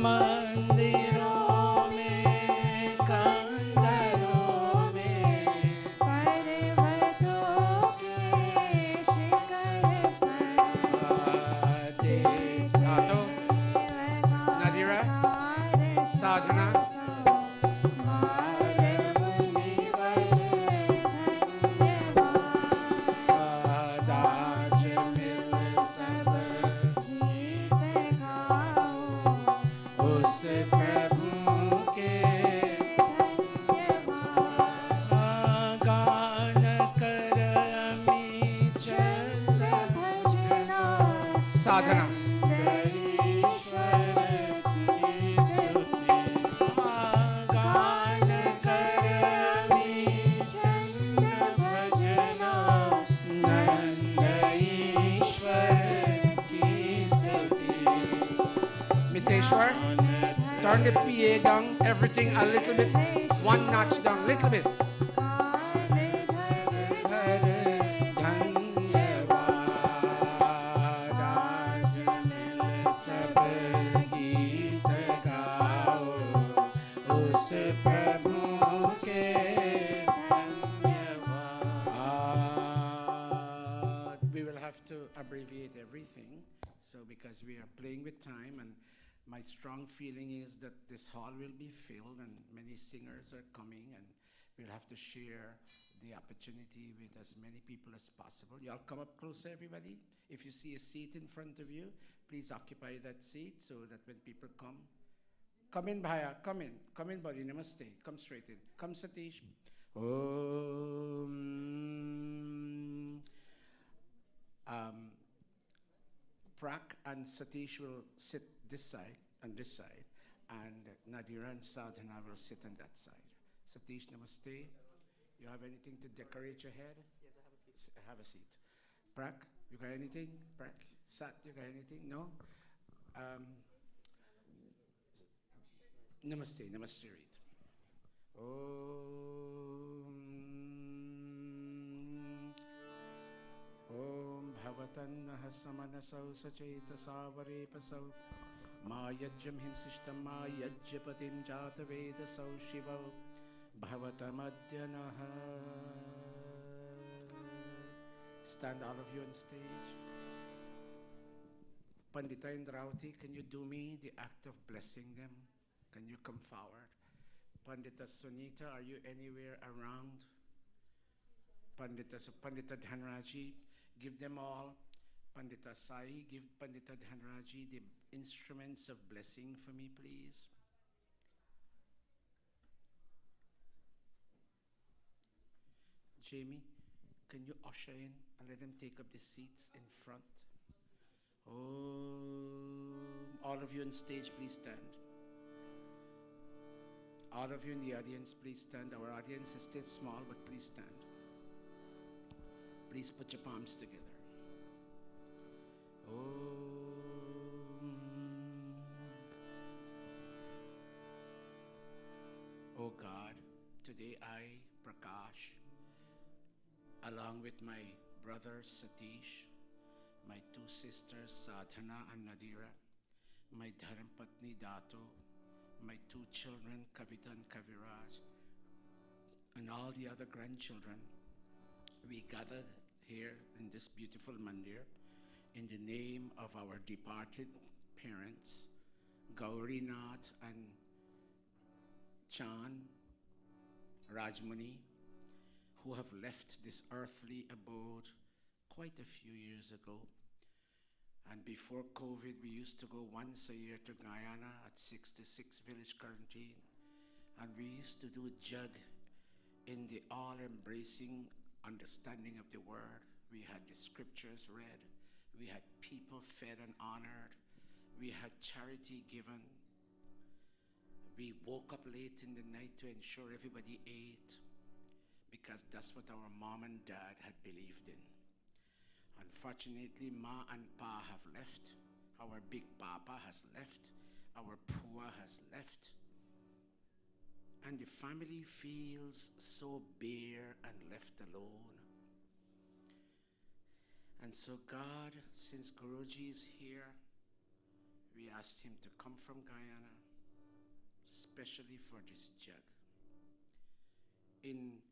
मंदिरों में कंदरों में पर्वतों के शिखर पर देखा तो नदीरा साधना साधना Miteshwar, turn the PA down, everything a little bit, one notch down, little bit. We will have to abbreviate everything, so because we are playing with time, and my strong feeling is that this hall will be filled and many singers are coming, and we'll have to share the opportunity with as many people as possible. Y'all come up closer, everybody. If you see a seat in front of you, please occupy that seat so that when people come in, Bhaya, come in, buddy, namaste, come straight in. Come, Satish. Prak and Satish will sit this side and this side, and Nadira and Sadhana will sit on that side. Satish, namaste. You have anything to decorate your head? Yes, I have a seat. Prak, you got anything? Prak, Sat, you got anything? No? Namaste, namaste, read. Om Bhavatannah Samanasau Sacheta Savarepasau Mayajjam Himsishtam Mayajjapatim Jatavedasau Shivau Bhavatamadhyanaha. Stand all of you on stage. Pandita Indravati, can you do me the act of blessing them? Can you come forward? Pandita Sunita, are you anywhere around? Pandita Dhanraji, give them all. Pandita Sai, give Pandita Dhanraji the instruments of blessing for me, please. Jamie, can you usher in and let them take up the seats in front? Oh, all of you on stage, please stand. All of you in the audience, please stand. Our audience is still small, but please stand. Please put your palms together. Oh God, today I, Prakash, along with my brother Satish, my two sisters Sadhana and Nadira, my Dharmpatni Dato, my two children Kavita and Kaviraj, and all the other grandchildren, we gathered here in this beautiful mandir in the name of our departed parents, Gaurinath and Chan Rajmuni, who have left this earthly abode quite a few years ago. And before COVID, we used to go once a year to Guyana at 66 Village Quarantine, and we used to do jug in the all-embracing understanding of the word. We had the scriptures read, we had people fed and honored, we had charity given. We woke up late in the night to ensure everybody ate, because that's what our mom and dad had believed in. Unfortunately, Ma and Pa have left, our big Papa has left, our Pua has left, and the family feels so bare and left alone. And so God, since Guruji is here, we asked him to come from Guyana, especially for this jug, in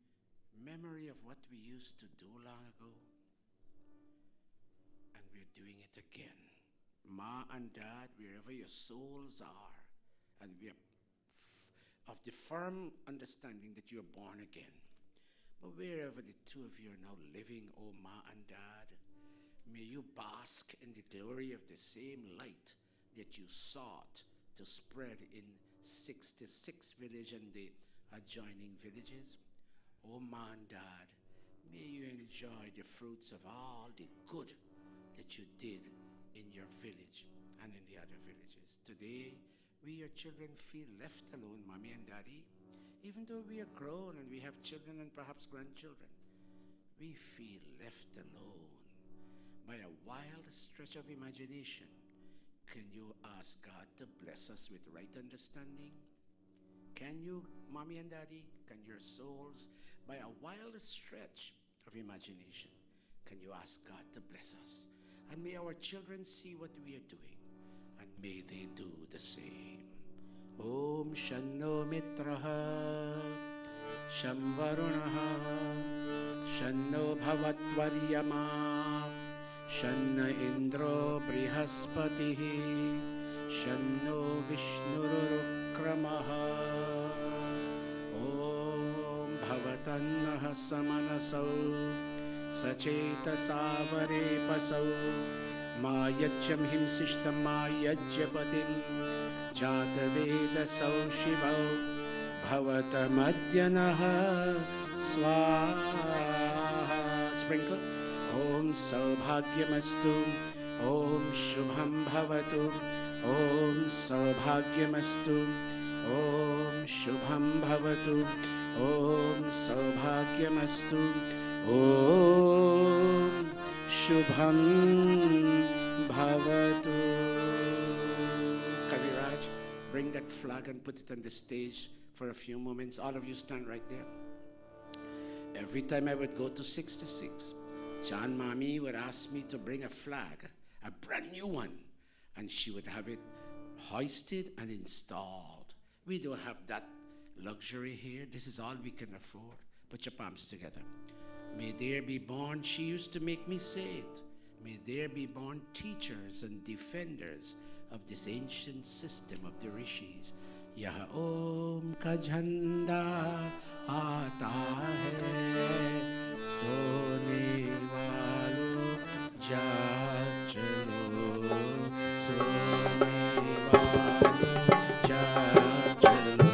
memory of what we used to do long ago, and we're doing it again. Ma and Dad, wherever your souls are, and we are of the firm understanding that you are born again. But wherever the two of you are now living, oh Ma and Dad, may you bask in the glory of the same light that you sought to spread in 66 village and the adjoining villages. Oh Ma and Dad, may you enjoy the fruits of all the good that you did in your village and in the other villages. Today, we, your children, feel left alone, Mommy and Daddy. Even though we are grown and we have children and perhaps grandchildren, we feel left alone. By a wild stretch of imagination, can you ask God to bless us with right understanding? Can you, Mommy and Daddy, can your souls, by a wild stretch of imagination, can you ask God to bless us? And may our children see what we are doing, and may they do the same. Om Shanno Mitraha Sham Varunaha Shanno Bhavatvaryama Shanna Indro Brihaspatihi Shanno Vishnurukramaha Om Bhavatannaha Samanasau Sacheta Savare Pasau Mayajyam Himsishtam Mayajyapatim Jataveda Sau Shivau Bhavatamadhyanaha Swaha. Sprinkle. Om Saubhagyamastu Om Shubham Bhavatu Om Saubhagyamastu Om Shubham Bhavatu Om Saubhagyamastu Om Shubham Bhavatu. Kaviraj, bring that flag and put it on the stage for a few moments. All of you stand right there. Every time I would go to 66, John Mommy would ask me to bring a flag, a brand new one, and she would have it hoisted and installed. We don't have that luxury here. This is all we can afford. Put your palms together. May there be born, she used to make me say it, may there be born teachers and defenders of this ancient system of the rishis. Yaha Om ka jhanda aata hai, sone walo jag chalo, sone walo jag chalo.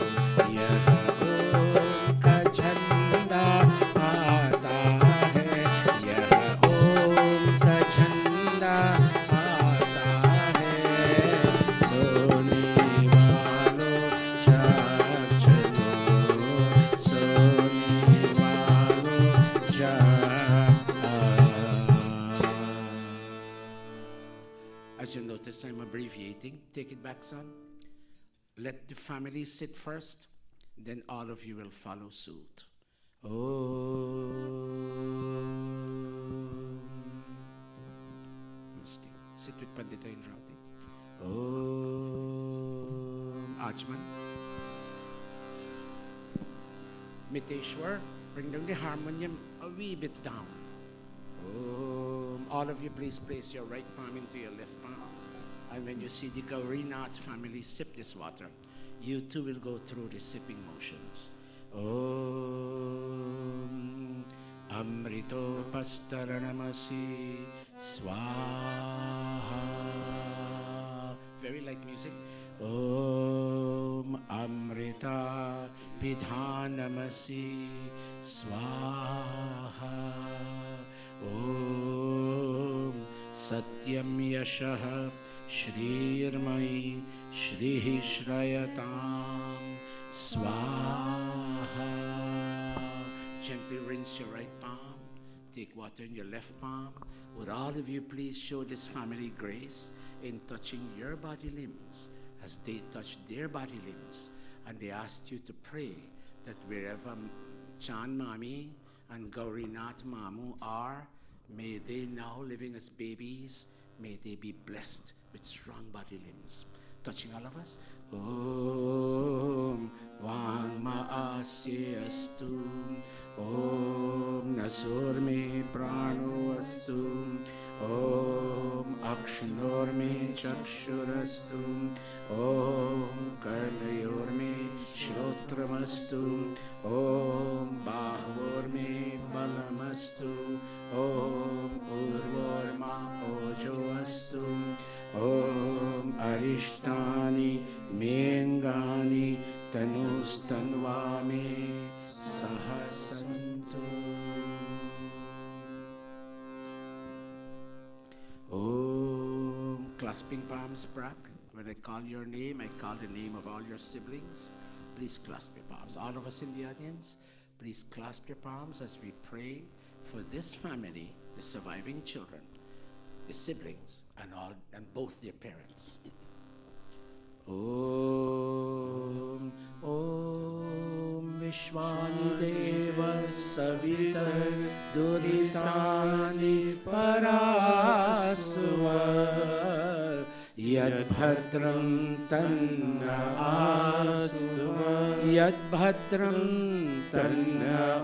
Yaha Om ka jhanda aata hai, yaha Om ka jhanda aata hai, sone walo jag chalo, sone walo jag. As you notice, I'm abbreviating. Take it back, son. Let the family sit first, then all of you will follow suit. Om. Namaste. Sit with Pandita Indrauti. Om. Achman. Miteshwar, bring down the harmonium a wee bit down. Om. All of you, please place your right palm into your left palm. And when you see the Gaurinath family sip this water, you too will go through the sipping motions. Om Amrito Pastaranamasi Swaha. Very light music. Om Amrita Pidhanamasi Swaha. Om Satyam Yashaha Shrirmai Shrihi Shrayatam Swaha. Gently rinse your right palm. Take water in your left palm. Would all of you please show this family grace in touching your body limbs as they touch their body limbs. And they asked you to pray that wherever Chan Mami and Gaurinath Mamu are, may they now, living as babies, May they be blessed with strong body limbs. Touching all of us. Om Vangma Asyastu. Om Nasurme Prano Astu. Om Akshanorme Chakshurastu. Om Karnayorme Shrotramastu. Om Bahvorme Balamastu. Om Urvorma Ojoastu. Om Arishtani Mengani Tanustanvame Sahasantu. Om. Clasping palms, Prak. When I call your name, I call the name of all your siblings. Please clasp your palms. All of us in the audience, please clasp your palms as we pray for this family, the surviving children, the siblings, and both their parents. Om Om Vishwani Deva Savita Duritani Parasva Yad Bhadram Tanna Asva Yad Bhadram Tanna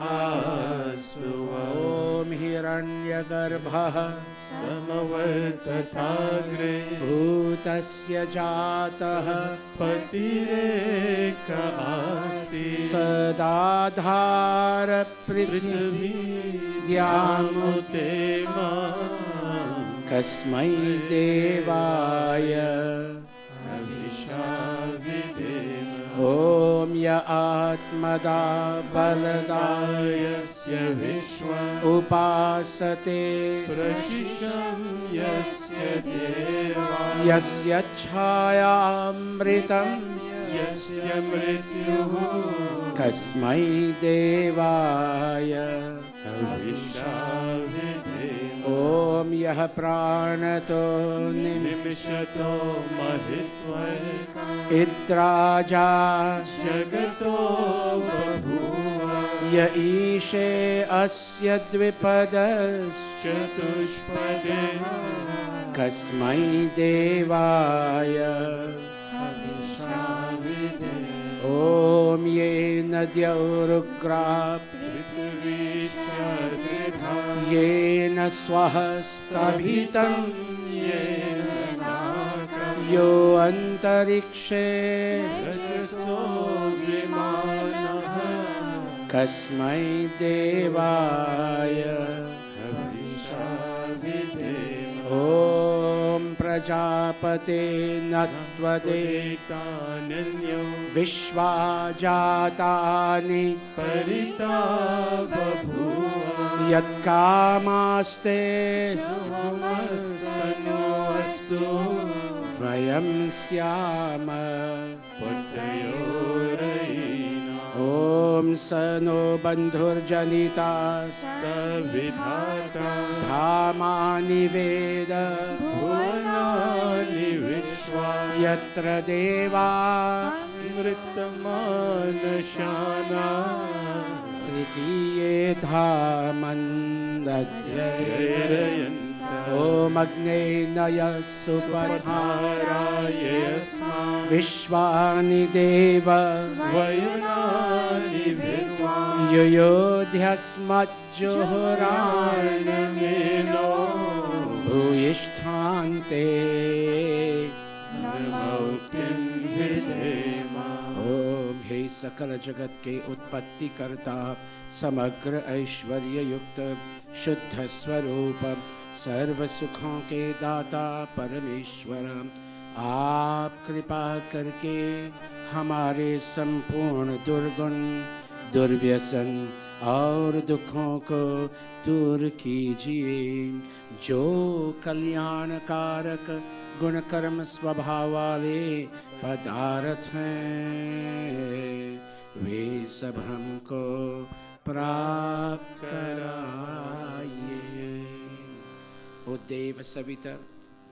Asva Om Hiranyagarbha Samavartatagre Bhutasya Jatah Patireka Asi Sadadhara Prithvi Dhyamutema Kasmai Devaya Avishavideva Om Ya Atmada Baladayasya Vishwa Upasate Prashisham Yasya Deva Yasya Chayamritam Yasya Mrityuhu Kasmai Devaya Avishavideva Om Yah Pranato Nimishato Mahitvaika Idraja Jagato Babhuva Ya Ishe Asya Dvipadas Chatushpade Kasmai Devaya Avishavideva Om Ye Nadya Urugra Yena swahastabhitam Yena nakam Yo antarikshe Rajaso vimanaha Kasmai Devaya Avishavideva Om Prajapate Natvadetananyo Vishvajatani Parita Babhuva Yat Kamaste Chamastano Astu Vayam Syama Patayoraina Om Sano Bandhur Janita Savidhata Dhamani Veda Bhuvanani Vishwa Yatra Deva Amritamanashana Tritiye Dhamandadhyayanta Om Agne Naya Supatharaya Yasma Vishwani Deva Vayunani Vidva Yoyodhyasmajjohoranameno Bhuyishtante Namautin Videma Om He Sakala Jagat Ke Utpatti Karta Samagr Aishwarya Yukta Shuddha Swarupa Sarva Sukhon Ke Data Parameshwara आप कृपा करके हमारे संपूर्ण दुर्गुण दुर्व्यसन और दुखों को दूर कीजिए जो कल्याणकारक गुण कर्म स्वभाव वाले पदार्थ हैं वे सब हमको प्राप्त कराइए। O Deva Savita,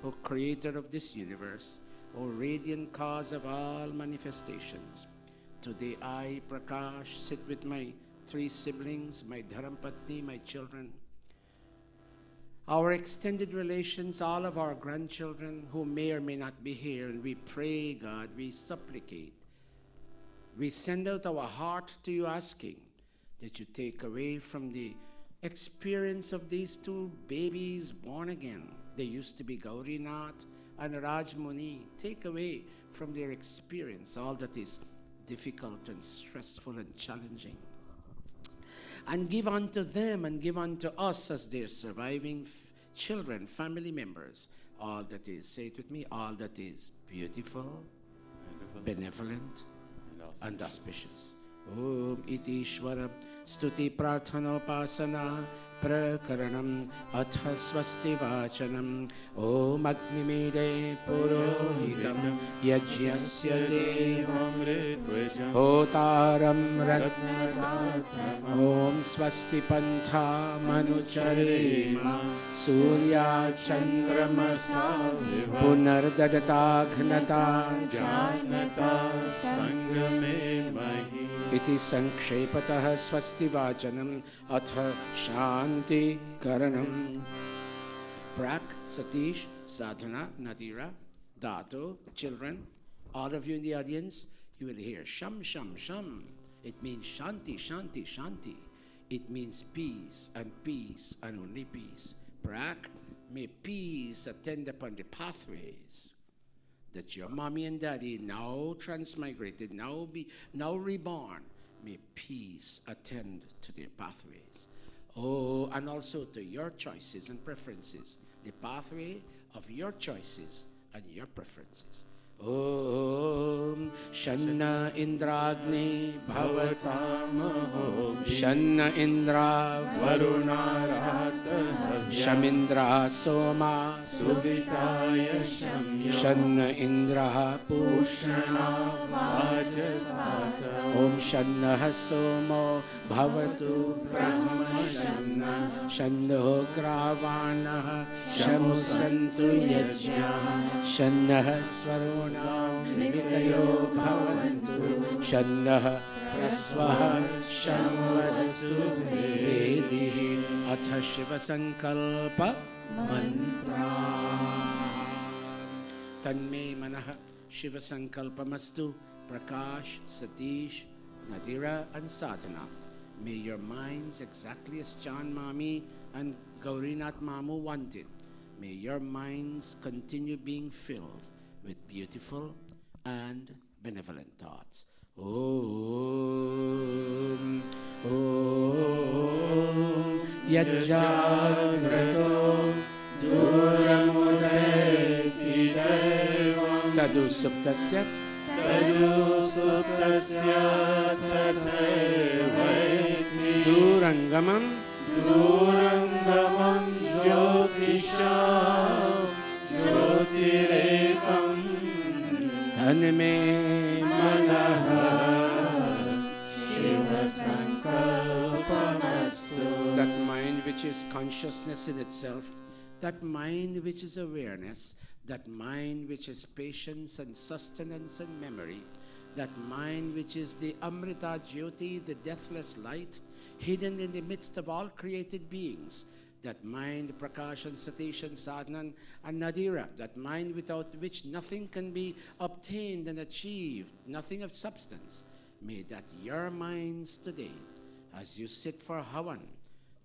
O Creator of this universe, O radiant cause of all manifestations, today I, Prakash, sit with my 3 siblings, my Dharampatni, my children. our extended relations, all of our grandchildren who may or may not be here, and we pray, God, we supplicate. We send out our heart to you asking that you take away from the experience of these two babies born again. They used to be Gaurinath and Rajmuni. Take away from their experience all that is difficult and stressful and challenging. And give unto them and give unto us as their surviving children, family members, all that is, say it with me, all that is beautiful, benevolent and auspicious. Om iti Ishvara stuti prarthanopasana prakaranam atha swasti vachanam Om agnimide purohitam yajyasya devam hotaram ratnagatam Om swasti pantha manucharema surya chandramasa punardadata ghnata janata sangame mahi Iti sankshepatah swasti vachanam atha shanti karanam. Prak, Satish, Sadhana, Nadira, Dato, children, all of you in the audience, you will hear sham, sham, sham. It means shanti, shanti, shanti. It means peace and only peace. Prak, may peace attend upon the pathways that your mommy and daddy, now transmigrated, now reborn, may peace attend to their pathways. Oh, and also to your choices and preferences, the pathway of your choices and your preferences. Om Shanna Indragni Bhavatamoho Shanna Indra Varuna Shamindra Soma Suvitaya Shanna Indra Pushana Vajasvata Om Shanna Somo Bhavatu Brahma Shanna Shanno Gravana Shamusantu Yajya Shanna Svaruna Vitayo Bhavantu Shanna Prasvaha Shamvastu Vedihi Atha Shiva Sankalpa Mantra Tanme Manaha Shiva Sankalpa Mastu Prakash, Satish, Nadira and Sadhana. May your minds, exactly as John Mami and Gaurinath Mamu wanted, may your minds continue being filled with beautiful and benevolent thoughts. Om Om Yajjagrato Duramudayati Devam Tadu Suptasya Tathaivaiti Durangamam Jyotisham Jyotirekam Tanme Manaha Shiva Sankalpamastu. That mind which is consciousness in itself, that mind which is awareness, that mind which is patience and sustenance and memory, that mind which is the Amrita Jyoti, the deathless light, hidden in the midst of all created beings, that mind, Prakash and Satish and Sadhana and Nadira, that mind without which nothing can be obtained and achieved, nothing of substance. May that your minds today, as you sit for Havan,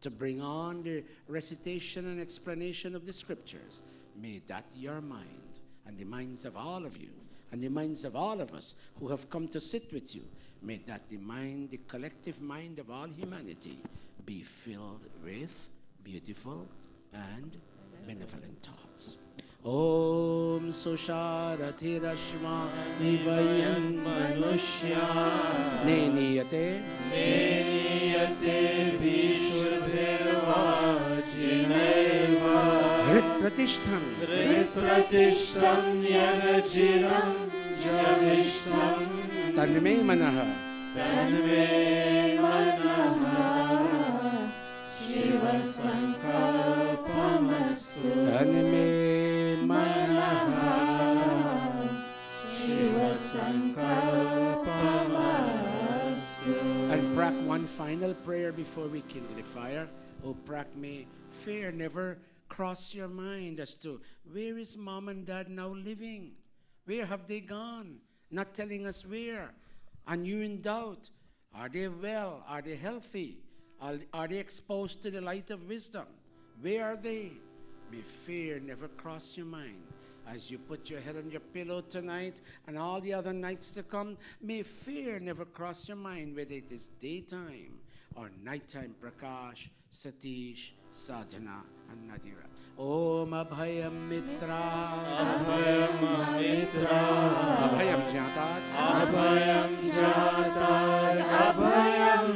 to bring on the recitation and explanation of the scriptures, may that your mind and the minds of all of you and the minds of all of us who have come to sit with you, may that the mind, the collective mind of all humanity, be filled with beautiful and benevolent thoughts. Om Susharati Rashma Nivayan Manushya Neniyate Vishubhirvachineva Hrit Pratishtam Yagachiram Javishtam Tanme Manaha Shiva Sankalpamastu Tanme Manaha Shiva Sankalpamastu. And Prak, one final prayer before we kindle the fire. O Prak, may fear never cross your mind as to where is mom and dad now living? Where have they gone? Not telling us where. And you're in doubt. Are they well? Are they healthy? Are they exposed to the light of wisdom? Where are they? May fear never cross your mind. As you put your head on your pillow tonight and all the other nights to come, may fear never cross your mind, whether it is daytime or nighttime. Prakash, Satish, Sadhana, and Nadira. Om Abhayam Mitra. Abhayam Mitra. Abhayam Jatat. Abhayam Jatat. Abhayam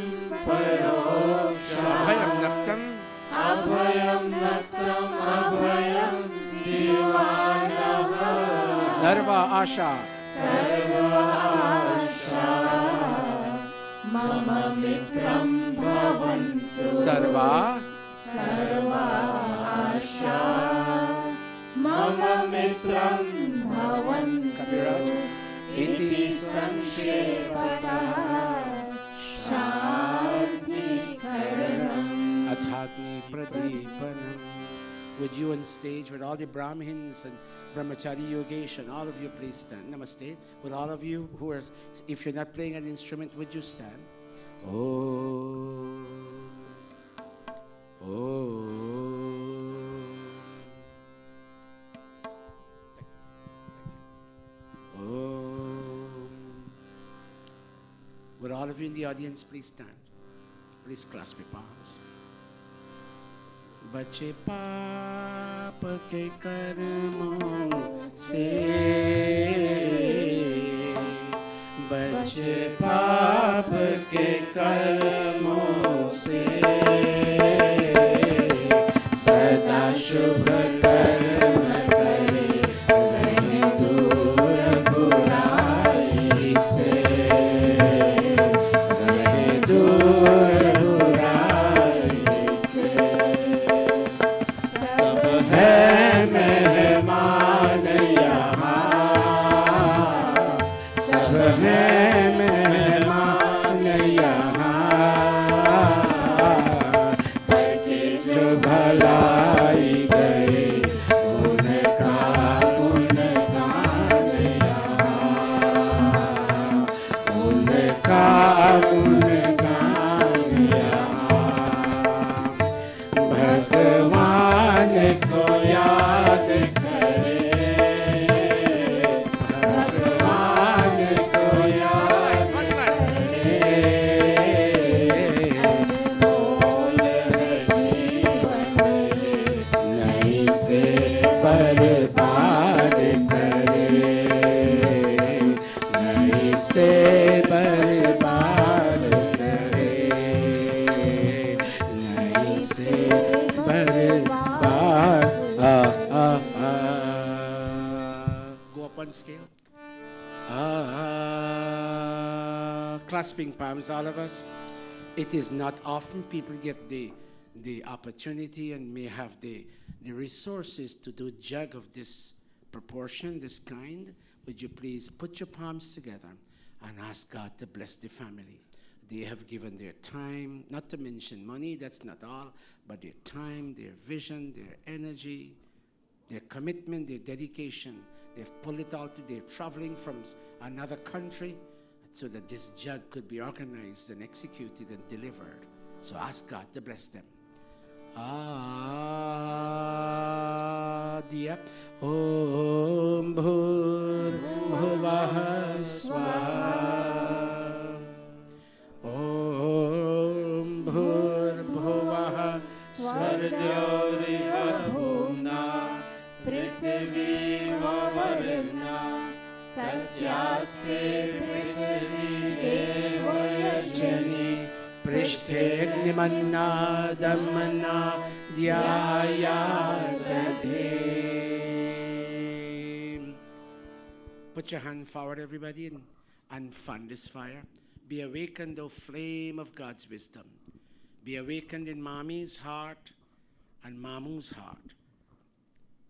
Paroksha. Abhayam Naktam. Abhayam Naktam. Abhayam Divanaha. Sarva Asha. Sarva Asha. Mama Mitram Bhavantu. Sarva. Sarva Asha. Mama Mitram Bhavantu. Iti Sanshepataha. Shanti Karanam. Athagni Pradipanam. Would you on stage with all the Brahmins and Brahmachari Yogesh and all of you please stand. Namaste. With all of you who are, if you're not playing an instrument, would you stand? Oh. Oh. Oh. Would all of you in the audience please stand? Please clasp your palms. बचे पाप के कर्मों से बचे पाप के कर्मों से सदा शुभ कर्म करे रहे दूर बुराई से रहे दूर मेहमान यहाँ सब है मेहमान यहाँ करके जो भलाई गए उनका गुणगान यहाँ उनका गुणगान यहाँ भगवान को याद करे भगवान को याद करे बोल जीवन नहीं से बर्बाद करे नहीं से बर्बाद करे नहीं से बर्बाद Go up one scale. Clasping palms, all of us. It is not often people get the opportunity and may have the resources to do jug of this proportion, this kind. Would you please put your palms together and ask God to bless the family? They have given their time, not to mention money, that's not all, but their time, their vision, their energy, their commitment, their dedication. They've pulled it all to, they're traveling from another country so that this jug could be organized and executed and delivered. So ask God to bless them. Diya Om Bhur Bhuvah Swaha Om Bhur Bhuvah Svarjoriva Bhumna Prithvi Vavarna Tasyaste Prithvi Devayajani Prishthe Damana Dhyayadadhe. Put your hand forward, everybody, and fan this fire. Be awakened, O flame of God's wisdom. Be awakened in Mommy's heart and Mamu's heart.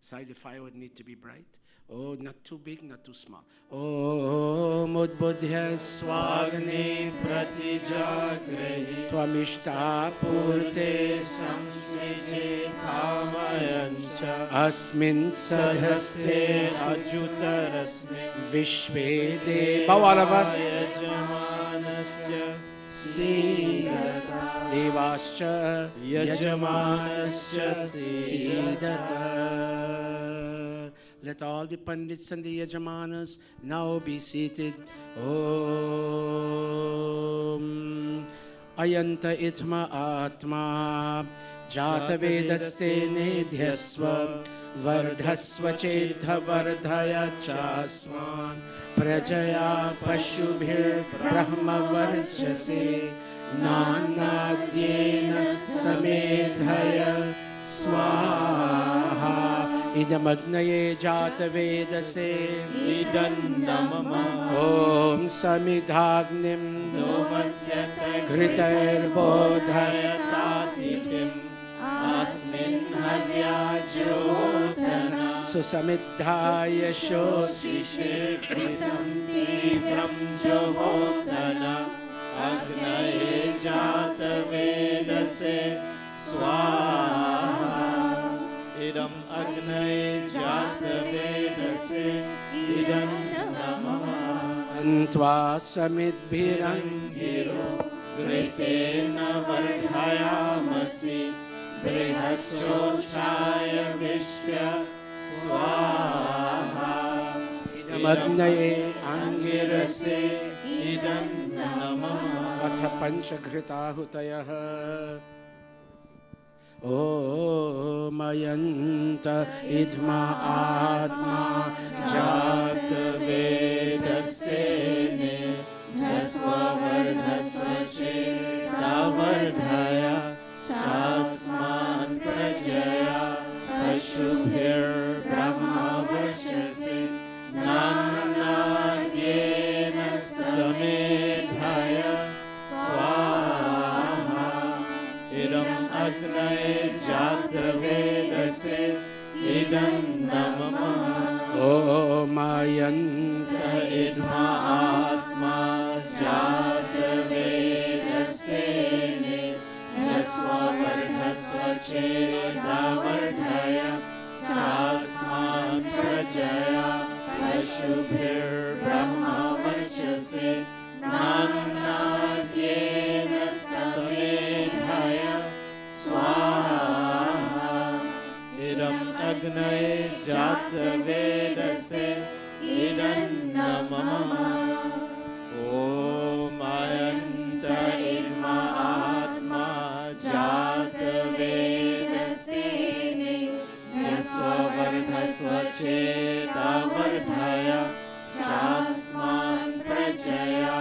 Sorry, the fire would need to be bright. Oh, not too big, not too small. Om मुद्बुद्ध्य स्वाग्नि प्रतिजाग्रहि त्वमिष्टापूर्ते संसृजेथामयञ्च अस्मिन् सधस्थे सधस्थे अजुतरस्मिन् विश्वे देव all of us यजमानस्य सीदता देवाश्च यजमानस्य सीदता. Let all the pandits and the yajamanas now be seated. Om Ayanta itma atma Jata vedaste nedhyasva Vardhasva chetha vardhaya chasman Prajaya pashubhir brahma varchase Nanadyena samedhaya Swaha Idamagnaye jata vedase idannamama Om samidhagnim Novasyate Kritair bodhayatatitim Asmin havyajotana Susamidhaya Shishe kritam tivram johotana Agnaye jata vedase Swaha Idam Agnaye Jata Vedase Idam Namama Antva samidbhiran Angiro Gritena Vardhayamasi Brihaschochaya Vishtya Swaha Idamagnaye Angirase Idam Namama Atha panchaghritahutayah Om Ayanta idma atma Jata Vedastene Dhasva Vardhasva Cheta Vardhaya Chasman Prajaya Pashubhir Brahma Varchase Nanadyena Samedhaya Swaha Idam Agnaye Jata Vedase Idam Namama Om Ayanta Idma Atma Jata Vedastene Dhasva Vardhasva Cheta Vardhaya Chasman Prajaya Pashubhir Brahma Varchase Nanadyena Samedhaya Swaha Idam Agnaye Jata Vedase Idam Namama Om Ayanta Idma Atma Jata Vedastene Dhasva Vardhasva Cheta Vardhaya Chasman Prajaya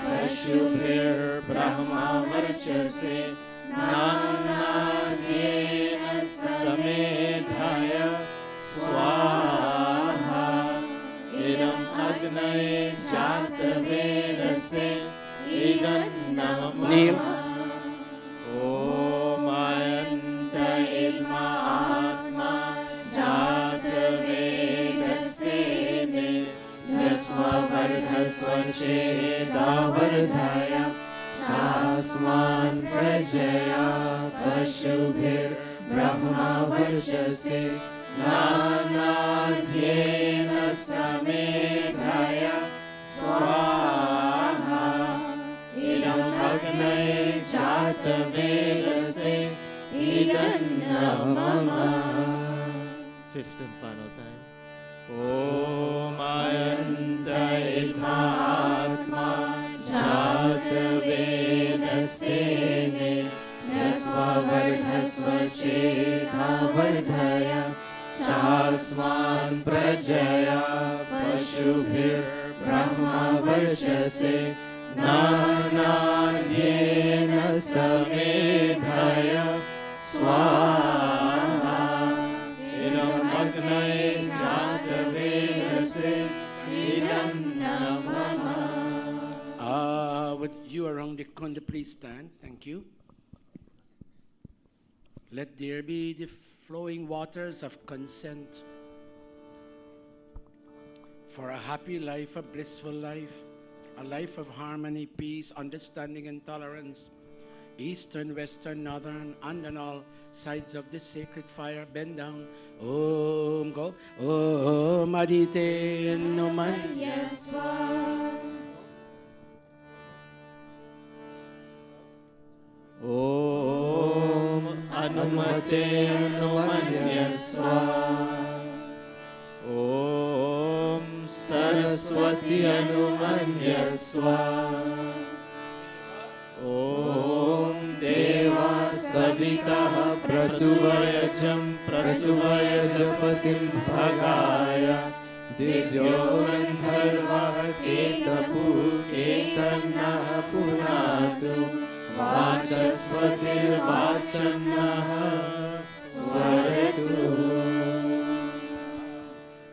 Pashubhir Brahma Varchase Nanadyena Samedhaya Swaha Idam Agnaye Jata Vedase Idam Kneel. Namama Om Ayanta Idma Atma Jata Vedastene Dhasva Vardhasva Cheta Vardhaya Chasman Prajaya Pashubhir Brahma Varchase Nanadyena Samedhaya Swaha Idam Agnaye Jata Vedase Idam Namama. Fifth and final time. Om Ayanta Idma Atma Jata Vedastene Dhasva Vardhasva Cheta Vardhaya Chasman Prajaya Pashubhir Brahma Varchase Nanadyena Samedhaya Swaha Idam Agnaye Jata Vedase Idam Namama. Would you around the corner please stand? Thank you. Let there be the flowing waters of consent for a happy life, a blissful life. a life of harmony, peace, understanding, and tolerance. Eastern, western, northern, and on all sides of this sacred fire, bend down. Om go. Om adite numan. Om Anumate Numanyaswa. Om Saraswati Anumanyaswa. Om Deva Savitah Prasuvayajam Prasuvayajpatim Bhagaya Divyo Gandharvah Ketapu Ketannah Punatu Vachasvatir Vachannah Swaratu.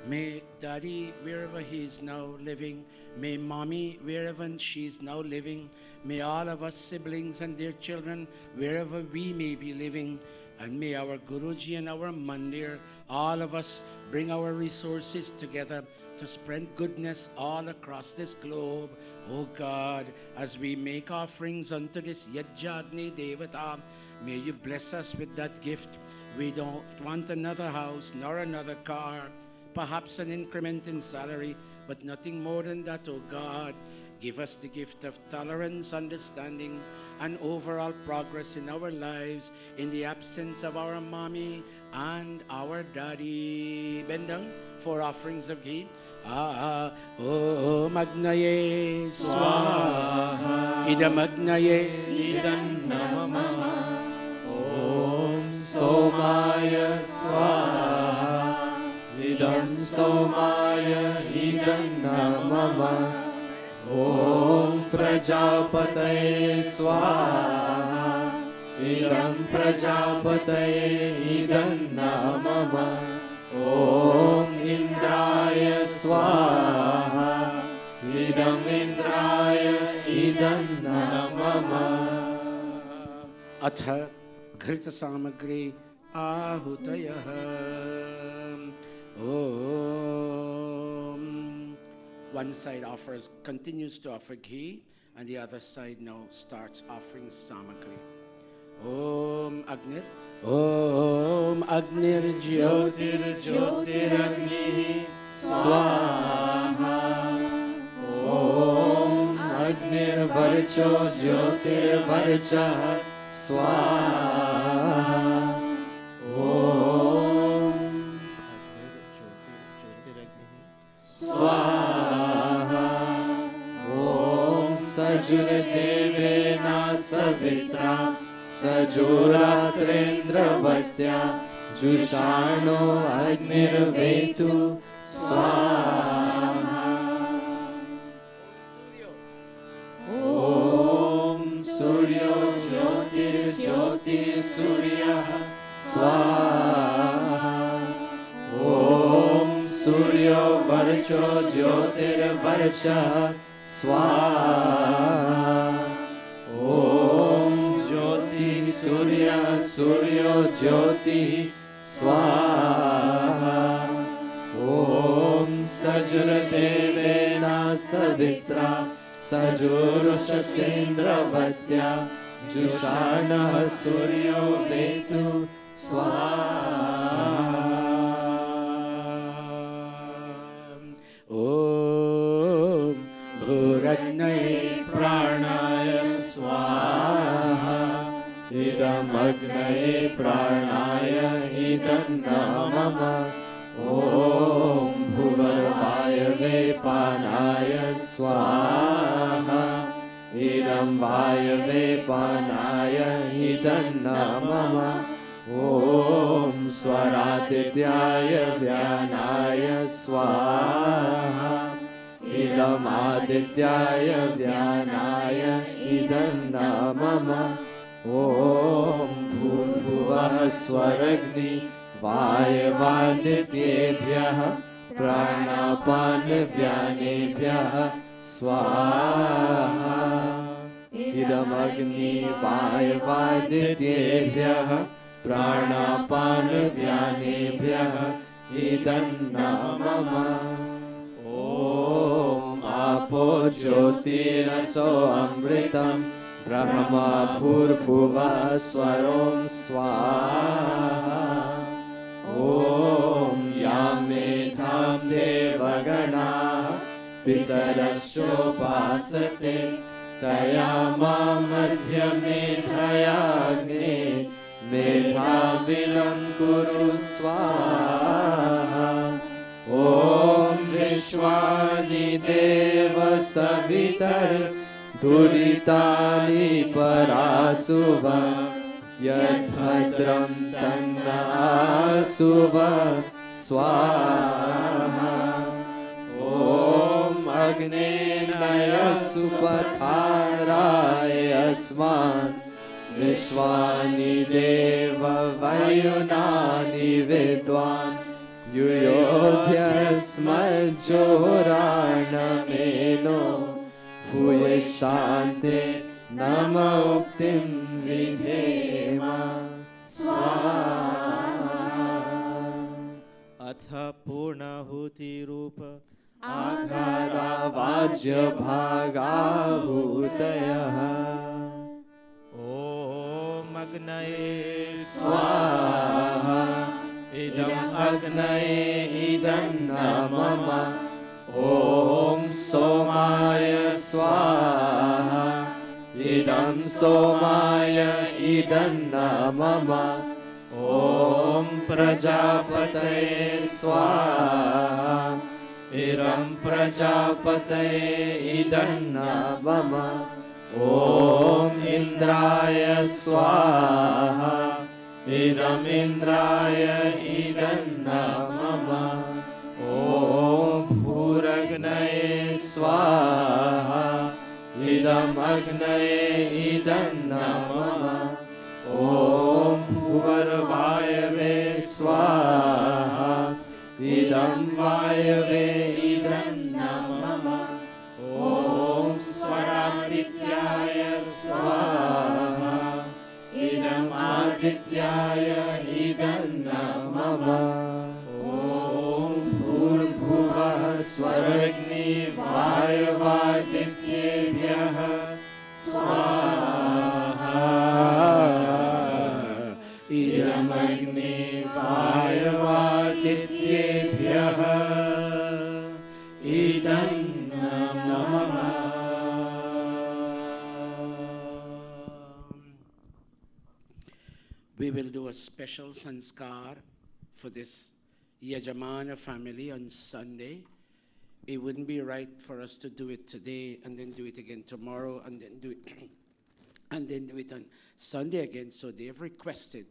May Daddy, wherever he is now living, may Mommy, wherever she is now living, may all of us siblings and their children, wherever we may be living, and may our Guruji and our Mandir, all of us bring our resources together to spread goodness all across this globe. Oh God, as we make offerings unto this Yajjagni Devata, may you bless us with that gift. We don't want another house nor another car, perhaps an increment in salary, but nothing more than that, oh God. Give us the gift of tolerance, understanding, and overall progress in our lives in the absence of our Mommy and our Daddy. Bend down for offerings of ghee. Om Agnaye Swaha. Idam Agnaye Idam Namama. Om Somaya Swaha. Idam Somaya Idam Namama. Om Prajapataye Swaha. Idam Prajapataye Idam Namama. Om Indraya Swaha. Idam Indraya Idam Namama. Atha Ghrita Samagri Ahutayah. Om. One side continues to offer ghee, and the other side now starts offering samagri. Om Agnir. Om Agnir Jyotir Jyotiragni Swaha. Om Agnir Varcho Jyotir Varcha Swaha. Om Swaha. Om Sajurdevena Savitra Sajuratrendra Jushano Agnirvetu Swaha. Om Suryo Jyotir Jyotir Surya Swaha. Om Suryo Varcho Jyotir Varcha Swaha. Om Jyoti Surya Suryo Jyoti Swaha. Om Sajurdevena Savitra Sajurusha Jushana Suryo Vetu Swaha. Om Bhuragnaye Pranaya Swaha. Idam Agnaye Pranaya Idam Namama. Om Bhuvarvayave Panaya Swaha. Idam Vayave Panaya Idam Namama. Om Swaradityaya Vyanaya Swaha. Idam Adityaya Vyanaya Idam Namama. Om Bhurvuvah Swaragni Vayavadityebhyah Pranapanavyanebhyah Swaha. Idam Agni Vayavadityebhyah Pranapanavyanebhyah Idam Namama. Om Apo ज्योतिरसो अमृतं ब्रह्मा भूर्भुवः स्वरों स्वाहा ॐ यां मेधां देवगणाः पितरश्चोपासते तया मां मध्यमेधयाग्ने मेधाविनं कुरु स्वाहा ॐ विश्वानि देव सवितर्दुरितानि परासुव यद्भद्रं तन्नासुव स्वाहा ॐ अग्नेनय सुपथाराय अस्मान् विश्वानि देव वयुनानि विद्वान् युयोध्यस्मज्जोराणमेनो भूयिष्ठान्ते नम उक्तिं विधेम स्वाहा अथ पूर्णाहुतिरूप आघारावाज्यभागाहुतयः ॐ अग्नये स्वाहा इदम् अग्नये इदं न मम ॐ सोमाय स्वाहा इदं सोमाय इदं न मम ॐ प्रजापतये स्वाहा इदं प्रजापतये इदं न मम ॐ इन्द्राय स्वाहा इदम् इन्द्राय इदं न मम ॐ भूरग्नये स्वाहा इदम् अग्नये इदं न मम ॐ भुवर्वायवे स्वाहा इदं वायवे इदं न मम ॐ स्वरादित्याय स्वाहा इदम् आदित्याय इदं न मम ॐ भूर्भुवः स्वरग्निवायवादित्येभ्यः स्वाहा इदमग्निवायवादित्येभ्यः इदं न मम We will do a special sanskar for this Yajamana family on Sunday. It wouldn't be right for us to do it today and then do it again tomorrow and then do it and then do it on Sunday again. So they have requested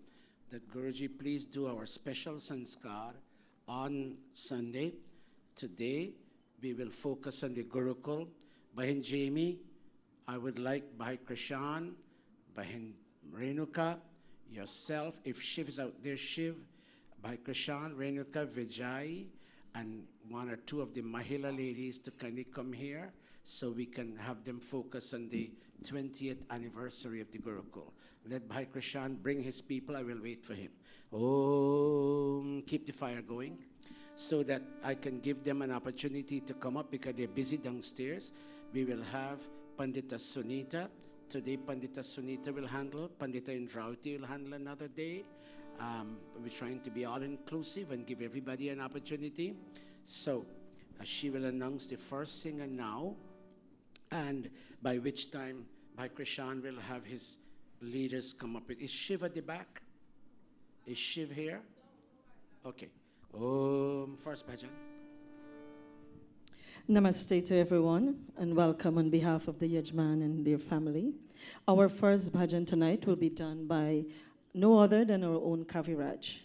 that Guruji please do our special sanskar on Sunday. Today we will focus on the Gurukul. Bahin Jamie, I would like Bhai Krishan, Bahin Renuka, yourself, if Shiv is out there, Shiv, Bhai Krishan, Renuka, Vijay, and one or two of the Mahila ladies to kindly come here so we can have them focus on the 20th anniversary of the Gurukul. Let Bhai Krishan bring his people. I will wait for him. Oh, keep the fire going so that I can give them an opportunity to come up because they're busy downstairs. We will have Pandita Sunita. Today, Pandita Sunita will handle. Pandita Indrauti will handle another day. We're trying to be all-inclusive and give everybody an opportunity. So, she will announce the first singer now, and by which time Bhai Krishan will have his leaders come up with. Is Shiv at the back? Is Shiv here? Okay. First bhajan. Namaste to everyone and welcome on behalf of the Yajman and their family. Our first bhajan tonight will be done by no other than our own Kaviraj.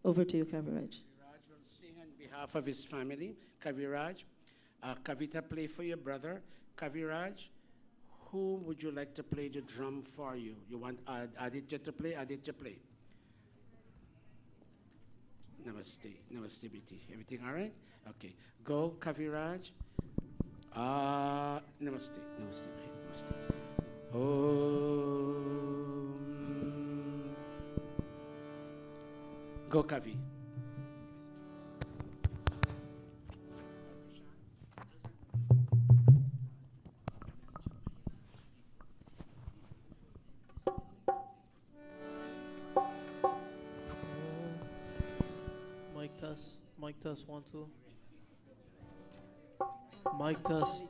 Over to you, Kaviraj. Kaviraj will sing on behalf of his family. Kaviraj, Kavita, play for your brother. Kaviraj, who would you like to play the drum for you? You want Aditya to play? Aditya, play. Namaste. Namaste, Biti. Everything all right? Okay. Go, Kaviraj. Namaste. Namaste. Namaste. Go, Kavi. Mic test, 1, 2. Mic test.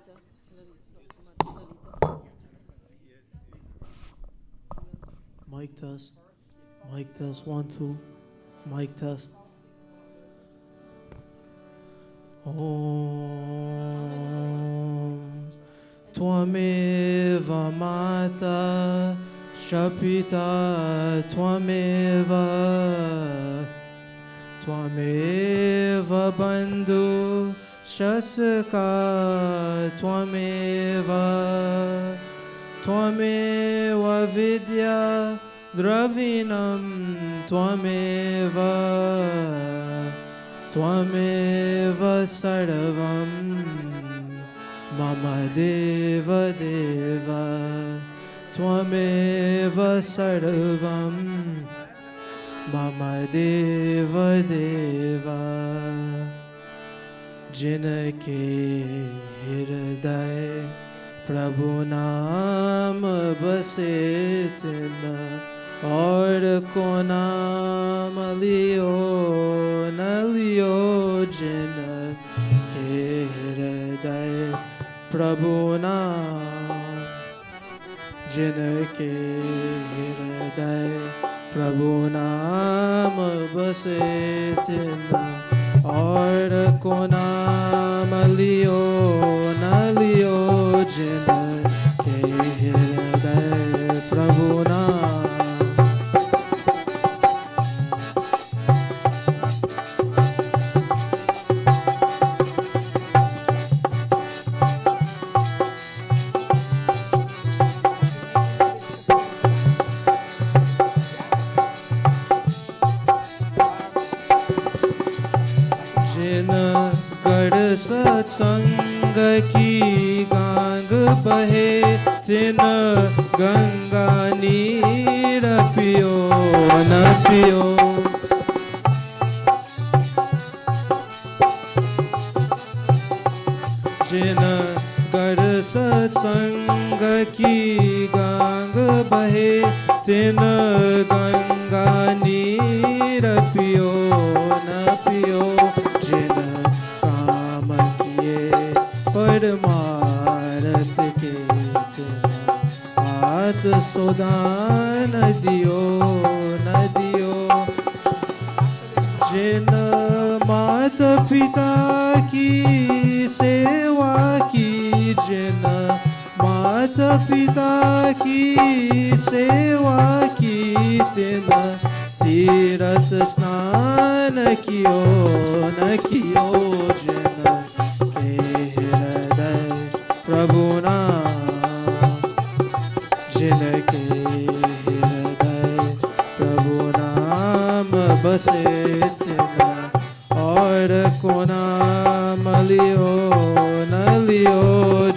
Mic test. Mic test, 1, 2. Mic test. Om Tvameva Mata Shapita Tvameva Tvameva Bandhu Shasaka Tvameva Tvameva Vidya Dravinam Tvameva Tvameva Sarvam Mama Deva Deva Tvameva Sarvam Mama Deva Deva Jinake Hriday Prabhu Naam Base Tina और को नाम लियो न लियो जिन के हृदय प्रभु नाम जिन के हृदय प्रभु नाम बसे तिन और को नाम लियो न लियो जिन के हृदय प्रभु नाम सत्संग की गांग बहे तिन गंगा नीर पियो न पियो जिन कर सत्संग की गांग बहे तिन गंगा नीर पियो न पियो जिन परमारत के हाथ सुदान दियो न दियो जिन मात पिता की सेवा की जिन मात पिता की सेवा की तिन तीरथ स्नान कियो न कियो जिन प्रभु नाम जिनके हृदय प्रभु नाम बसे तिन और को नाम लियो न लियो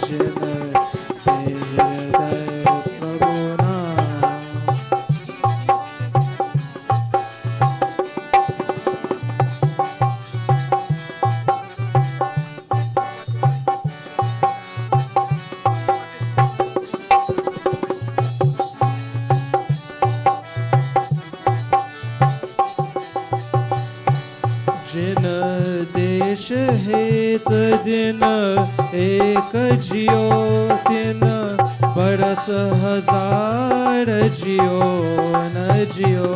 जिनके हृदय प्रभु नाम हेत दिन एक जियो तिन बरस हजार जियो न जियो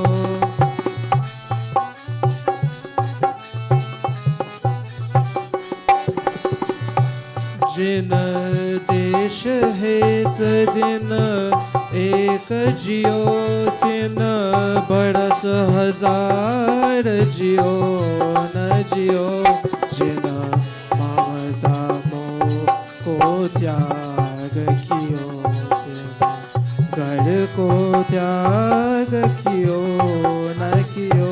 जिन देश हेत दिन एक जियो तिन बरस हजार जियो न जियो जिन ममता मोह को त्याग कियो घर को त्याग कियो न कियो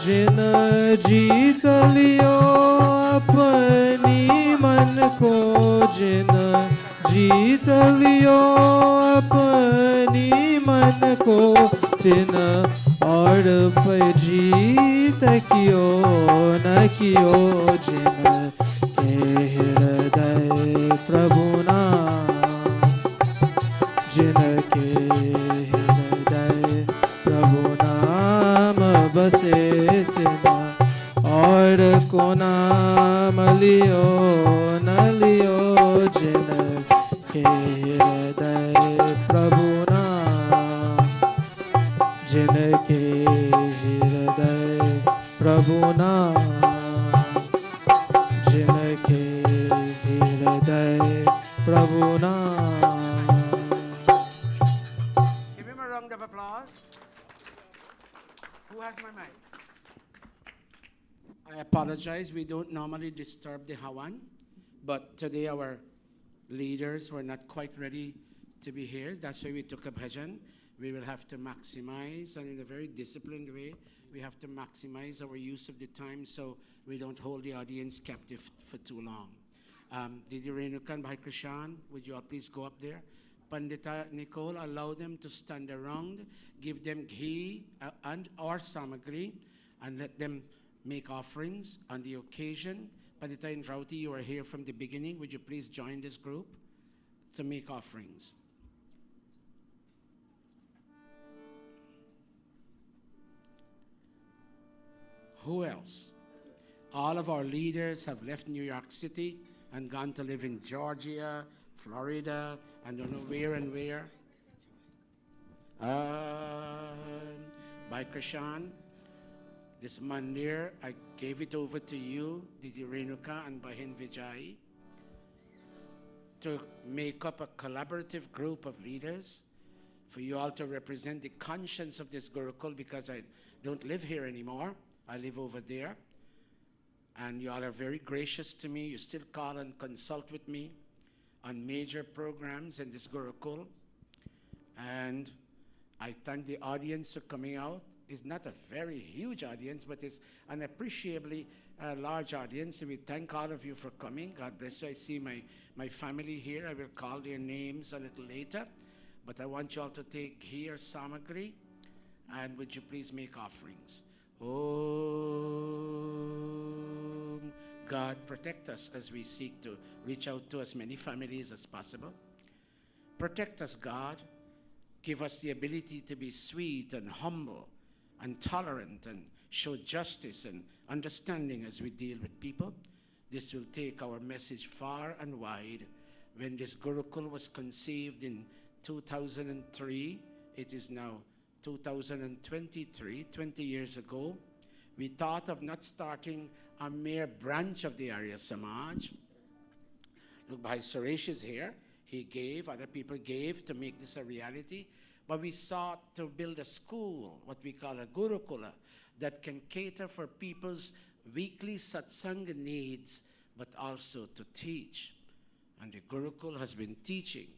जिन जीत लियो अपनी मन को जिन जीत लियो अपनी मन को तिन और पर जीत कियो न कियो जिन के हृदय प्रभु नाम जिन के हृदय प्रभु नाम बसे तिन को नाम लियो न लियो जिनके हृदय प्रभु नाम, जिनके हृदय प्रभु नाम, जिनके हृदय प्रभु नाम. Give him a round of applause. Who has my mic? I apologize, we don't normally disturb the Hawan, but today our leaders were not quite ready to be here. That's why we took a bhajan. We will have to maximize, and in a very disciplined way, we have to maximize our use of the time so we don't hold the audience captive for too long. Didi Renuka and Bhai Krishan, would you all please go up there? Pandita Nicole, allow them to stand around, give them ghee and or samagri, and let them make offerings on the occasion. Pandita Indrauti, you are here from the beginning. Would you please join this group to make offerings? Who else? All of our leaders have left New York City and gone to live in Georgia, Florida, and don't know where and where. By Krishan, this mandir, I gave it over to you, Didi Renuka and Bahin Vijay, to make up a collaborative group of leaders for you all to represent the conscience of this Gurukul, because I don't live here anymore. I live over there. And you all are very gracious to me. You still call and consult with me on major programs in this Gurukul. And I thank the audience for coming out. It's not a very huge audience, but it's an appreciably large audience. So we thank all of you for coming. God bless you. I see my family here. I will call their names a little later. But I want you all to take here samagri. And would you please make offerings? Oh, God, protect us as we seek to reach out to as many families as possible. Protect us, God. Give us the ability to be sweet and humble and tolerant and show justice and understanding as we deal with people. This will take our message far and wide. When this Gurukul was conceived in 2003, it is now 2023, 20 years ago, we thought of not starting a mere branch of the Arya Samaj. Look, Bhai Suresh is here. He gave, other people gave to make this a reality. But we sought to build a school, what we call a Gurukula, that can cater for people's weekly satsang needs, but also to teach. And the Gurukul has been teaching.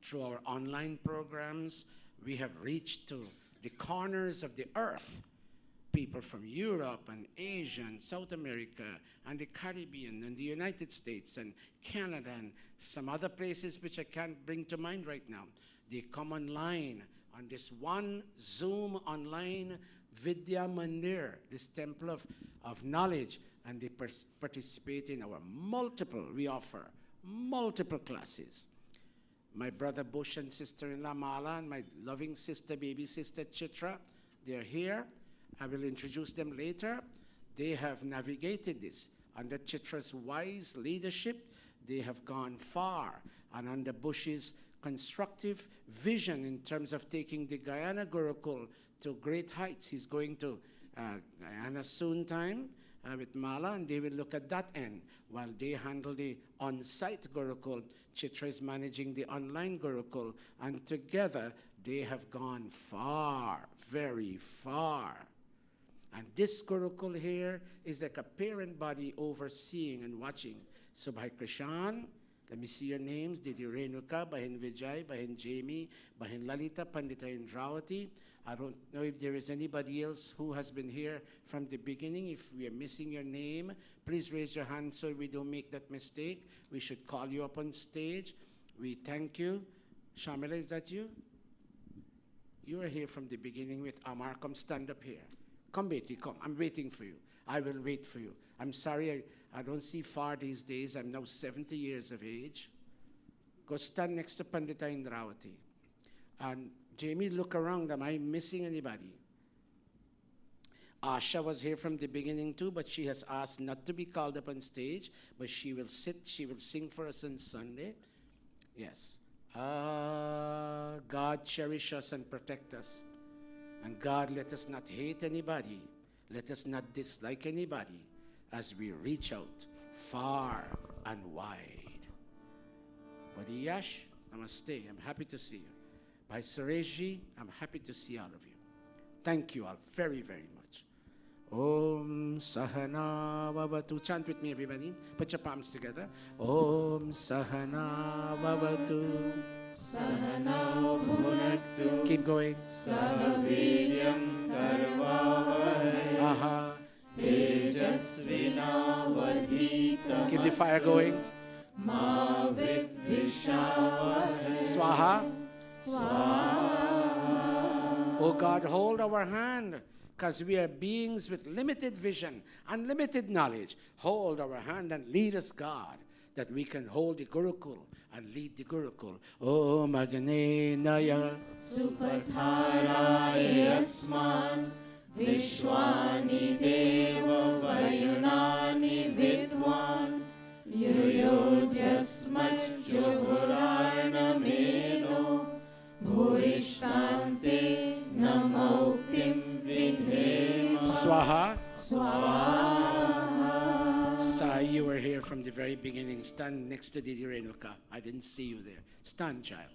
Through our online programs, we have reached to the corners of the earth. People from Europe and Asia and South America and the Caribbean and the United States and Canada and some other places which I can't bring to mind right now. They come online on this one Zoom online Vidya Mandir, this temple of knowledge, and they participate in our we offer multiple classes. My brother Bush and sister-in-law Mala and my loving sister, baby sister Chitra, they're here. I will introduce them later. They have navigated this. Under Chitra's wise leadership, they have gone far. And under Bush's constructive vision in terms of taking the Guyana Gurukul to great heights, he's going to Guyana soon time with Mala, and they will look at that end. While they handle the on-site Gurukul, Chitra is managing the online Gurukul, and together they have gone far, very far. And this Gurukul here is like a parent body overseeing and watching. So Bhai Krishan, let me see your names. Didi Renuka, Bahin Vijay, Bahin Jamie, Bahin Lalita, Pandita Indravati. I don't know if there is anybody else who has been here from the beginning. If we are missing your name, please raise your hand so we don't make that mistake. We should call you up on stage. We thank you. Shamila, is that you? You were here from the beginning with Amar. Come stand up here. Come, Betty, come. I'm waiting for you. I will wait for you. I'm sorry, I don't see far these days. I'm now 70 years of age. Go stand next to Pandita Indravati. And Jamie, look around. Am I missing anybody? Asha was here from the beginning too, but she has asked not to be called up on stage, but she will sing for us on Sunday. Yes. God cherish us and protect us. And God, let us not hate anybody. Let us not dislike anybody as we reach out far and wide. Bhai Yash, namaste. I'm happy to see you. Bhai Sureshji, I'm happy to see all of you. Thank you all very, very much. Om Sahana Vavatu. Chant with me, everybody. Put your palms together. Om Sahana Vavatu. Sahana Bhunaktu. Keep going. Sahaviryam Karvavahai. Aha. Tejasvinavadhitam. Keep the fire going. Ma Vidvishavahai. Swaha. Swaha. Oh God, hold our hand, because we are beings with limited vision, unlimited knowledge. Hold our hand and lead us, God, that we can hold the Gurukul and lead the Gurukul. Om Agne Naya. Supatharaya Asman Vishwani Deva Vayunani Vidwan Yuyodhyasmat Juhurarnameno Bhuishtante Namoktim Vidhema. Swaha. Swaha. Sai, you were here from the very beginning. Stand next to Didi Renuka. I didn't see you there. Stand, child.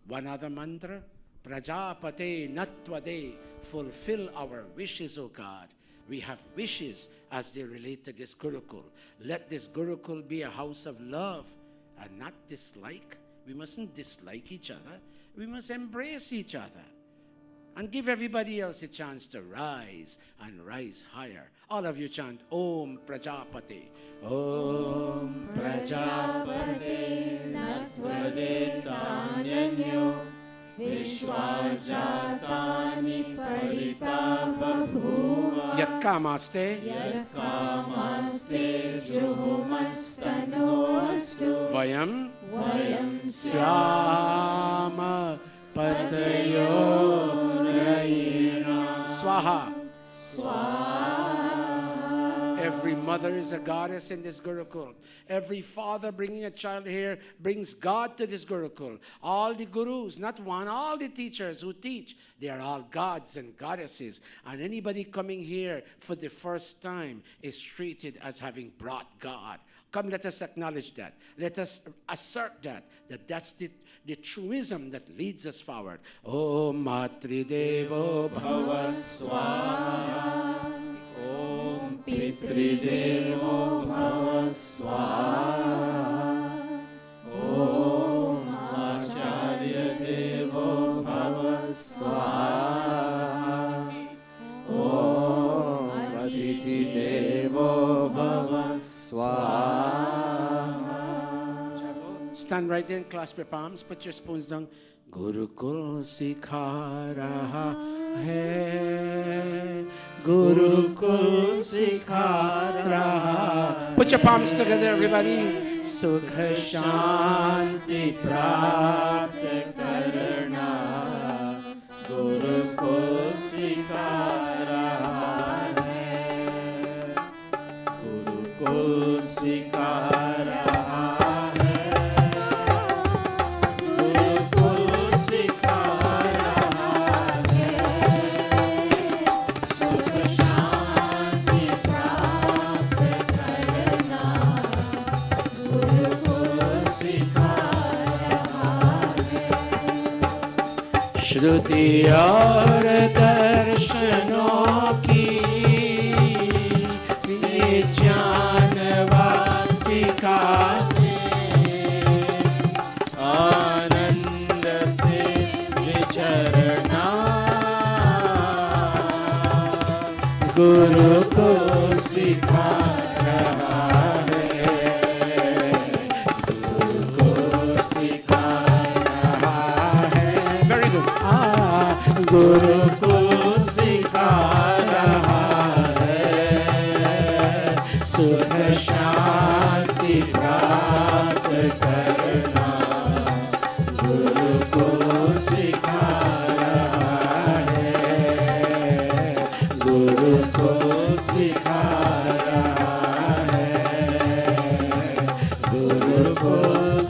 One other mantra. Prajapate Natvade. Fulfill our wishes, O God. We have wishes as they relate to this Gurukul. Let this Gurukul be a house of love and not dislike. We mustn't dislike each other. We must embrace each other and give everybody else a chance to rise and rise higher. All of you chant Om Prajapate. Om Prajapate Natvade Tanyanyo Vishwajatani Parita Babhuva Yatkamaste Yatkamaste Juhumastanoastu Vayam Vayam Syama Patayo Rayina. Swaha. Every mother is a goddess in this Gurukul. Every father bringing a child here brings God to this Gurukul. All the gurus, not one, all the teachers who teach, they are all gods and goddesses. And anybody coming here for the first time is treated as having brought God. Come, let us acknowledge that. Let us assert that's the truism that leads us forward. Om Matri Devo Bhava Swaha. Om Pitridevo Bhava Swaha. Om Acharya Devo Bhava Swaha. Om Atiti Devo Bhava Swaha. Stand right there and clasp your palms. Put your spoons down. Gurukul Sikha Raha Hai. Gurukul Sikha Raha. Put your palms together, everybody. Sukha Shanti Prapta Karna. Gurukul Sikha Raha Hai. Gurukul Sikha Raha Hai. श्रुति और दर्शनों की ज्ञानवाटिका आनंद से विचरना गुरु को सिखा रहा है गुरु को सिखा रहा है वेरी गुड गुरु को सिखा रहा है सुख शांति प्राप्त करना गुरु को सिखा रहा है Gurukul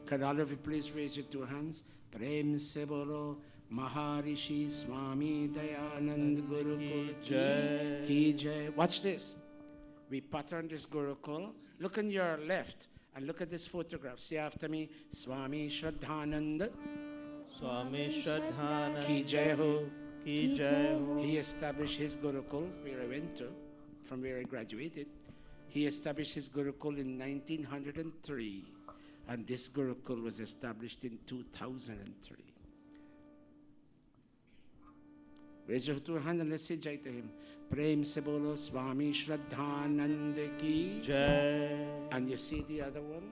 Can all of you please raise your two hands? Prem se bolo Mahrshi Swami Dayananda Gurukula ki jai. Watch this. We pattern this Gurukul. Look on your left and look at this photograph. Say after me, Swami Shraddhananda Swami Shraddhananda ki jai ho. ki jai ho. He established his Gurukul, where I went to, from where I graduated. He established his Gurukul in 1903, and this Gurukul was established in 2003. Raise your two hands and let's say jai to him. Prem se bolo Swami Shraddhananda ki Jai. And you see the other one?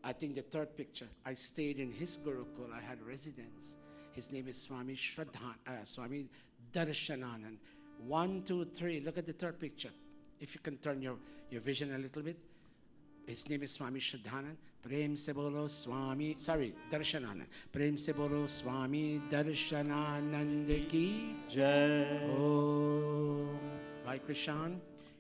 I think the third picture. I stayed in his Gurukul. I had residence. His name is Swami Swami Darshananand. 1, 2, 3. Look at the third picture. If you can turn your vision a little bit. His name is Swami Shraddhanand. Prem se bolo Swami, Darshananand. Prem se bolo Swami Darshananand ki Jai. Oh. Bhai Krishan,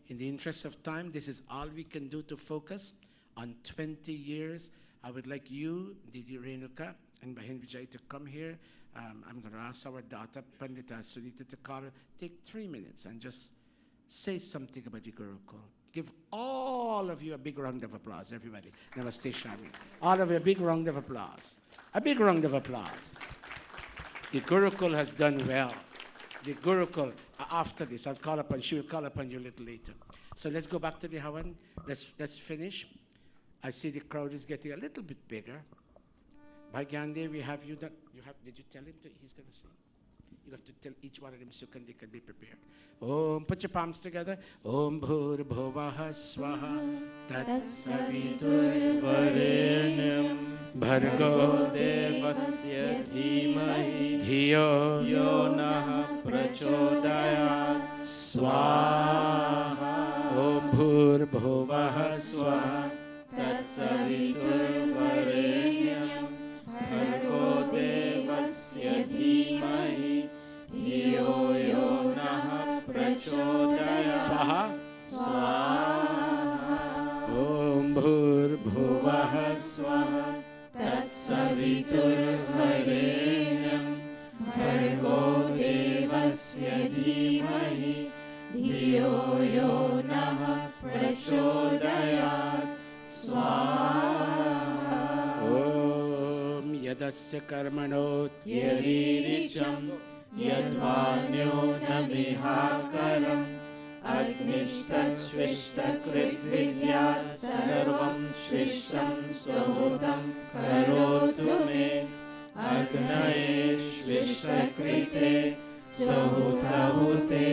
in the interest of time, this is all we can do to focus on 20 years. I would like you, Didi Renuka, and Bahin Vijay to come here. I'm going to ask our daughter, Pandita Sunita, to call her. Take 3 minutes and just say something about the Gurukul. Give all of you a big round of applause, everybody. Namaste, Shami. All of you a big round of applause. A big round of applause. The Gurukul has done well. The Gurukul, after this, she will call upon you a little later. So let's go back to the Havan. Let's finish. I see the crowd is getting a little bit bigger. Bhai Gandhi, we have you done. Did you tell him he's going to sing? You have to tell each one of them so they can be prepared. Put your palms together. Om Bhur Bhuvaha Swaha Tat Savitur Varenyam Bhargo Devasya Dhimahi Dhiyo Yo Nah Prachodayat Swaha. Om Bhur Bhuvaha Swaha Tat Savitur Varenyam Bhargo Devasya Dhimahi Dhiyo Yo Nah Prachodayat Swaha. Swaha. Om Bhur Bhuvaha Bhuvaha Swaha Tat Savitur Varenyam Bhargo Devasya Dhimahi Dhiyo Yo Nah Prachodayat Swaha. Om Yadasya Karmanot Yadiricham Yadvanyo Namihakaram Agnistat Svishtakrit Vidyat Sarvam Svishtam Sohudam Karotu Me Agnaye Svishtakrite Sohutahute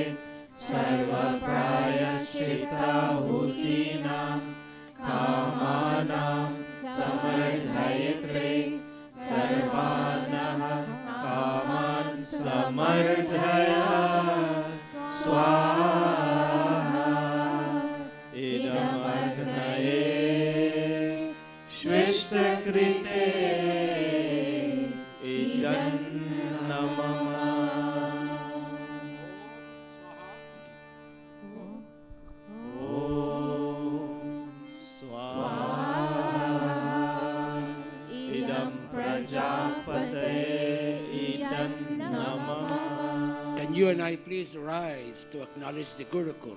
Sarva Prayashritahutinam Kamanam Samardhayatre Sarvanah Kaman Samardhaya Swaha. Idam Agnaye Svishtakrite Idam Namama. Om Swaha. Idam Prajapataye Idam Namama. Can you and I please rise to acknowledge the Gurukul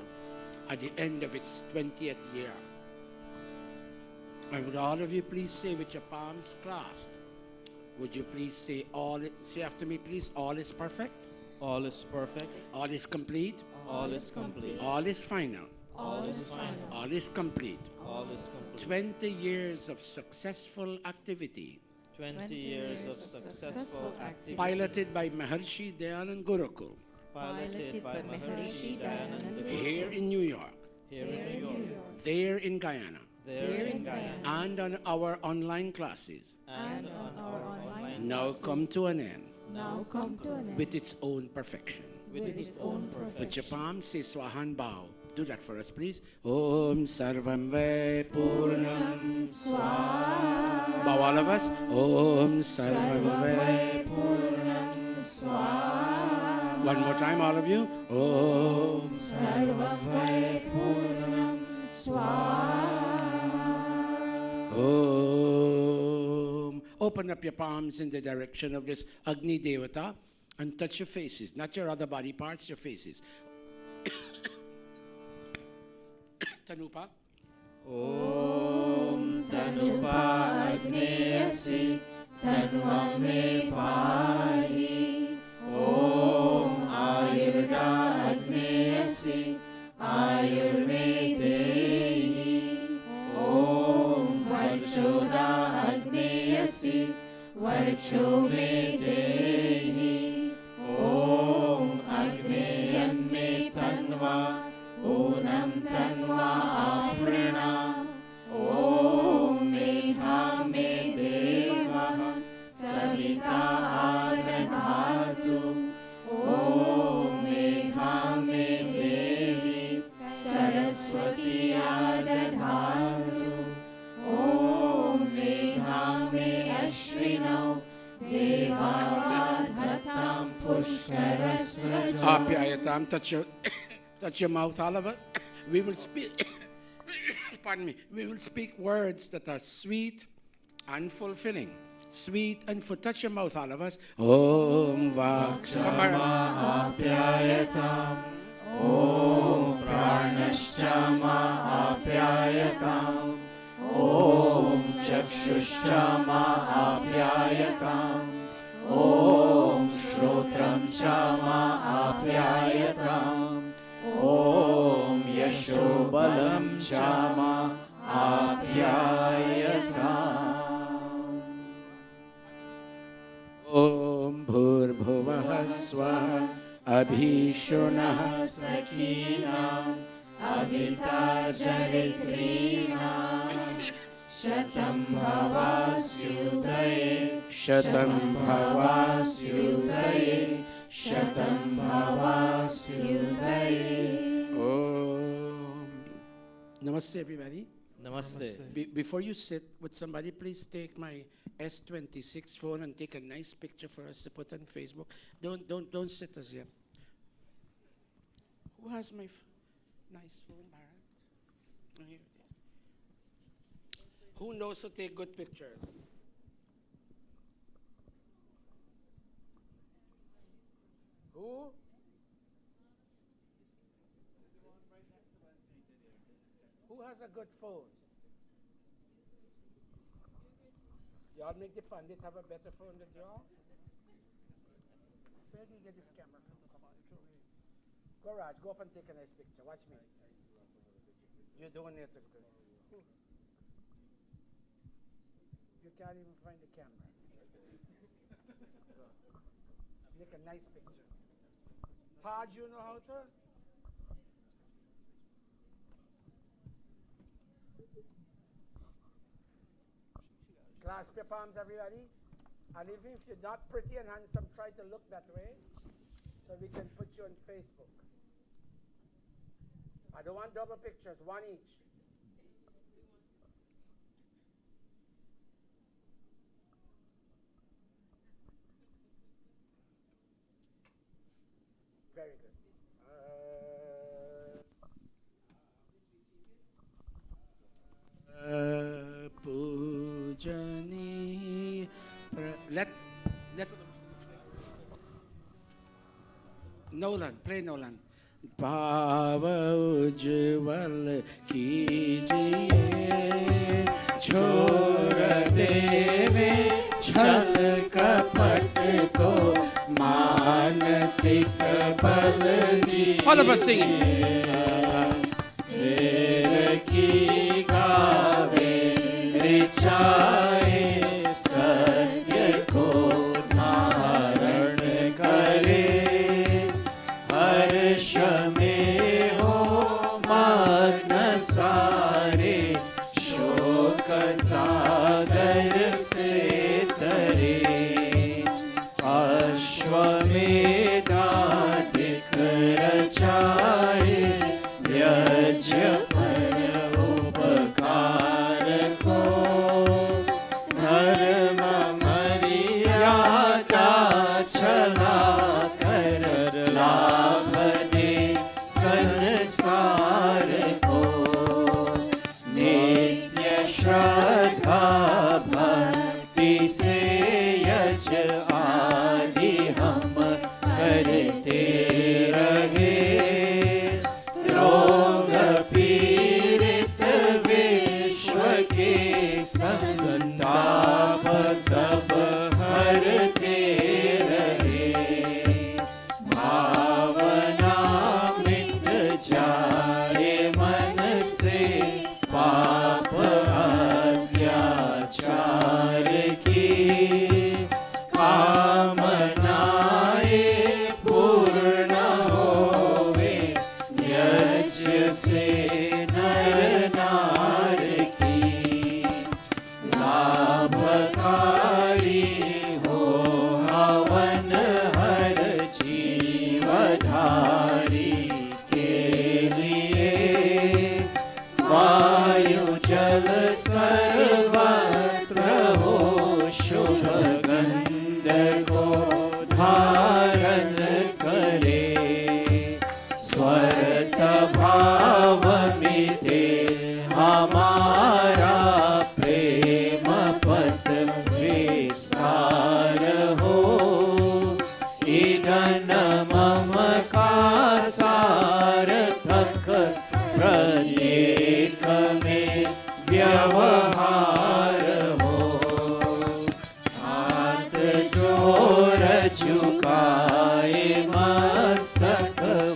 at the end of its 20th year? And would all of you please say with your palms clasped, would you please say say after me please, all is perfect, All is perfect, all is complete, all is complete, all is final, all is final, all is complete. all is complete. 20 years of successful activity 20 years of successful activity piloted by Mahrshi Dayananda Gurukul piloted by Mahrshi Dayananda here Gurukula in New York, here in New York, there in Guyana, there in Guyana, and on our online classes and on our online now classes, come to an end Now come to an end with its own perfection. with its own With perfection. your palms, say Swahan bow. Do that for us, please. Om Sarvam Ve Purnam Swaha. Bow all of us. Om Sarvam Ve Purnam Swaha. One more time, all of you. Om. Om. Open up your palms in the direction of this Agni Devata and touch your faces, not your other body parts, your faces. Tanupa. Om Tanupa Agneyasi Tanva me pahi. Om Ayurda Agneyasi Ayur me dehi. Om Varchoda Agneyasi Varcho me dehi. Om Agneyan me Tanva Onam Tanva Aprana. Om Medha me Deva Savita Adadhatu. Om Medha me Devi Saraswati Adadhatu. Om Medha me Ashwinau Devaradhatam Pushkarasraja. Apyayatam. Touch your mouth, all of us. We will speak. Pardon me. We will speak words that are sweet and fulfilling. Sweet and full. Touch your mouth, all of us. Om Vakshama Apyayatam. Om Pranashchama Apyayatam. Om Chakshushtama Apyayatam. Om Shrotram Chama Apyayatam. Om Yashobalam Chama Apyayatam. Om Bhurbhuvah Swaha Abhishunah Sakinam Avita Jaritrina Shatam Bhavasyudaye Shatam Bhavasyudaye Shatam Bhavasyudaye. Om. Namaste, everybody. Namaste. Before you sit with somebody, please take my S26 phone and take a nice picture for us to put on Facebook. Don't sit us here. Who has my nice phone, Bharat? Oh, here it is. Who knows to take good pictures? Who? Who has a good phone? Y'all make the pundit have a better phone than y'all? Where do you get this camera from? Come on, show me. Go, Raj, go up and take a nice picture. Watch me. You're doing it. You can't even find the camera. Make a nice picture. Taj, you know how to? Clasp your palms, everybody. And even if you're not pretty and handsome, try to look that way so we can put you on Facebook. I don't want double pictures, one each. Very good. Pujani. Let Nolan, play Nolan. Bhava ujjwal kijiye, chhod deve chal kapat ko, manasik bal diye. All of us singing. Ki gaave richaye satya ko dharan kare, harsh mein ho magna sare, shok sagar se tare, ashwamedha dik rachaye, yajna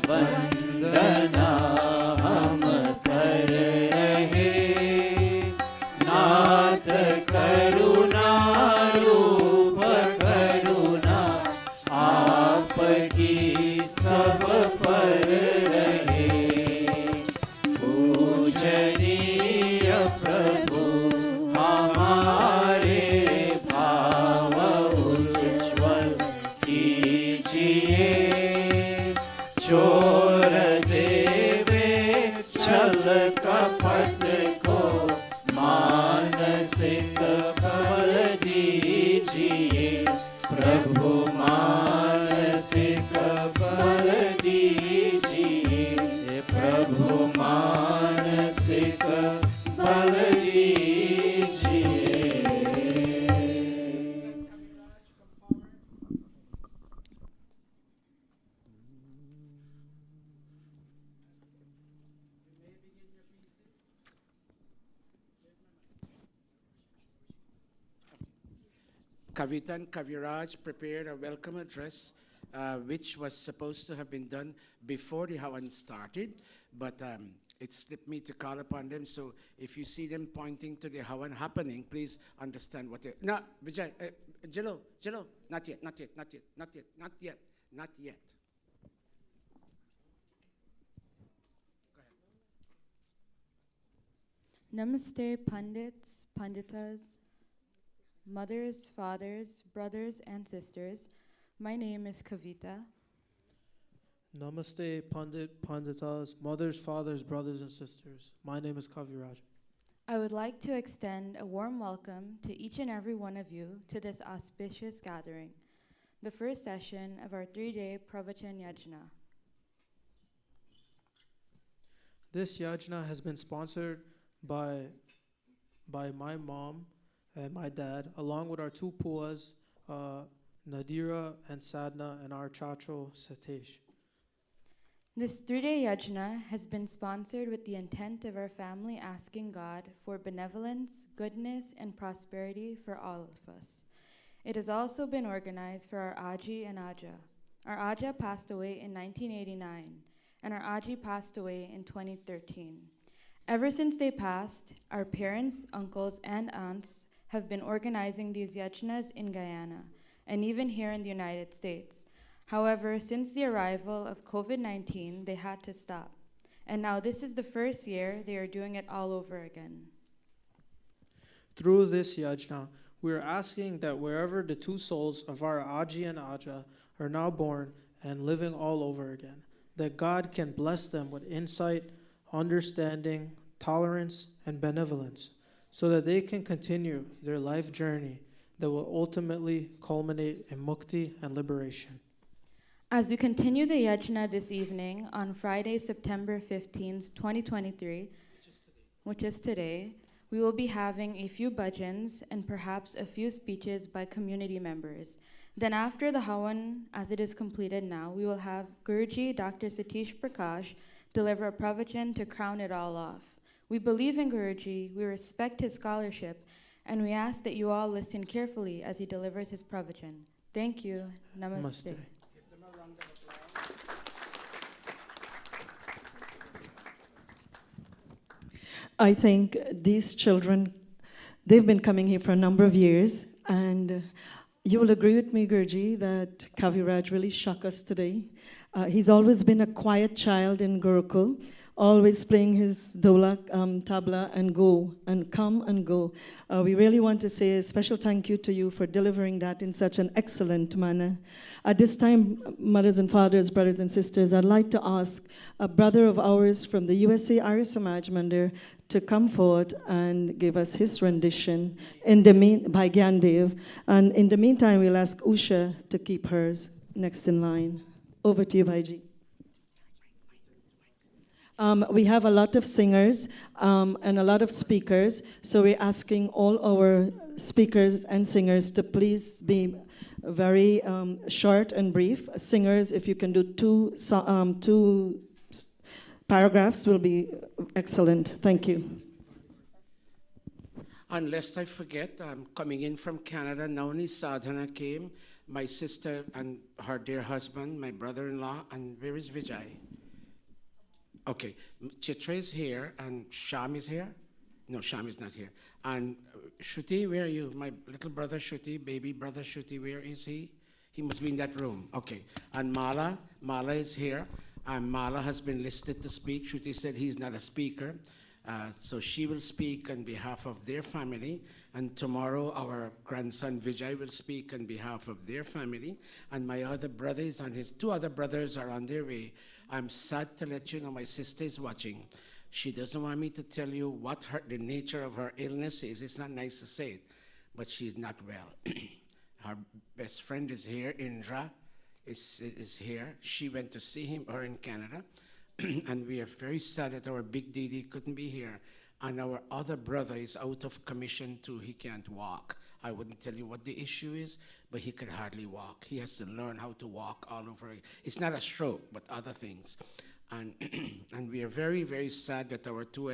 वंदना हम कर रहे, नाथ करुणा रूप करुणा आपकी सब पर रहे। पूजनीय प्रभु हमारे भाव उज्ज्वल कीजिए, चोर देवे छल कपट को मानसिक बल दीजिए, प्रभु मानसिक बल दीजिए, प्रभु मानसिक बल दीजिए। Kavita and Kaviraj prepared a welcome address, which was supposed to have been done before the Havan started, but it slipped me to call upon them. So if you see them pointing to the Havan happening, please understand what they... No, Vijay, Jello, not yet, not yet, not yet, not yet, not yet, not yet. Namaste, Pandits, Panditas, mothers, fathers, brothers, and sisters. My name is Kavita. Namaste, Panditas, mothers, fathers, brothers, and sisters. My name is Kaviraj. I would like to extend a warm welcome to each and every one of you to this auspicious gathering, the first session of our 3-day Pravachan Yajna. This yajna has been sponsored by my mom and my dad, along with our two puas, Nadira and Sadna, and our chacho, Satish. This 3-day yajna has been sponsored with the intent of our family asking God for benevolence, goodness, and prosperity for all of us. It has also been organized for our Aji and Aja. Our Aja passed away in 1989, and our Aji passed away in 2013. Ever since they passed, our parents, uncles, and aunts have been organizing these yajnas in Guyana, and even here in the United States. However, since the arrival of COVID-19, they had to stop. And now this is the first year they are doing it all over again. Through this yajna, we are asking that wherever the two souls of our Aji and Aja are now born and living all over again, that God can bless them with insight, understanding, tolerance, and benevolence, so that they can continue their life journey that will ultimately culminate in mukti and liberation. As we continue the yajna this evening on Friday, September 15th, 2023, which is today, we will be having a few bhajans and perhaps a few speeches by community members. Then after the Havan, as it is completed now, we will have Guruji Dr. Satish Prakash deliver a pravachan to crown it all off. We believe in Guruji, we respect his scholarship, and we ask that you all listen carefully as he delivers his pravachan. Thank you. Namaste. Namaste. I think these children, they've been coming here for a number of years, and you will agree with me, Guruji, that Kaviraj really shocked us today. He's always been a quiet child in Gurukul, always playing his dholak, tabla, and go, and come and go. We really want to say a special thank you to you for delivering that in such an excellent manner. At this time, mothers and fathers, brothers and sisters, I'd like to ask a brother of ours from the USA Arya Samaj Mandir to come forward and give us his rendition by Gyandev. And in the meantime, we'll ask Usha to keep hers next in line. Over to you, Bhaiji. We have a lot of singers and a lot of speakers, so we're asking all our speakers and singers to please be very short and brief. Singers, if you can do two paragraphs, will be excellent. Thank you. And lest I forget, coming in from Canada, not only Sadhana came, my sister and her dear husband, my brother-in-law, and where is Vijay? Okay, Chitra is here and Sham is here? No, Sham is not here. And Shruti, where are you? My little brother Shruti, baby brother Shruti, where is he? He must be in that room. Okay. And Mala is here. And Mala has been listed to speak. Shruti said he's not a speaker. So she will speak on behalf of their family. And tomorrow our grandson Vijay will speak on behalf of their family. And my other brothers and his two other brothers are on their way. I'm sad to let you know my sister is watching. She doesn't want me to tell you what the nature of her illness is. It's not nice to say it, but she's not well. Her best friend is here, Indra is here. She went to see her in Canada. And we are very sad that our big Didi couldn't be here. And our other brother is out of commission too. He can't walk. I wouldn't tell you what the issue is, but he could hardly walk. He has to learn how to walk all over. It's not a stroke, but other things. And, and we are very, very sad that our two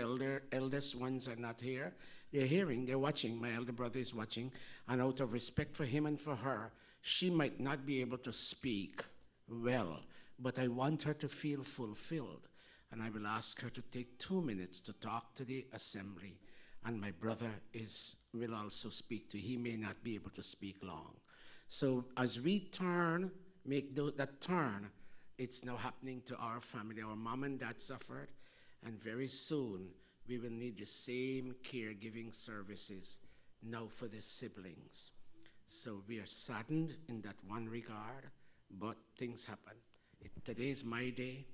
eldest ones are not here. They're hearing, they're watching. My elder brother is watching. And out of respect for him and for her, she might not be able to speak well, but I want her to feel fulfilled. And I will ask her to take 2 minutes to talk to the assembly. And my brother will also speak to. He may not be able to speak long. So as we make that turn, it's now happening to our family. Our mom and dad suffered, and very soon we will need the same caregiving services now for the siblings. So we are saddened in that one regard, but things happen. Today is my day,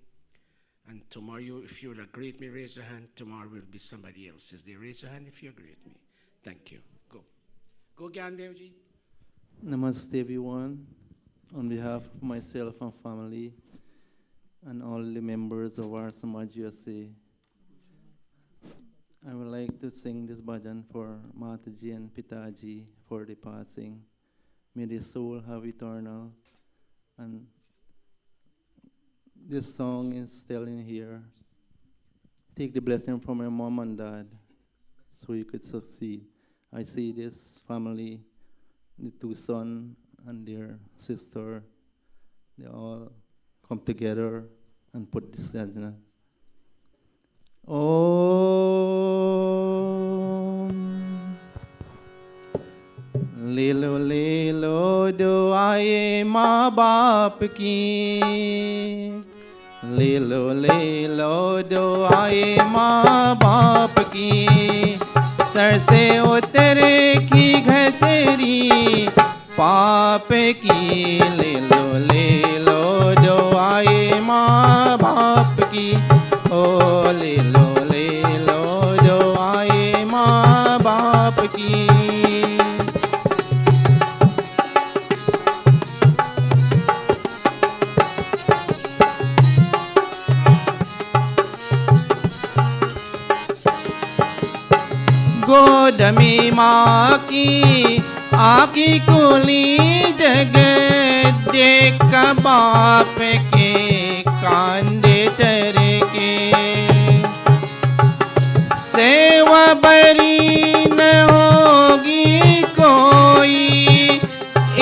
and tomorrow, if you will agree with me, raise your hand. Tomorrow will be somebody else's day. Raise your hand if you agree with me. Thank you. Go. Go, Gandevji. Namaste, everyone. On behalf of myself and family, and all the members of our Samaj USA, I would like to sing this bhajan for Mataji and Pitaji for the passing. May the soul have eternal. And this song is telling here, take the blessing from your mom and dad so you could succeed. I see this family, the two sons and their sister, they all come together and put this yajna. Om Lelo lelo duaye माँ बाप की Lelo lelo duaye माँ बाप की sir से उतरेगी घटेरी पाप की लेलो दुआए माँ बाप की ओ लेलो दुआए माँ बाप की गोद में माँ की आपकी कुली जगत देख बाप के कांधे चर के सेवा बरी न होगी कोई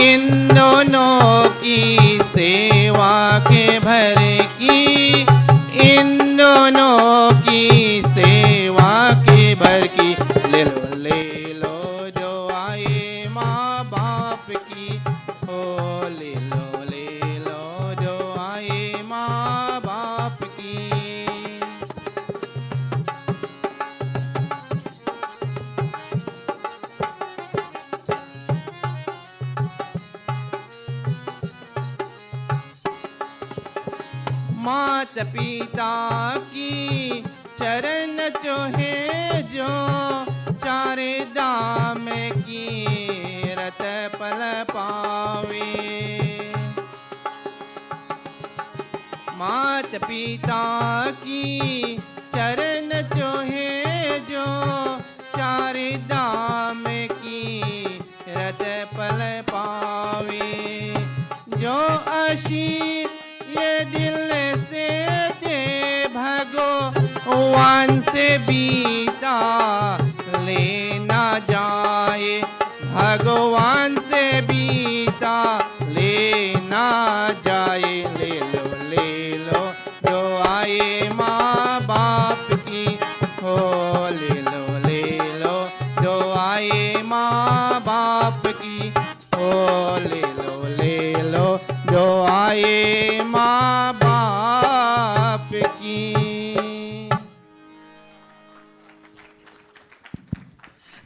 इन दोनों की सेवा के भर की इन दोनों की सेवा के भर की ले लो जो आए माँ बाप की ओ ले लो जो आए माँ बाप की मात पिता की चरण जो है जो चारे दाम की रत पल पावे मात पिता की चरण जो है जो चारे दाम की रत पल पावे जो अशी ये दिल से दे भगवान से बीता लेना जाए भगवान से बीता लेना जाए ले लो जो आए माँ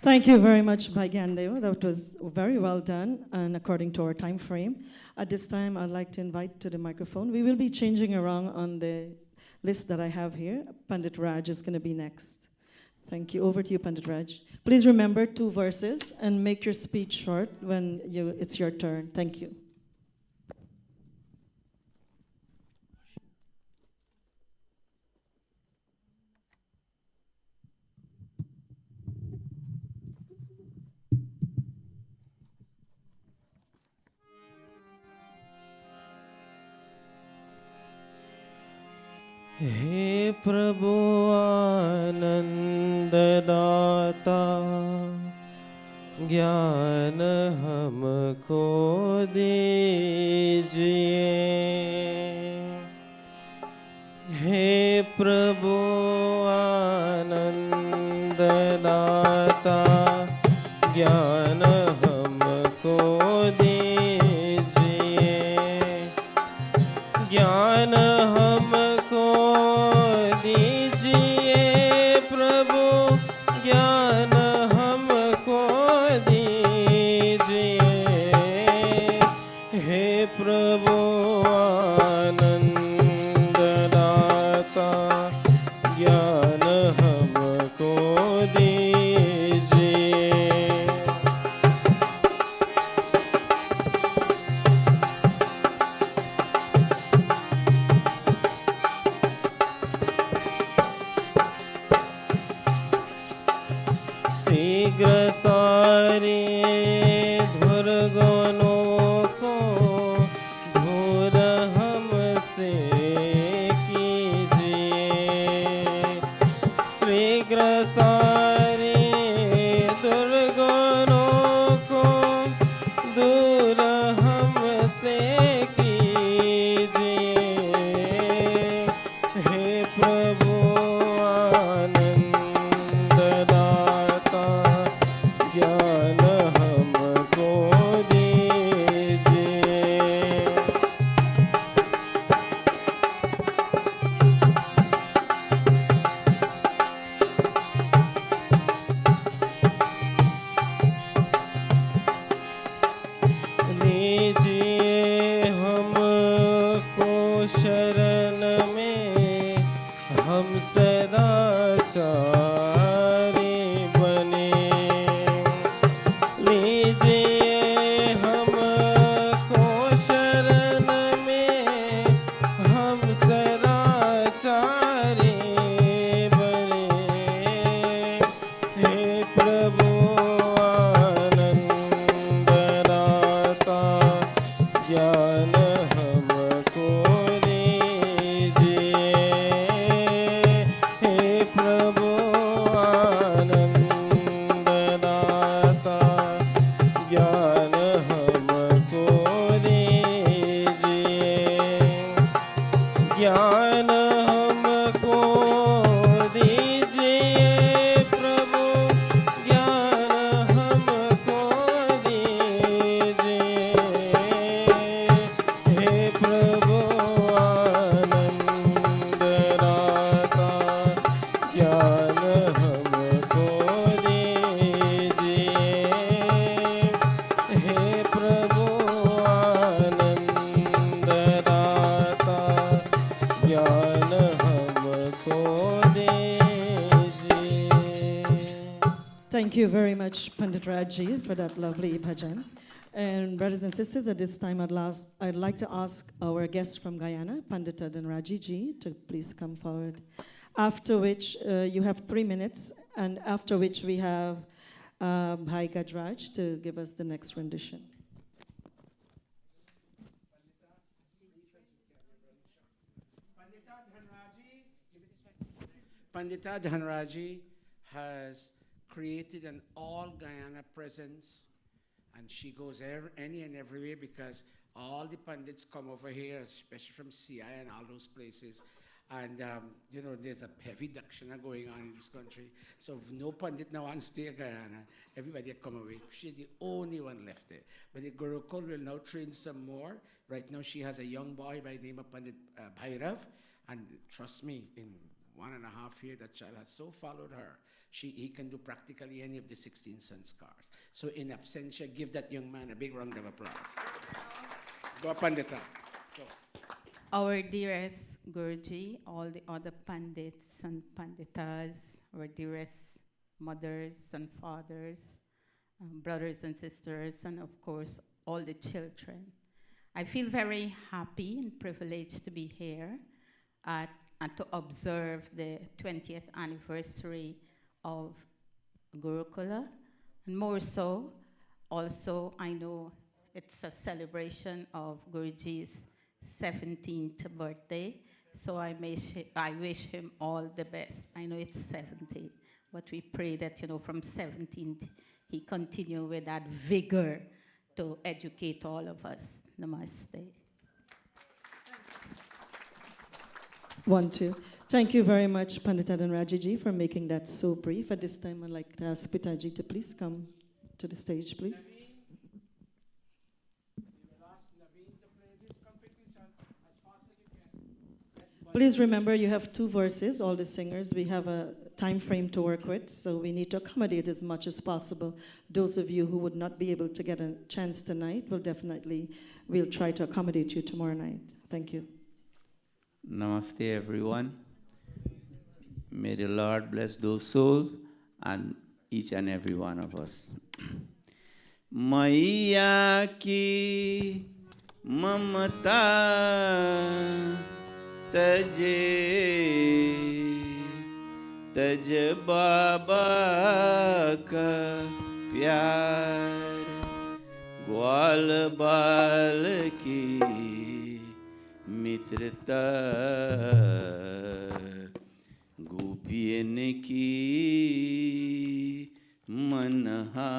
Thank you very much, Bhaigyandev. That was very well done and according to our time frame. At this time, I'd like to invite to the microphone. We will be changing around on the list that I have here. Pandit Raj is going to be next. Thank you. Over to you, Pandit Raj. Please remember 2 verses and make your speech short when it's your turn. Thank you. हे प्रभु आनंद दाता, ज्ञान हमको दीजिए। हे प्रभु आनंद दाता, ज्ञान हमको दीजिए। ज्ञान हमको दीजिए प्रभु, ज्ञान हमको दीजिए। हे प्रभु आनंद दाता, ज्ञान हमको दीजिए। शीघ्र सारे दुर्गुणों को दूर हमसे कीजिए। शीघ्र सारे दुर्गुणों को दूर हमसे कीजिए। हे प्रभु आनंद दाता, ज्ञान हमको दीजिए। लीजिए हमको शरण में, हम सदाचारी बने। लीजिए हमको शरण में, हम सदाचारी बने। हे प्रभु आनंद दाता, ज्ञान हमको दीजिए। हे प्रभु आनंद दाता, ज्ञान हमको दीजिए। ज्ञान हमको दीजिए प्रभु, ज्ञान हमको दीजिए। हे प्रभु आनंद दाता, ज्ञान हमको दीजिए। हे प्रभु आनंद दाता, ज्ञान हमको दीजिए। Thank you very much, Pandit Rajji, for that lovely bhajan. And brothers and sisters, at this time, I'd like to ask our guest from Guyana, Pandit Dayananda ji, to please come forward. After which, you have 3 minutes, and after which we have Bhai Gajraj to give us the next rendition. Pandita Dhanraji has created an all Guyana presence, and she goes any and everywhere because all the Pandits come over here, especially from CI and all those places. And, there's a heavy Dakshina going on in this country. So if no Pandit now wants to stay in Guyana, everybody come away. She's the only one left there. But the Gurukul will now train some more. Right now she has a young boy by the name of Pandit Bhairav. And trust me, in 1.5 years, that child has so followed her. He can do practically any of the 16 Sons cars. So in absentia, give that young man a big round of applause. Go, Pandita. Go. Our dearest Guruji, all the other pandits and panditas, our dearest mothers and fathers, brothers and sisters, and of course, all the children. I feel very happy and privileged to be here and to observe the 20th anniversary of Gurukula. And more so, also, I know it's a celebration of Guruji's 17th birthday, so I wish him all the best. I know it's 70, but we pray that, from 17th, he continue with that vigor to educate all of us. Namaste. 1, 2. Thank you very much, Pandita and Rajiji, for making that so brief. At this time, I'd like to ask Pitaji to please come to the stage, please. Please remember, you have 2 verses, all the singers. We have a time frame to work with, so we need to accommodate as much as possible. Those of you who would not be able to get a chance tonight, we'll try to accommodate you tomorrow night. Thank you. Namaste, everyone. May the Lord bless those souls and each and every one of us. Maiya ki mamata तज बाबा का प्यार ग्वाल बाल की मित्रता गोपियन की मनहा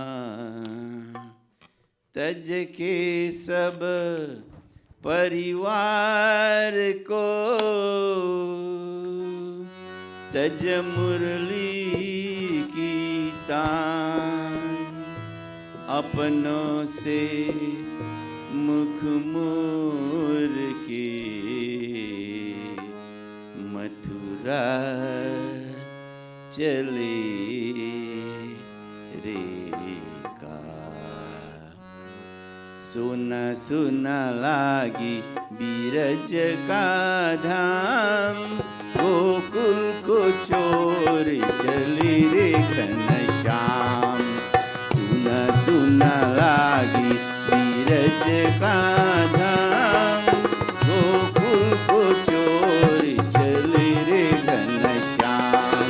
तज के सब परिवार को तज मुरली की तान अपनों से मुख मोर के मथुरा चले रे का सुना सुना लागी बीरज का धाम गोकुल को छोड़ चली रे घनश्याम सुना सुना लागी बीरज का धाम गोकुल को छोड़ चली रे घनश्याम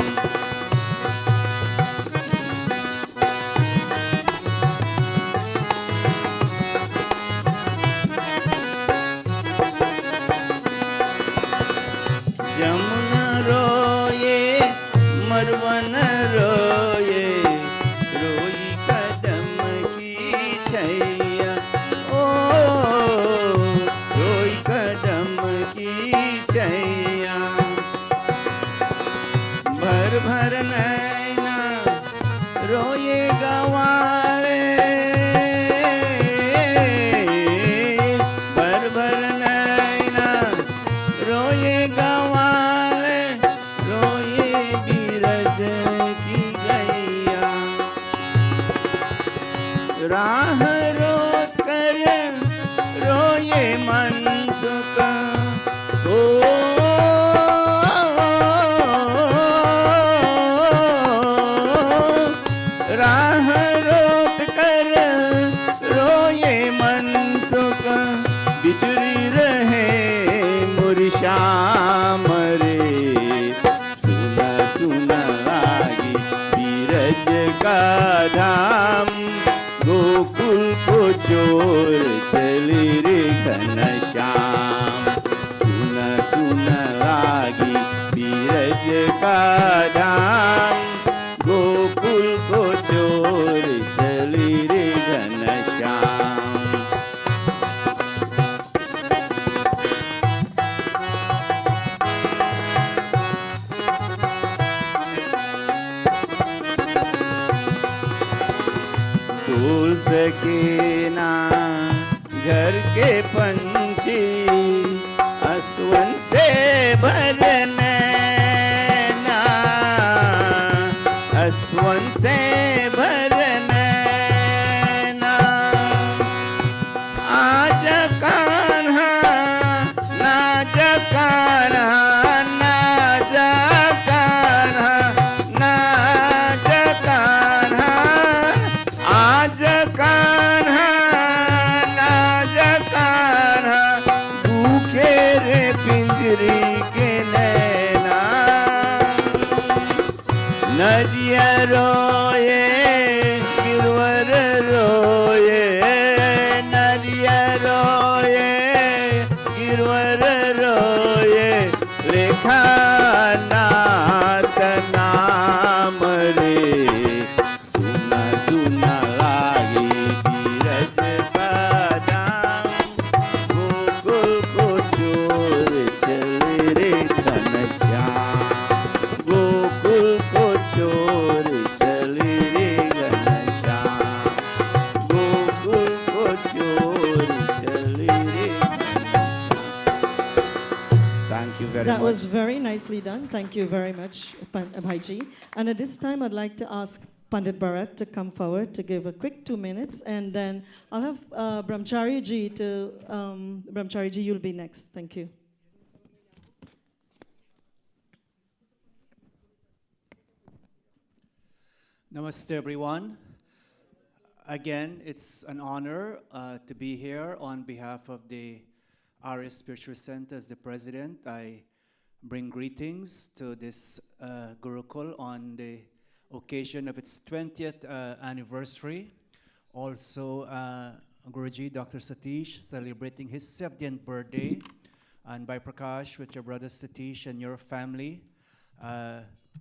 जमुना रोए मरवन रोए रोई कदम की छैया ओ रोई कदम की छैया भर भर नैना रोए गवाले भर भर नैना रोए गवाले रोए बीरज की गैया राह रोत कर रोए मनसुख ओ राह रोत कर रोए मनसुख बिचरी रहे श्याम रे सुना सुना लागी बीरज का धाम गोकुल को चोर चली रे घनश्याम सुना सुना लागी बीरज का धाम गोकुल को चोर चली रे घनश्याम भूल सके ना घर के पंछी असवन से भरने से भरना आज कान्हा नाज कान्हा नाज कान्हा नाज कान्हा आज कान्हा नाज कान्हा भूखे रे पिंजरी के नैना नदिया रोए गिरवर रोए नदिया रोए गिरवर रोए लेखा नाथ नाम रे सुना सुना लागे बीरज बादाम गोकुल को चोर चले रे घनश्याम गोकुल को चोर चले रे घनश्याम गोकुल को चोर चले रे Thank you very That much. was very nicely done. Thank you very much, Bhaiji. And at this time, I'd like to ask Pandit Bharat to come forward to give a quick 2 minutes, and then I'll have Brahmachari ji to, Brahmachari ji, you'll be next. Thank you. Namaste, everyone. Again, it's an honor to be here on behalf of the RS Spiritual Center as the president. I bring greetings to this Gurukul on the occasion of its 20th anniversary. Also, Guruji, Dr. Satish, celebrating his 70th birthday. And by Prakash, with your brother Satish and your family,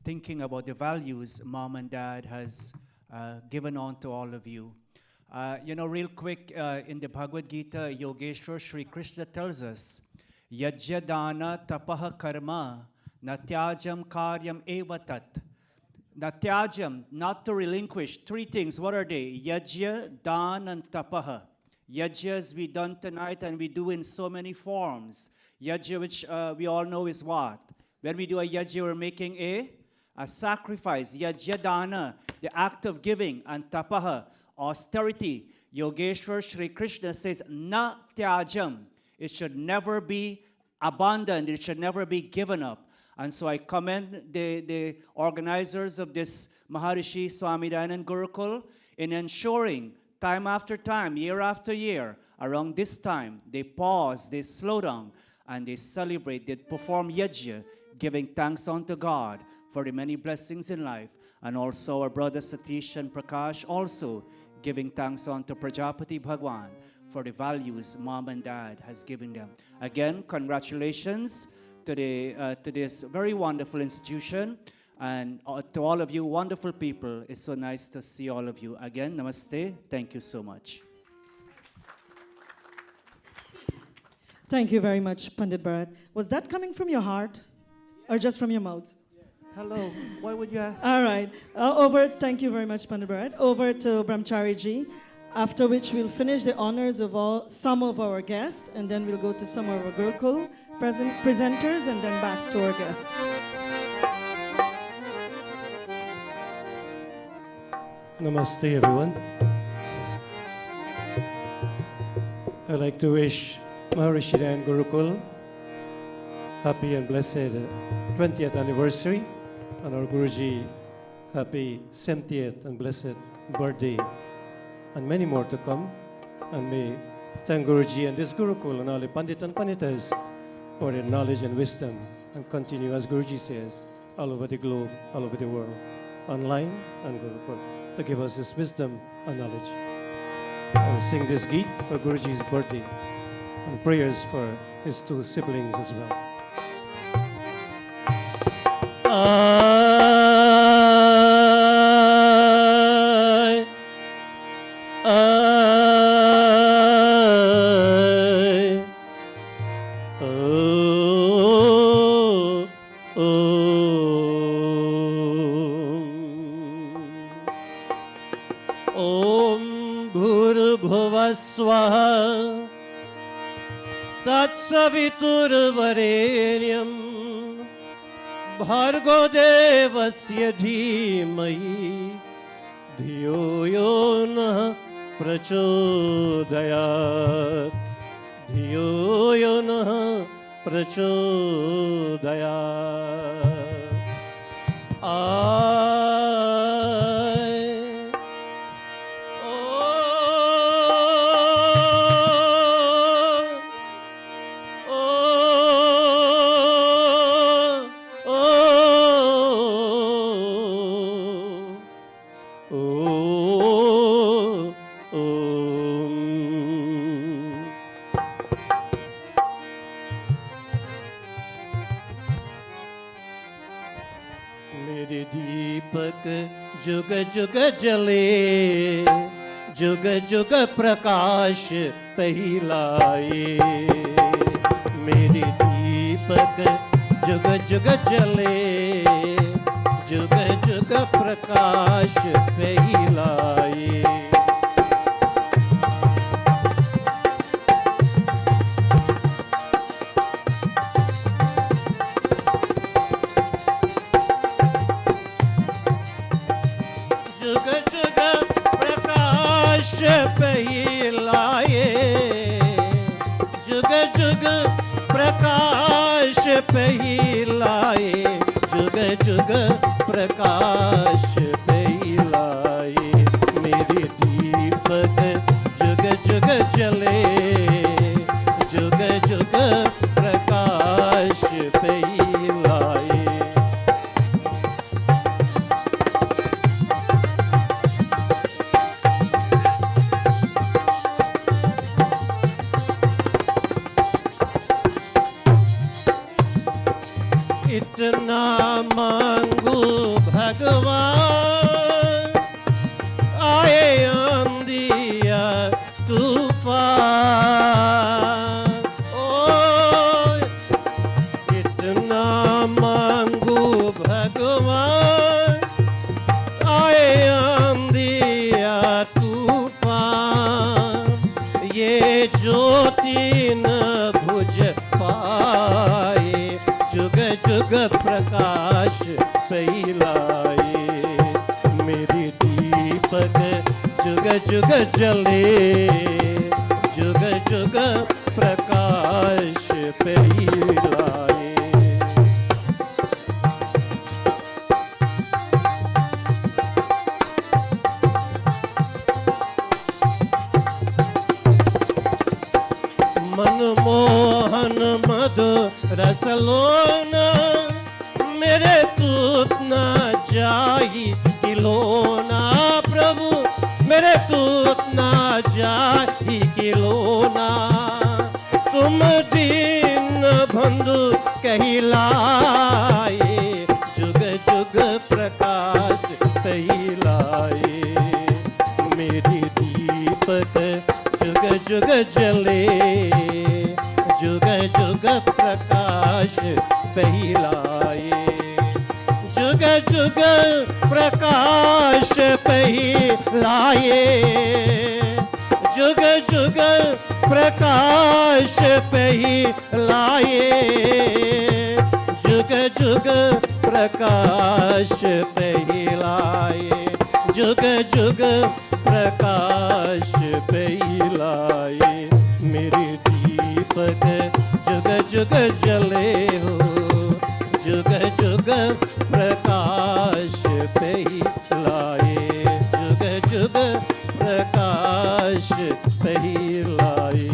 thinking about the values Mom and Dad has given on to all of you. Real quick, in the Bhagavad Gita, Yogeshwar Sri Krishna tells us, Yajya dana tapaha karma natyajam karyam evatat. Natyajam, not to relinquish. Three things, what are they? Yajya, dan, and tapaha. Yajyas we done tonight and we do in so many forms. Yajya, which we all know is what? When we do a yajya, we're making a sacrifice. Yajya dana, the act of giving, and tapaha, austerity. Yogeshwar Sri Krishna says, na tyajam. It should never be abandoned. It should never be given up. And so I commend the organizers of this Mahrshi Swami Dayananda Gurukula in ensuring time after time, year after year, around this time, they pause, they slow down, and they celebrate, they perform yajna, giving thanks unto God for the many blessings in life. And also our brother Satish and Prakash also giving thanks unto Prajapati Bhagwan for the values Mom and Dad has given them. Again, congratulations to this very wonderful institution, and to all of you wonderful people. It's so nice to see all of you. Again, namaste. Thank you so much. Thank you very much, Pandit Bharat. Was that coming from your heart or just from your mouth? Hello. Why would you ask? All right. Thank you very much, Pandit Bharat. Over to Brahmachari ji, after which we'll finish the honors of some of our guests, and then we'll go to some of our Gurukul presenters, and then back to our guests. Namaste, everyone. I'd like to wish Mahrshi Dayananda Gurukula happy and blessed 20th anniversary, and our Guruji happy 70th and blessed birthday, and many more to come. And may thank Guruji and this Gurukul and all the Pandit and Panitas for their knowledge and wisdom, and continue, as Guruji says, all over the globe, all over the world, online and Gurukul, to give us this wisdom and knowledge. I'll sing this Geet for Guruji's birthday, and prayers for his two siblings as well. Om Bhurbhuvaswah Tatsaviturvarenyam Bhargo देवस्य धीमहि धियो यो नः प्रचोदयात् धियो यो नः प्रचोदयात् मेरे दीपक जुग जुग जले जुग जुग प्रकाश पहिलाए मेरे दीपक जुग जुग जले जुग जुग प्रकाश पहिलाए जुग जुग प्रकाश पहिलाए जुग जुग प्रकाश पहिलाए जुग जुग प्रकाश पहिलाए मेरे दीपक जुग जुग जले जुग जुग प्रकाश पहिलाए इतना मांगू भगवान आए आंधिया तूफान ओ इतना मांगू भगवान आए आंधिया तूफान ये ज्योति न बुझ पाए जुग जुग प्रकाश फैलाए मेरी दीपक जुग जुग जले जुग जुग प्रकाश फैलाए मनमोहन मधुर रसलोना मेरे तूत न जाई किलोना प्रभु मेरे तूत न जाई किलोना तुम दीन बंधु कहलाए जुग जुग प्रकाश फैलाए मेरी दीपक जुग जुग जले जुग जुग प्रकाश फैलाए जुग जुग प्रकाश फैलाए जुग जुग प्रकाश फैलाए जुग जुग प्रकाश फैलाए जुग जुग प्रकाश फैलाए मेरे दीपक जुग जुग जले हो जुग जुग प्रकाश फैलाए जुग जुग प्रकाश फैलाए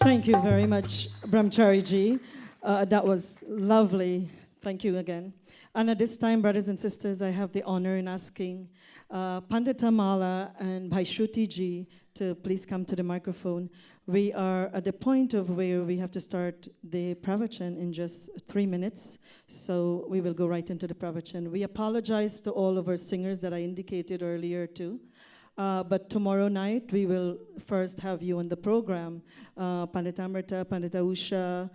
Thank you very much, Brahmachari ji. That was lovely. Thank you again. And at this time, brothers and sisters, I have the honor in asking Pandita Mala and Bhai Shruti ji to please come to the microphone. We are at the point of where we have to start the pravachan in just 3 minutes. So we will go right into the pravachan. We apologize to all of our singers that I indicated earlier too. But tomorrow night, we will first have you on the program. Pandit Amrita, Pandita Usha,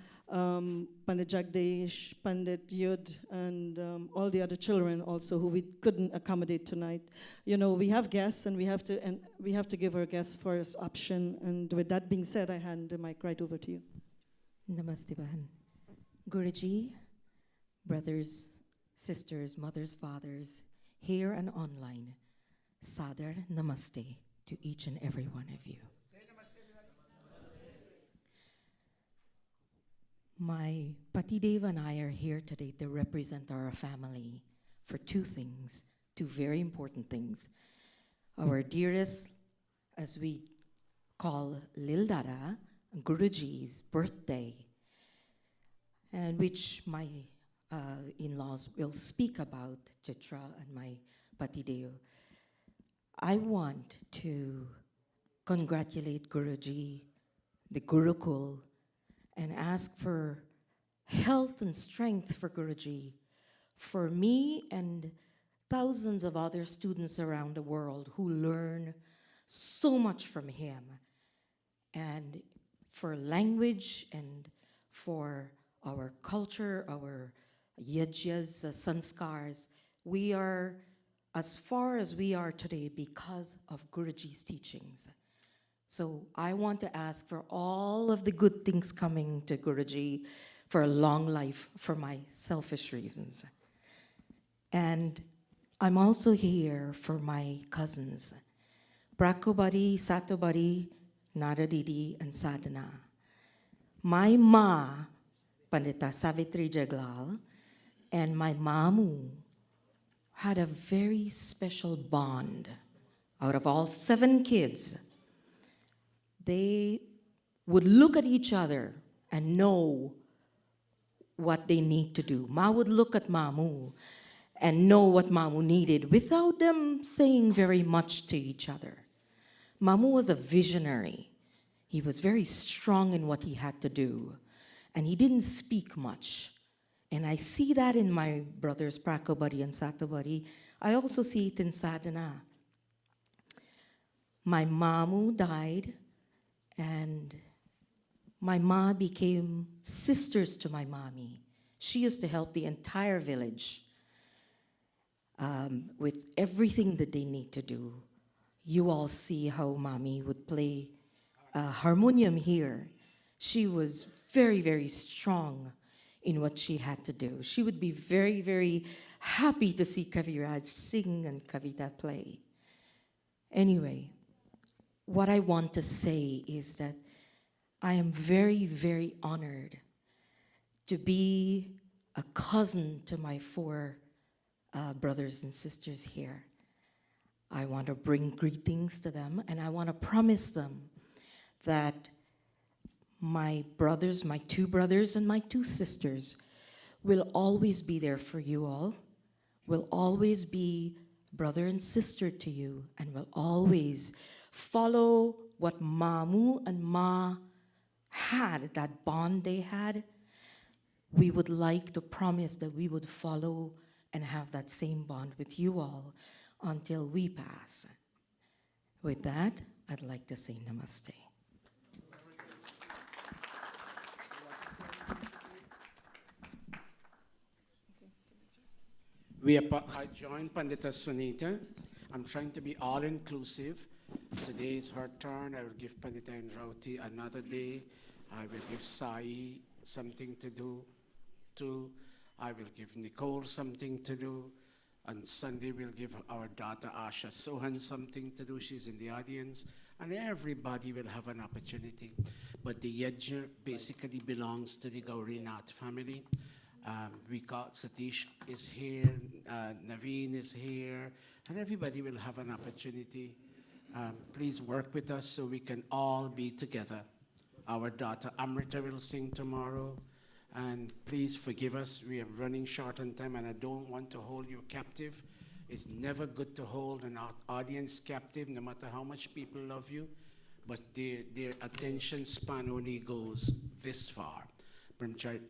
Pandit Jagdish, Pandit Yud, and all the other children also who we couldn't accommodate tonight. You know, we have guests and we have to give our guests first option. And with that being said, I hand the mic right over to you. Namaste, Bahan. Guruji, brothers, sisters, mothers, fathers, here and online, Sadar Namaste to each and every one of you. My Patidev and I are here today to represent our family for two things, two very important things. Our dearest, as we call Lil Dada, Guruji's birthday, and which my in-laws will speak about, Chitra and my Patidev. I want to congratulate Guruji, the Gurukul, and ask for health and strength for Guruji, for me and thousands of other students around the world who learn so much from him, and for language and for our culture, our yajnas, sanskars. We are as far as we are today because of Guruji's teachings. So I want to ask for all of the good things coming to Guruji, for a long life, for my selfish reasons. And I'm also here for my cousins, Prakobari, Satobari, Nada Didi, and Sadhana. My ma, Pandita Savitri Jaglal, and my mamu had a very special bond. Out of all 7 kids, they would look at each other and know what they need to do. Ma would look at Mamu and know what Mamu needed without them saying very much to each other. Mamu was a visionary. He was very strong in what he had to do, and he didn't speak much. And I see that in my brothers Prakobari and Satobari. I also see it in Sadhana. My Mamu died, and my ma became sisters to my mommy. She used to help the entire village with everything that they need to do. You all see how mommy would play harmonium here. She was very, very strong in what she had to do. She would be very, very happy to see Kaviraj sing and Kavita play. Anyway, what I want to say is that I am very, very honored to be a cousin to my 4 brothers and sisters here. I want to bring greetings to them, and I want to promise them that my brothers, my 2 brothers and my 2 sisters will always be there for you all, will always be brother and sister to you, and will always follow what Mamu and Ma had, that bond they had. We would like to promise that we would follow and have that same bond with you all until we pass. With that, I'd like to say namaste. I joined Pandita Sunita. I'm trying to be all-inclusive. Today is her turn. I will give Pandita Indrauti another day. I will give Sai something to do too. I will give Nicole something to do. On Sunday, we'll give our daughter Asha Sohan something to do. She's in the audience. And everybody will have an opportunity. But the yajna basically belongs to the Gaurinath family. We got Satish is here, Naveen is here, and everybody will have an opportunity. Please work with us so we can all be together. Our daughter Amrita will sing tomorrow, and please forgive us. We are running short on time, and I don't want to hold you captive. It's never good to hold an audience captive, no matter how much people love you, but their attention span only goes this far.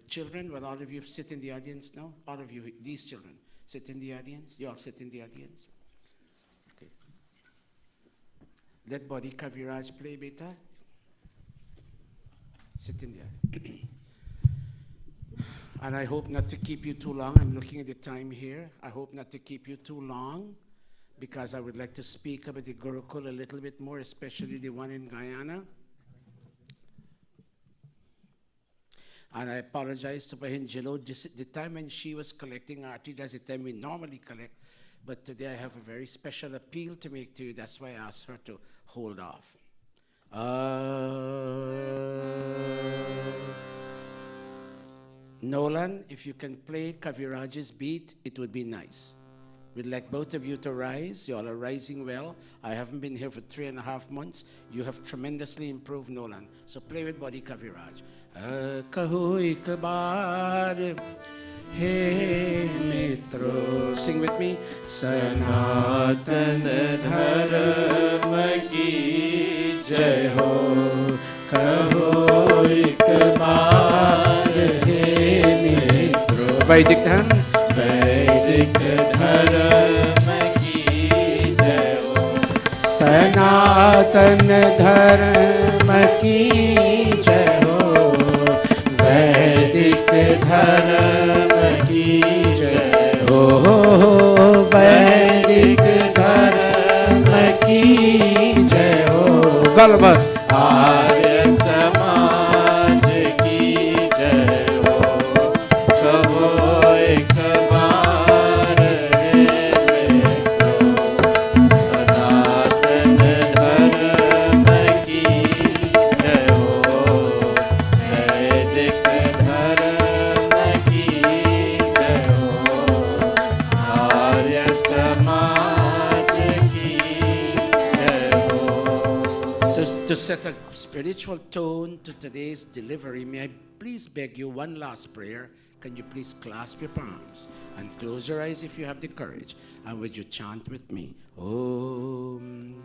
Children, will all of you sit in the audience now? All of you, these children, sit in the audience? You all sit in the audience? Okay. Let Body Kaviraj play, beta. Sit in there. And I hope not to keep you too long. I'm looking at the time here. I hope not to keep you too long, because I would like to speak about the Gurukul a little bit more, especially the one in Guyana. And I apologize to Bahinjilo. The time when she was collecting RT, that's the time we normally collect. But today I have a very special appeal to make to you. That's why I asked her to hold off. Nolan, if you can play Kaviraj's beat, it would be nice. We'd like both of you to rise. You all are rising well. I haven't been here for 3.5 months. You have tremendously improved, Nolan. So play with Body Kaviraj. Kahu ikbaar he mitro. Sing with me. सनातन धर्म की जय हो, कहो एक बार हे मित्रों. Vedic धर्म. वैदिक धर्म की जय हो, सनातन धर्म की जय हो. वैदिक धर्म की जय हो, वैदिक धर्म की जय हो. गल बस. आर्य समाज की जय हो, कहो एक बार हे मित्रों. सनातन धर्म की जय हो, वैदिक धर्म की जय हो, आर्य समाज की जय हो. To set a spiritual tone to today's delivery, may I please beg you one last prayer? Can you please clasp your palms and close your eyes if you have the courage? And would you chant with me? Om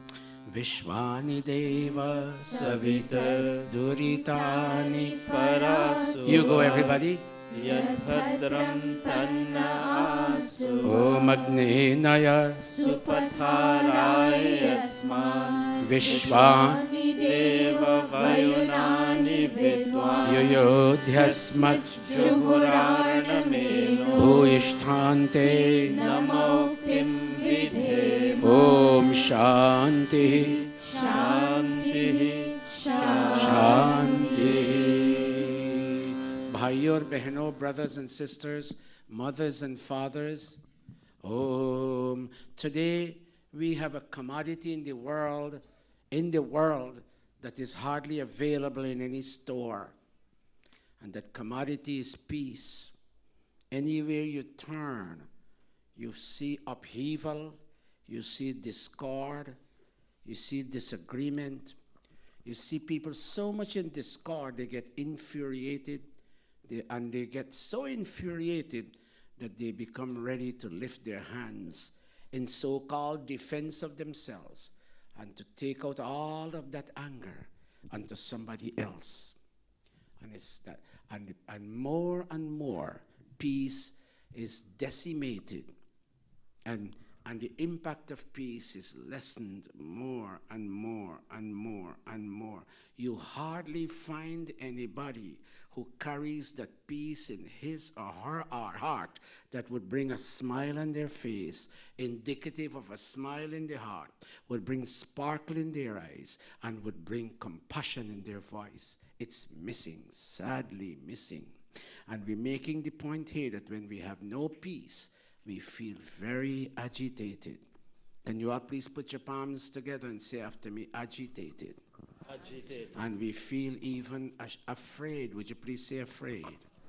Vishwani Deva Savitar Duritani Parasu. You go, everybody. Yadbhadram Tanna Asu Om Agni Naya Supatharaya Yasman Vishwani Deva Vayunani Vidwan Yuyodhyasmat Juhuranameno Bhuyishtante Namo Kim Vidhe Om Shanti Shanti Shanti. Bhaiyo aur behno, brothers and sisters, mothers and fathers. Today we have a commodity in the world that is hardly available in any store. And that commodity is peace. Anywhere you turn, you see upheaval, you see discord, you see disagreement, you see people so much in discord, they get infuriated, they get so infuriated that they become ready to lift their hands in so-called defense of themselves and to take out all of that anger onto somebody else. And it's that, and more peace is decimated, and the impact of peace is lessened more and more and more and more. You hardly find anybody who carries that peace in his or her heart that would bring a smile on their face, indicative of a smile in the heart, would bring sparkle in their eyes, and would bring compassion in their voice. It's missing, sadly missing. And we're making the point here that when we have no peace, we feel very agitated. Can you all please put your palms together and say after me, agitated? Agitated. And we feel even afraid. Would you please say afraid?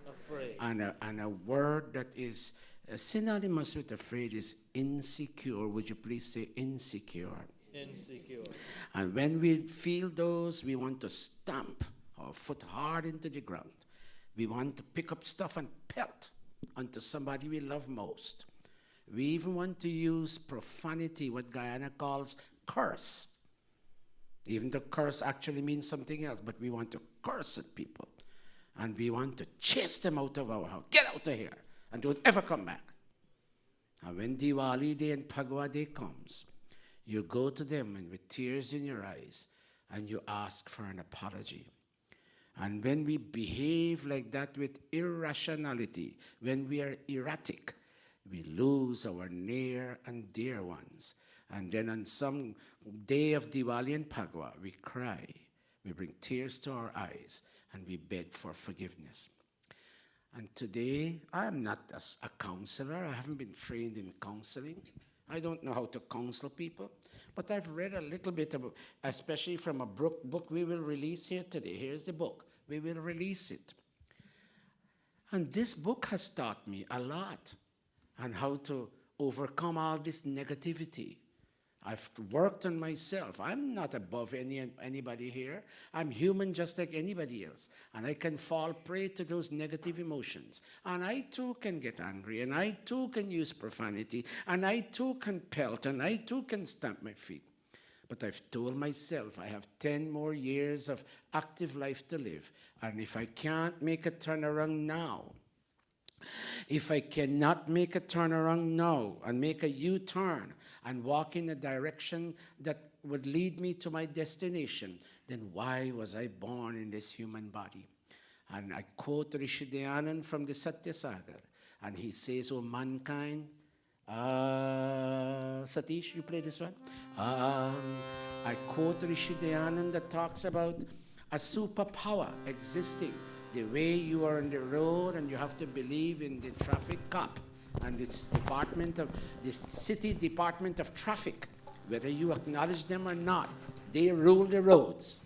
Afraid. And a word that is synonymous with afraid is insecure. Would you please say insecure? Insecure. And when we feel those, we want to stamp our foot hard into the ground. We want to pick up stuff and pelt onto somebody we love most. We even want to use profanity, what Guyana calls curse. Even though curse actually means something else, but we want to curse at people. And we want to chase them out of our house. Get out of here, and don't ever come back. And when Diwali Day and Phagwa Day comes, you go to them and with tears in your eyes, and you ask for an apology. And when we behave like that with irrationality, when we are erratic, we lose our near and dear ones. And then on some day of Diwali and Phagwa, we cry, we bring tears to our eyes, and we beg for forgiveness. And today, I am not a counselor. I haven't been trained in counseling. I don't know how to counsel people. But I've read a little bit about, especially from a book we will release here today. Here's the book. We will release it. And this book has taught me a lot on how to overcome all this negativity. I've worked on myself. I'm not above anybody here. I'm human just like anybody else. And I can fall prey to those negative emotions. And I too can get angry. And I too can use profanity. And I too can pelt. And I too can stamp my feet. But I've told myself I have 10 more years of active life to live. And if I can't make a turnaround now, if I cannot make a turnaround now and make a U-turn and walk in a direction that would lead me to my destination, then why was I born in this human body? And I quote Mahrshi Dayananda from the Satya Sagar, and he says, "Oh mankind," Satish, you play this one? I quote Mahrshi Dayananda that talks about a superpower existing. The way you are on the road and you have to believe in the traffic cop and this city department of traffic, whether you acknowledge them or not, they rule the roads.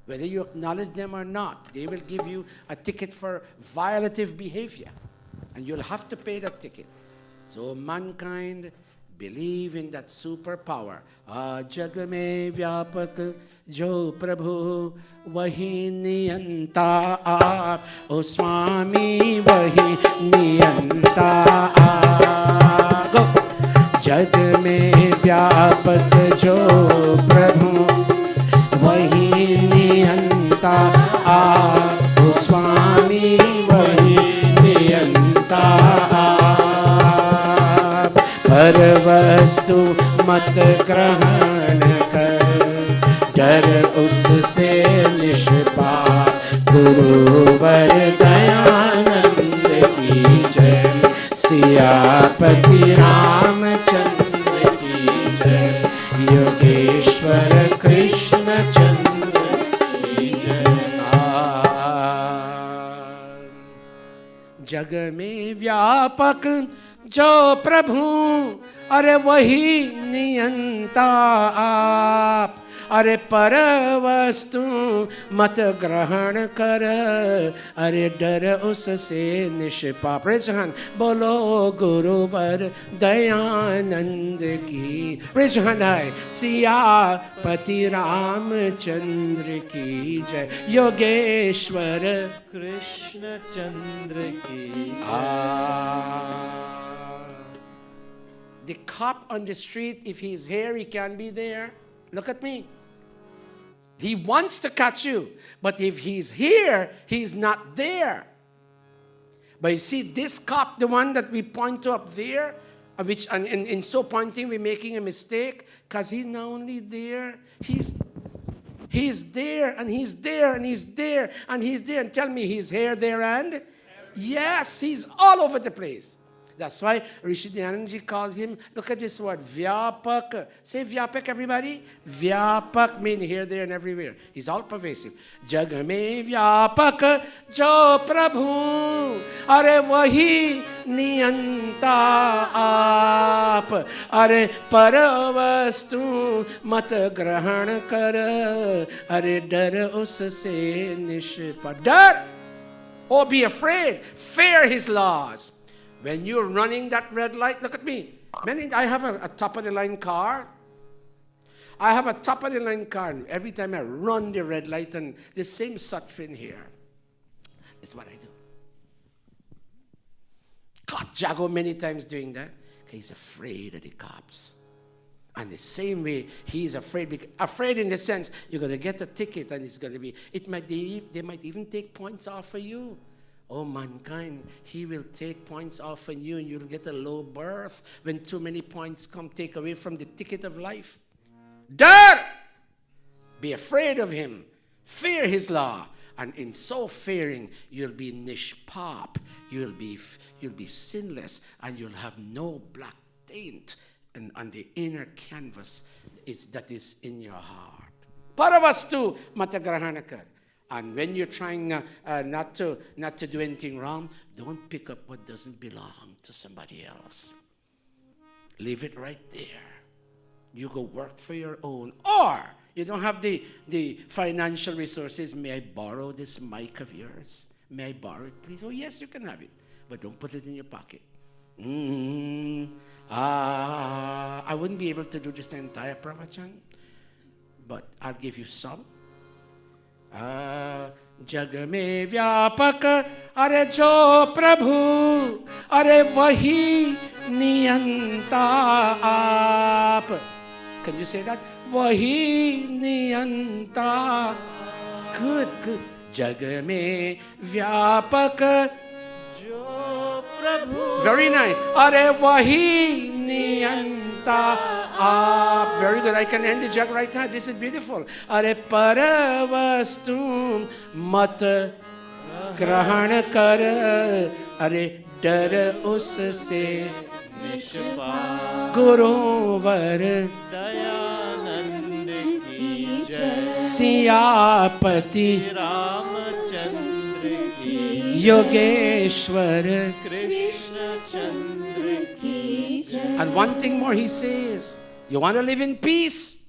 Whether you acknowledge them or not, they will give you a ticket for violative behavior, and you'll have to pay that ticket. So mankind, believe in that superpower. Jag mein vyapak jo prabhu wahi niyanta aap. O Swami wahi niyanta aap. Go. Jag mein vyapak jo prabhu wahi niyanta aap. O Swami wahi niyanta aap. हर वस्तु मत ग्रहण कर, डर उससे निष्पाप। गुरुवर दयानंद की जय, सियापति रामचंद्र की जय, योगेश्वर कृष्ण चंद्र की जय। जग में व्यापक जो प्रभु, अरे वही नियंता आप। अरे पर वस्तु मत ग्रहण कर, अरे डर उससे निष्पाप। प्रेज़ द लॉर्ड, बोलो गुरुवर दयानंद की। Praise the Lord, Siyapati Ramchandra की जय, योगेश्वर कृष्ण चंद्र की The cop on the street, if he's here, he can be there. Look at me. He wants to catch you, but if he's here, he's not there. But you see, this cop, the one that we point to up there, which in so pointing we're making a mistake, because he's not only there, he's there, and he's there, and he's there, and he's there. And tell me, he's here, there, and? Yes, he's all over the place. That's why Mahrshi Dayananda Ji calls him, look at this word, Vyapak. Say Vyapak, everybody. Vyapak means here, there, and everywhere. He's all pervasive. Jag mein Vyapak jo Prabhu, are wahi niyanta aap. Are paravastu mat grahan kar, are dar usse nishpa. Dar! Oh, be afraid. Fear his laws. When you're running that red light, look at me. I have a top-of-the-line car. I have a top-of-the-line car. And every time I run the red light, and the same Satfin here. This is what I do. Caught Jago many times doing that. He's afraid of the cops. And the same way, he's afraid in the sense, you're going to get a ticket, and it's going to be, they might even take points off of you. Oh, mankind, he will take points off on you, and you'll get a low berth when too many points take away from the ticket of life. Dar! Be afraid of him. Fear his law. And in so fearing, you'll be nishpap. You'll be sinless, and you'll have no black taint on the inner canvas that is in your heart. Paravastu matagrahanakar. And when you're trying not to do anything wrong, don't pick up what doesn't belong to somebody else. Leave it right there. You go work for your own. Or you don't have the financial resources. May I borrow this mic of yours? May I borrow it, please? Oh, yes, you can have it. But don't put it in your pocket. I wouldn't be able to do this entire pravachan, but I'll give you some. जग में व्यापक अरे जो प्रभु अरे वही नियंता आप. Can you say that? वही नियंता. Good, good. जग में व्यापक जो प्रभु. Very nice. अरे वही नियंता आप. Very good. I can end the jug right now. This is beautiful. अरे परवस्तु मत ग्रहण कर अरे डर उससे गुरुवर दयानंद की जय. सियापति रामचंद्र की योगेश्वर. कृष्ण चंद्र की जय. And one thing more he says, you want to live in peace?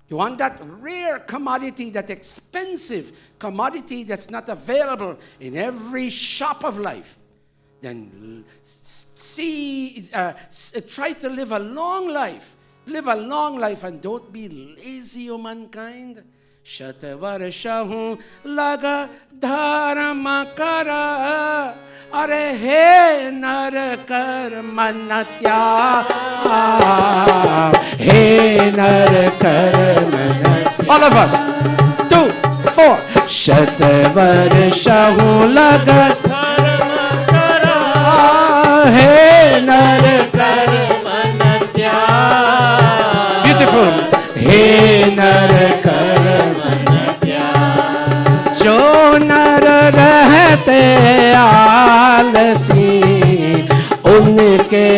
You want that rare commodity, that expensive commodity that's not available in every shop of life? Then try to live a long life. Live a long life and don't be lazy, O mankind. Shatavarashahu laga dharma kara. Are he nar karmanatya. He nar karmanatya. All of us. 2, 4. Shatavarashahu laga dharma kara. He nar karmanatya. Beautiful. He nar karmanatya. जो नर रहते आलसी उनके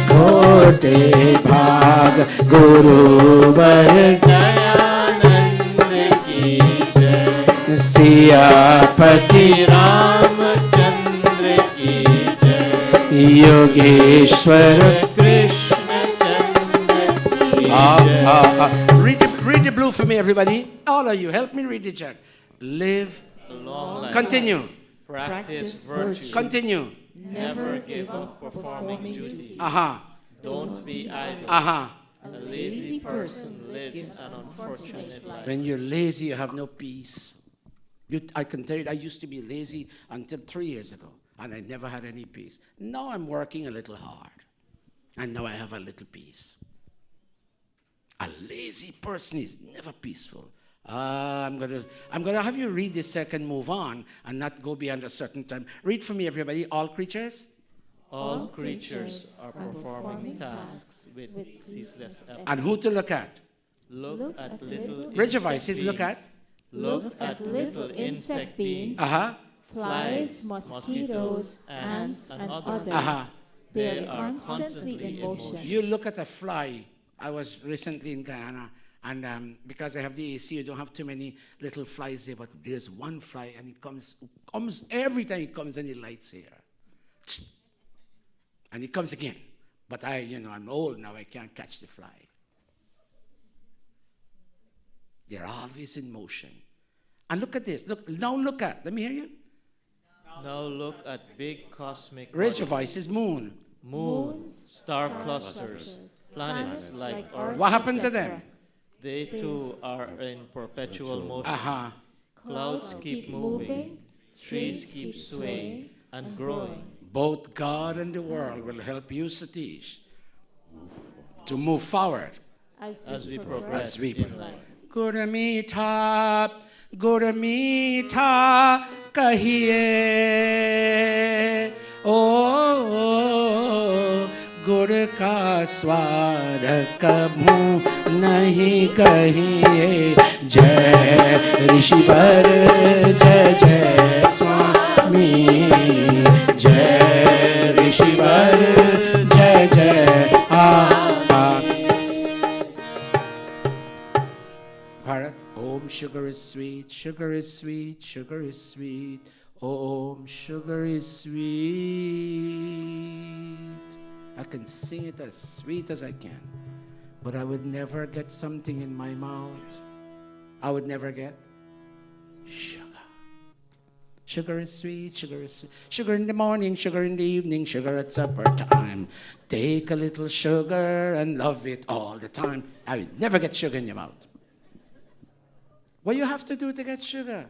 खोटे भाग गुरुवर दयानंद की जय. सियापति रामचंद्र की जय. योगेश्वर. कृष्ण चंद्र की जय. Read the blue for me, everybody. All of you, help me read the check. Live. Long life. Continue. Practice virtue. Continue. Never give up performing duties. Aha. Don't be idle. Aha. A lazy person lives an unfortunate life. When you're lazy, you have no peace. I can tell you, I used to be lazy until 3 years ago, and I never had any peace. Now I'm working a little hard, and now I have a little peace. A lazy person is never peaceful. I'm gonna have you read this second, move on, and not go beyond a certain time. Read for me, everybody. All creatures. All creatures are performing tasks with ceaseless effort. And who to look at? Look at little Raise your insect voices. Look at. beings. Look at little insect beings, Uh-huh. flies, mosquitoes, ants, and others. Uh-huh. They are constantly in motion. You look at a fly. I was recently in Guyana, and because I have the AC, you don't have too many little flies there, but there's one fly, and it comes every time it comes, and it lights here. And it comes again. But I'm old now, I can't catch the fly. They're always in motion. And look at this. Let me hear you. Now look at big cosmic Raise your bodies. voices. Moon. Moons, star clusters, planets like Earth. What happened to them? They too are in perpetual motion. Uh-huh. Clouds keep moving, trees keep swaying and growing. Both God and the world will help you, Satish, to move forward. As we progress in life. Gurmitha kahiye. Oh, Gur ka swar kabhu nahi kahiye. Jai Rishivar, Jai Jai Swami. Jai Rishivar, Jai Jai Bharat. Om sugar is sweet, sugar is sweet, sugar is sweet. Oh, sugar is sweet. I can sing it as sweet as I can, but I would never get something in my mouth. I would never get sugar. Sugar is sweet, sugar is sweet. Sugar in the morning, sugar in the evening, sugar at supper time. Take a little sugar and love it all the time. I would never get sugar in your mouth. What you have to do to get sugar?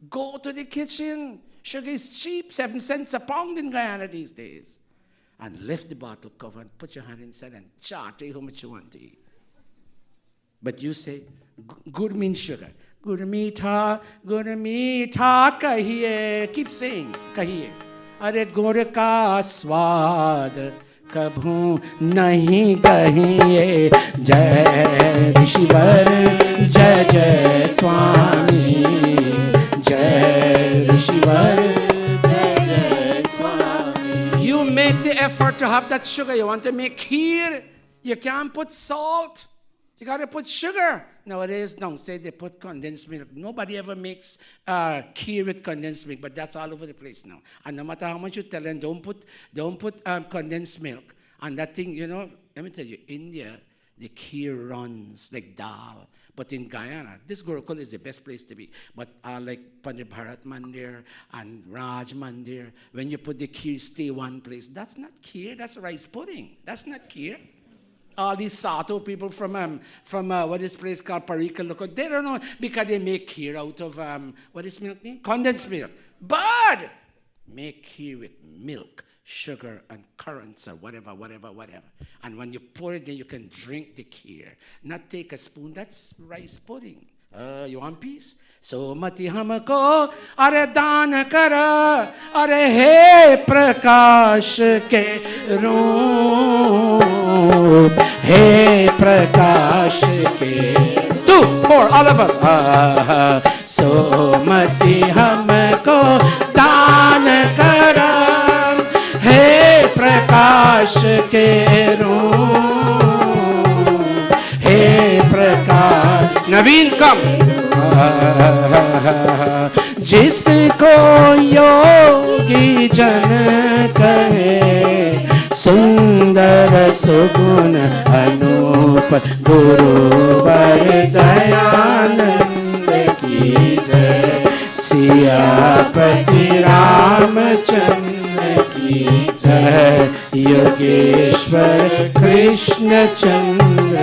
Go to the kitchen. Sugar is cheap, 7 cents a pound in Guyana these days. And lift the bottle cover and put your hand inside and take how much you want to eat. But you say, good means sugar. Good meetha kahiye. Keep saying, kahiye. Are gur ka swad kabhu nahi kahiye. Jai Rishvar, Jai Jai Swami. Jai Rishvar, Jai Jai Swami. You make the effort to have that sugar. You want to make kheer. You can't put salt. You got to put sugar. Nowadays, downstairs they put condensed milk. Nobody ever makes kheer with condensed milk, but that's all over the place now. And no matter how much you tell them, don't put condensed milk. And that thing, you know, let me tell you, India, the kheer runs like dal. But in Guyana, this Gurukula is the best place to be. But like Pandit Bharat Mandir and Raj Mandir, when you put the kheer, stay one place. That's not kheer, that's rice pudding. That's not kheer. All these Sato people from what is place called Parika Loco, they don't know because they make kheer out of, what is milk name? Condensed milk. But make kheer with milk, sugar, and currants or whatever. And when you pour it, then you can drink the kheer. Not take a spoon, that's rice pudding. You want peace? So mati hamko are daan kara are he prakash ke roop he prakash ke 2 4 all of us so mati hamko daan kara he prakash ke roop he prakash Naveen come जिसको योगी जन कहे सुंदर सुगुण अनूप गुरुवर दयानंद की जय सियापति रामचंद्र की जय योगेश्वर कृष्ण चंद्र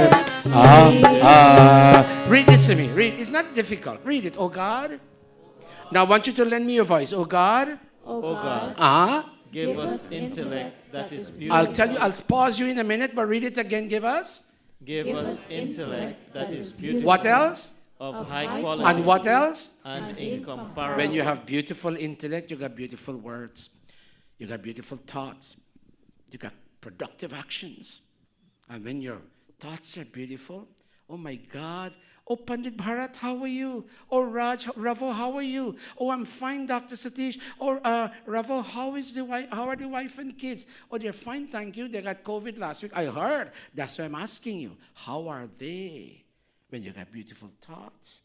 Read this to me. Read. It's not difficult. Read it. Oh God. Now I want you to lend me your voice. Oh God. O God, give us intellect that is beautiful. I'll tell you, I'll pause you in a minute, but read it again. Give us. Give us intellect that is beautiful. What else? Of high quality. And what else? And incomparable. When you have beautiful intellect, you got beautiful words. You got beautiful thoughts. You got productive actions. And when your thoughts are beautiful, oh my God. Oh, Pandit Bharat, how are you? Oh, Ravo, how are you? Oh, I'm fine, Dr. Satish. Oh, Ravo, how are the wife and kids? Oh, they're fine, thank you. They got COVID last week. I heard. That's why I'm asking you. How are they? When you got beautiful thoughts,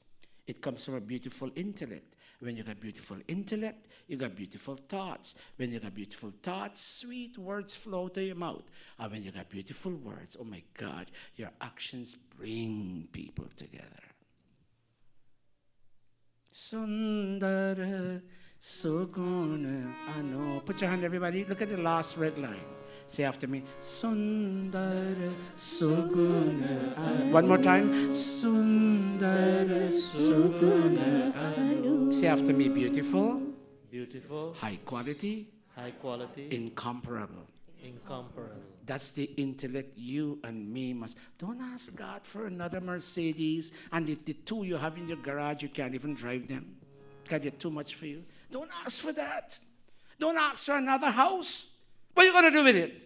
it comes from a beautiful intellect. When you got beautiful intellect, you got beautiful thoughts. When you got beautiful thoughts, sweet words flow to your mouth. And when you got beautiful words, oh my God, your actions bring people together. Sundara Suguna Ano. Put your hand, everybody. Look at the last red line. Say after me. Sundara Suguna Ano. One more time. Sundara Suguna Ano. Say after me. Beautiful. Beautiful. High quality. High quality. Incomparable. Incomparable. That's the intellect you and me must. Don't ask God for another Mercedes and the two you have in your garage, you can't even drive them. God, they're too much for you. Don't ask for that. Don't ask for another house. What are you going to do with it?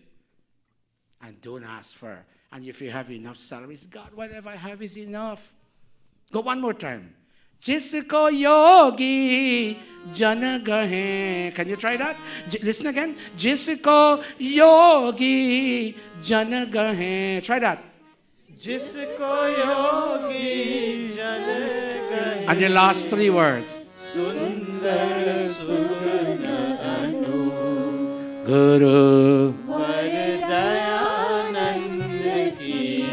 And don't ask for, and if you have enough salaries, God, whatever I have is enough. Go one more time. Jisko yogi jan gahe. Can you try that? Listen again. Jisko yogi jan gahe. Try that. Jisko yogi jan gahe. And the last three words. Sundar Sugana Anu Guru. Dayananda Ki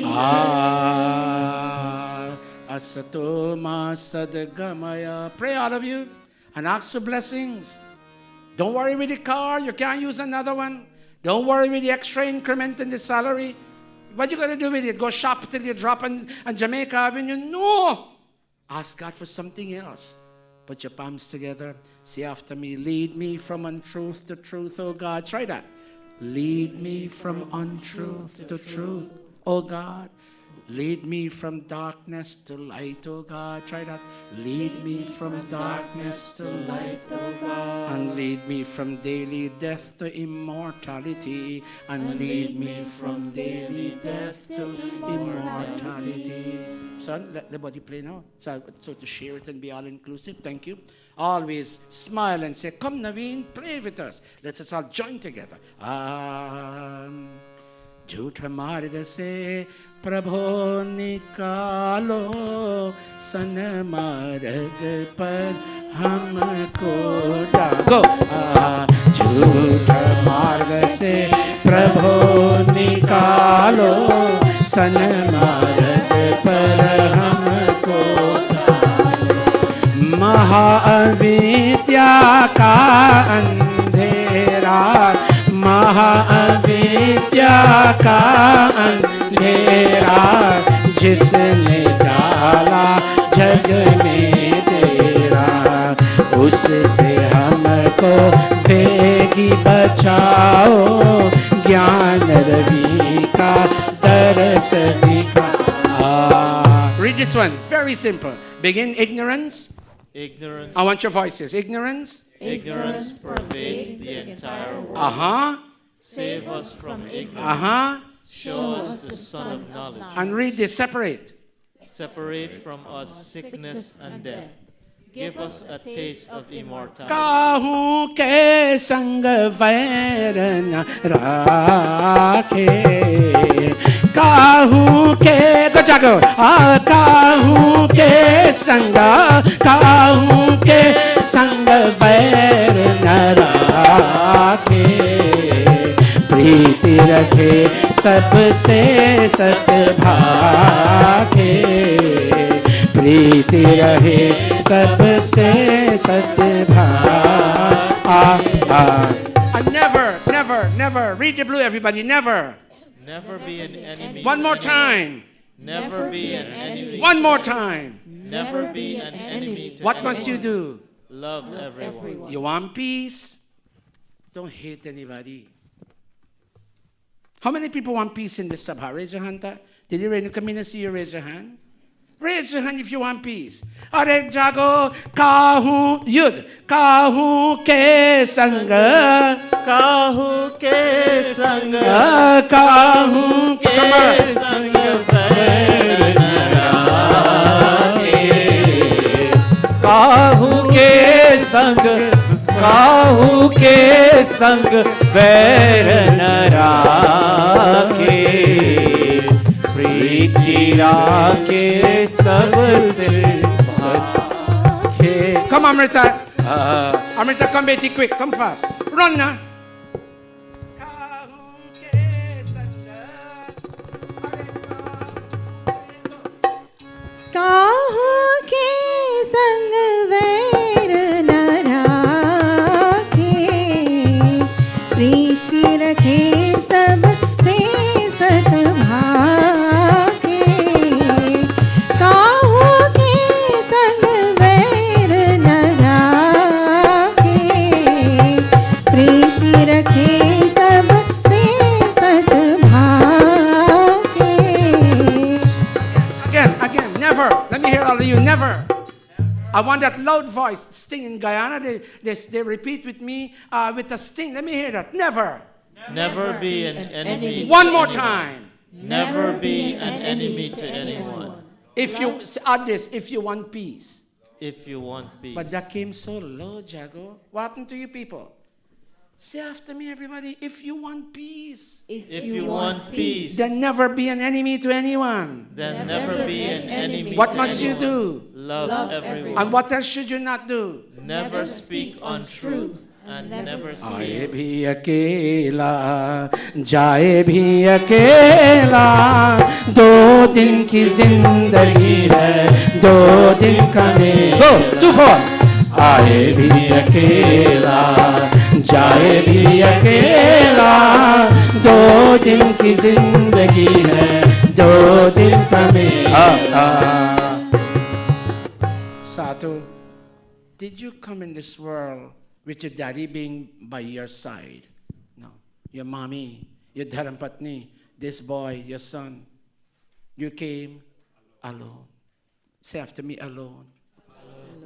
Asato ma sadgamaya. Pray, all of you, and ask for blessings. Don't worry with the car. You can't use another one. Don't worry with the extra increment in the salary. What you going to do with it? Go shop till you drop on Jamaica Avenue? No. Ask God for something else. Put your palms together. Say after me, lead me from untruth to truth, oh God. Try that. Lead me from untruth to truth, oh God. Lead me from darkness to light, oh God. Try that. Lead me from darkness to light, oh God. And lead me from daily death to immortality. And lead me from daily death to immortality. Son, let the body play now. So to share it and be all inclusive. Thank you. Always smile and say, come Naveen, play with us. Let's us all join together. झूठ मार्ग से प्रभो निकालो सन मार्ग पर हमको डालो झूठ मार्ग से प्रभो निकालो सन मार्ग पर हमको महाअविद्या का अंधेरा महाअविद्या का अंधेरा जिसने डाला जग में तेरा उससे हमको वेगी बचाओ ज्ञान रवि का तरस दिखा. Read this one, very simple. Begin ignorance. Ignorance. I want your voices. Ignorance. Ignorance pervades the entire world. Save us from ignorance. Show us the sun of knowledge. And read this, separate. Separate from us sickness and death. Give us a taste of immortality. काहू के संग वैर न राखे काहू के गजागो काहू के संग वैर न राखे प्रीति रखे सबसे सद्भाखे प्रीति रहे सबसे And never read the blue, everybody. Never be an enemy. One more time. Never be an enemy. One more time. Never be an enemy to What anyone. must you do? Love everyone. You want peace? Don't hate anybody. How many people want peace in this sabha? Raise your hand. Did you really come in and see you? Raise your hand. Raise your hand if you want peace. Are jago kahu yud kahu ke sang काहू के संग kahu के संग बैर न राखे काहू के संग बैर न राखे प्रीति राखे सबसे Come Amrita. Amrita, come Betty, quick, come fast. Run now. काहू के संग वैर न राखे प्रीति रखे सब से सद्भाखे काहू के संग वैर न राखे प्रीति रखे सब से सद्भाखे. Again, never. Let me hear all of you, never. I want that loud voice. Sting in Guyana, they repeat with me with a sting. Let me hear that. Never. Never be an enemy. One more time. Never be an enemy to anyone. If you add this, if you want peace. If you want peace. But that came so low, Jago. What happened to you people? Say after me, everybody. If you want peace, If you want peace, then never be an enemy to anyone. then never be an enemy. What to must you anyone. do? Love everyone. And what else should you not do? Never speak untruth and never आए steal. भी अकेला जाए भी अकेला दो दिन की जिंदगी है दो दिन का मेला गो टू फोर आए भी अकेला जाए भी अकेला दो दिन की जिंदगी है दो दिन का मेला Satu, did you come in this world with your daddy being by your side? No. Your mommy, your dharampatni, this boy, your son. You came alone. Say after me, alone.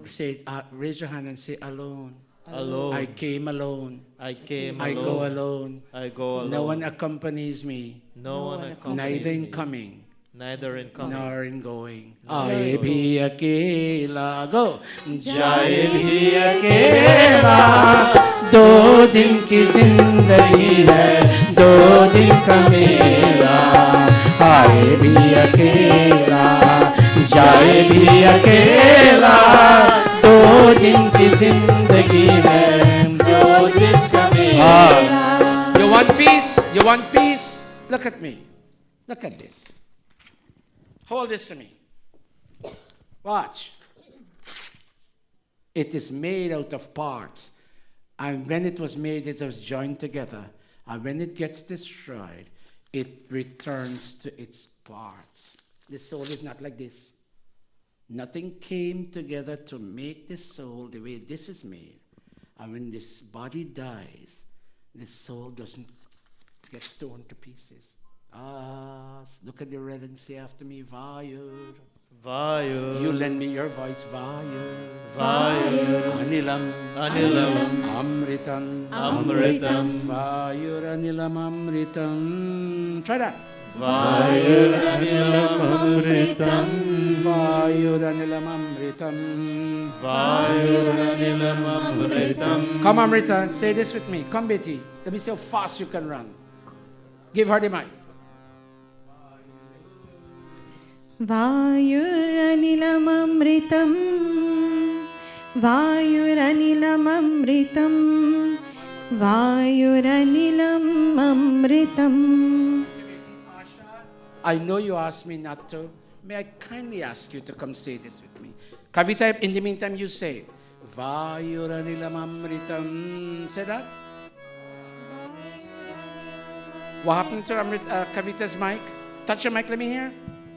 Say, raise your hand and say, alone. Alone. I came alone. I came I alone. go alone. I go alone. No one accompanies me. No one accompanies Neither in me. coming Neither in coming. nor in going. Nor in आए भी अकेला go. जाए भी अकेला दो दिन की जिंदगी है दो दिन का मेला आए भी अकेला जाए भी अकेला दो दिन की जिंदगी है दो दिन का मेला You want peace? You want peace? Look at me. Look at this. Hold this to me. Watch. It is made out of parts. And when it was made, it was joined together. And when it gets destroyed, it returns to its parts. The soul is not like this. Nothing came together to make the soul the way this is made. And when this body dies, the soul doesn't get torn to pieces. Look at the red and say after me, Vayur. Vayur. You lend me your voice, Vayur. Vayur. Anilam. Anilam. Amritam. Amritam. Vayur Anilam Amritam. Try that. Vayur Anilam Amritam. Vayur Anilam Amritam. Vayur Anilam Amritam. Come, Amrita, say this with me. Come, Betty. Let me see how fast you can run. Give her the mic. वायुरनिलममृतं वायुरनिलममृतं वायुरनिलम् अमृतम् I know you asked me not to. May I kindly ask you to come say this with me? Kavita, in the meantime, you say, Vayuranilam Amritam. Say that. What happened to Kavita's mic? Touch your mic, let me hear.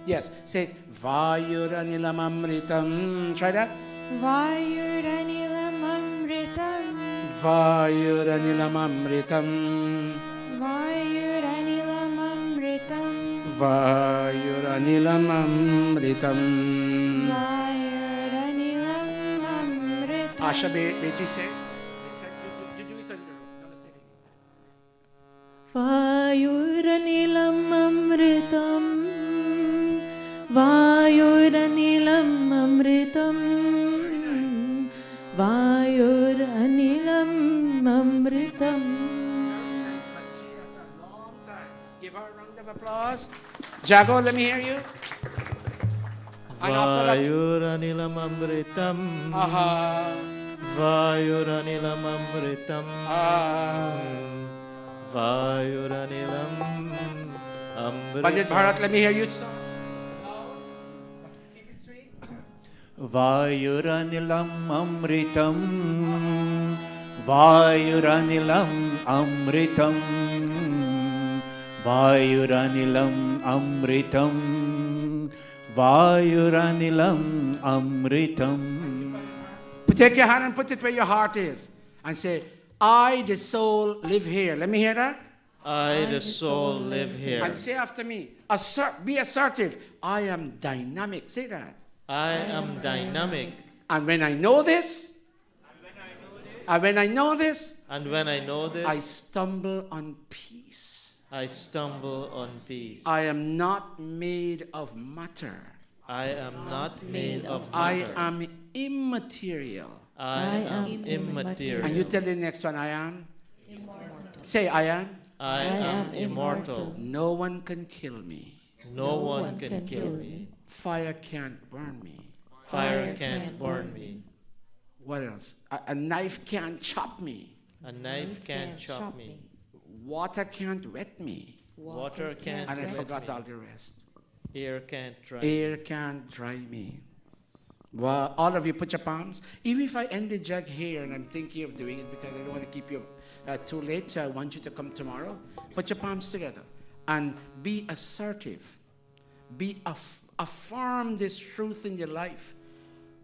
Yes. Say, Vayuranilam Amritam. Try that. Vayuranilam Amritam. Vayuranilam Amritam. Vayuranilam Amritam. Vayuranilam Amritam. Vayuranilam Amritam. Asha, Betty, say. You do it on your own. Namaste. वायुरनिलम् अमृतं वायुरनिलम् अमृतं वायुरनिलम् अमृतम् Give her a round of applause. Jago, let me hear you. And after that, Vayur Anilam Amritam. aha, Vayur Anilam Amritam. Pandit Vayuranilam Amritam. Bharat, let me hear you. Vayuranilam Amritam. Vayuranilam Amritam. Vayuranilam Amritam. Vayuranilam Amritam. Take your hand and put it where your heart is. And say, I, the soul, live here. Let me hear that. I, the soul, live here. And say after me, be assertive. I am dynamic. Say that. I am dynamic. And when I know this, and when I know this, And when I know this, I stumble on peace. I stumble on peace. I am not made of matter. I am not made of I matter. am immaterial. I am immaterial. And you tell the next one, I am Say, I am. I am immortal. No one can kill me. No one can kill me. Fire can't burn me. Fire can't burn me. What else? A knife can't chop me. A knife can't chop me. Water can't wet me. Water can't And I wet forgot me. all the rest. Air can't dry. Air can't dry me. Well, all of you put your palms. Even if I end the jug here, and I'm thinking of doing it because I don't want to keep you too late, so I want you to come tomorrow. Put your palms together and be assertive. Affirm this truth in your life.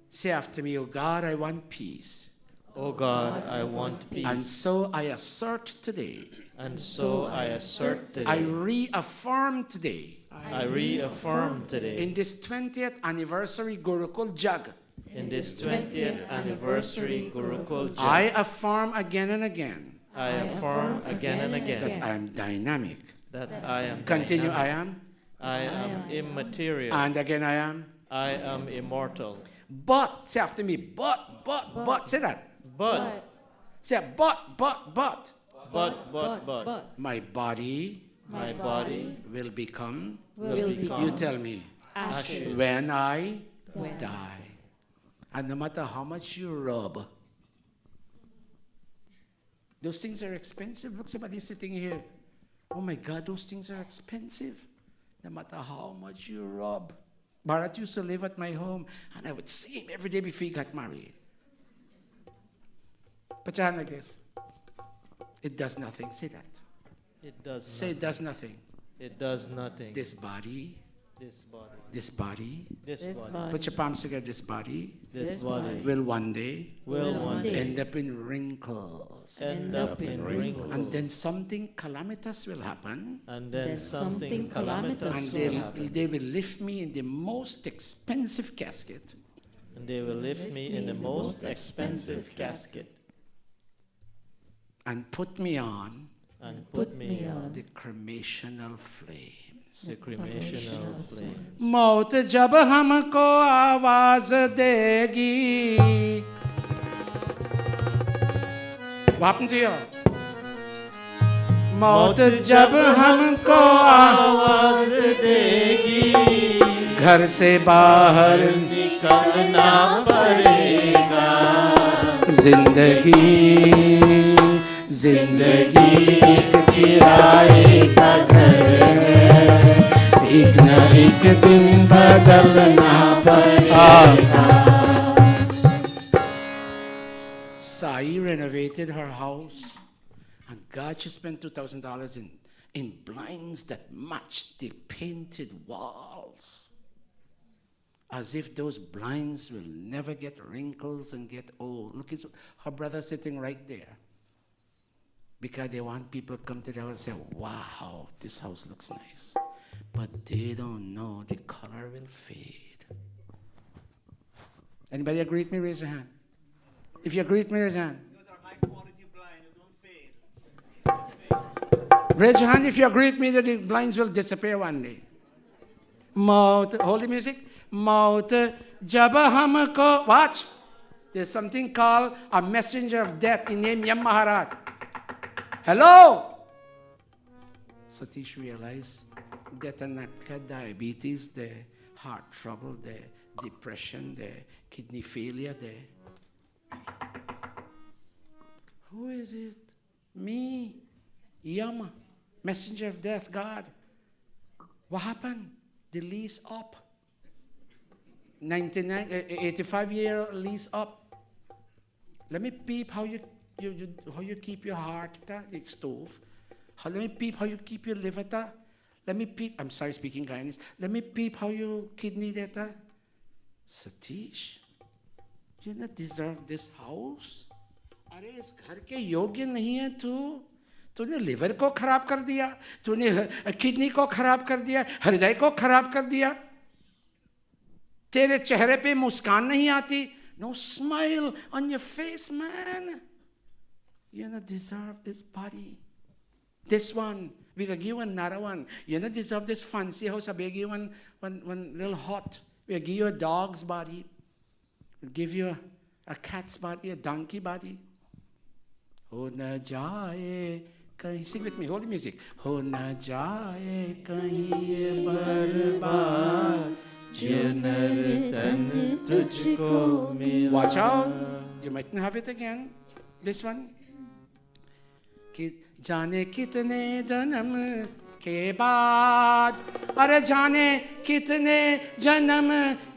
Say after me, oh God, I want peace. Oh God, I want peace. And so I assert today. And so I assert today. I reaffirm today. I reaffirm today. In this 20th anniversary Gurukul jug. In this 20th anniversary Gurukul jug. I affirm again and again. I affirm again and again. That I am dynamic. That I am Continue, dynamic. I am. I am immaterial. And again, I am. I am immortal. But, say after me, but, say that. But. Say, but. But. My body. My body. Will become. You tell me. Ashes. When I die. And no matter how much you rub, those things are expensive. Look, somebody sitting here. Oh my God, those things are expensive. No matter how much you rub. Bharat used to live at my home, and I would see him every day before he got married. Put your hand like this. It does nothing. Say that. It does Say nothing. it does nothing. It does nothing. This body. This body. This body. This body. Put your palms together. This body. This body. Will one day. End up in wrinkles. End up in wrinkles. And then something calamitous will happen. And then something calamitous will happen. They will lift me in the most expensive casket. And they will lift me in the most expensive casket. And put me on. And put me on the cremational flames. The cremational flame. मौत जब हमको आवाज देगी. What happened to you? मौत जब हमको आवाज देगी. घर से बाहर निकलना पड़ेगा. जिंदगी एक किराए का घर है. एक न एक दिन बदलना पड़ेगा. Sai renovated her house, and God, she spent $2,000 in blinds that matched the painted walls. As if those blinds will never get wrinkles and get old. Look, it's her brother sitting right there. Because they want people to come to the house and say, wow, this house looks nice. But they don't know the color will fade. Anybody agree with me? Raise your hand. If you agree with me, raise your hand. Those are high quality blinds, don't fade. Raise your hand if you agree with me that the blinds will disappear one day. Hold the music. Maut jab humko. Watch. There's something called a messenger of death in name Yam Maharaj. Hello. Satish realized that diabetes, the heart trouble, the depression, the kidney failure, who is it? Me. Yama. Messenger of death, God. What happened? The lease up. 85-year lease up. Let me peep how you keep your heart, the stove. Let me peep how you keep your liver. Let me peep. I'm sorry, speaking Guyanese. Let me peep how you kidney that. Satish, you not deserve this house. अरे इस घर के योग्य नहीं है तू. तूने liver को खराब कर दिया. तूने किडनी को खराब कर दिया. हृदय को खराब कर दिया. तेरे चेहरे पे मुस्कान नहीं आती. No smile on your face, man. You don't deserve this body. This one, we will give you another one. You don't deserve this fancy house. We'll give you one little hut. We'll give you a dog's body. We'll give you a cat's body, a donkey body. हो न जाए कहीं. Sing with me, hold the music. हो न जाए कहीं ये बर्बाद ये नर तन तुझको मिला. Watch out, you mightn't have it again. This one. कि जाने कितने जन्म के बाद, अरे जाने कितने जन्म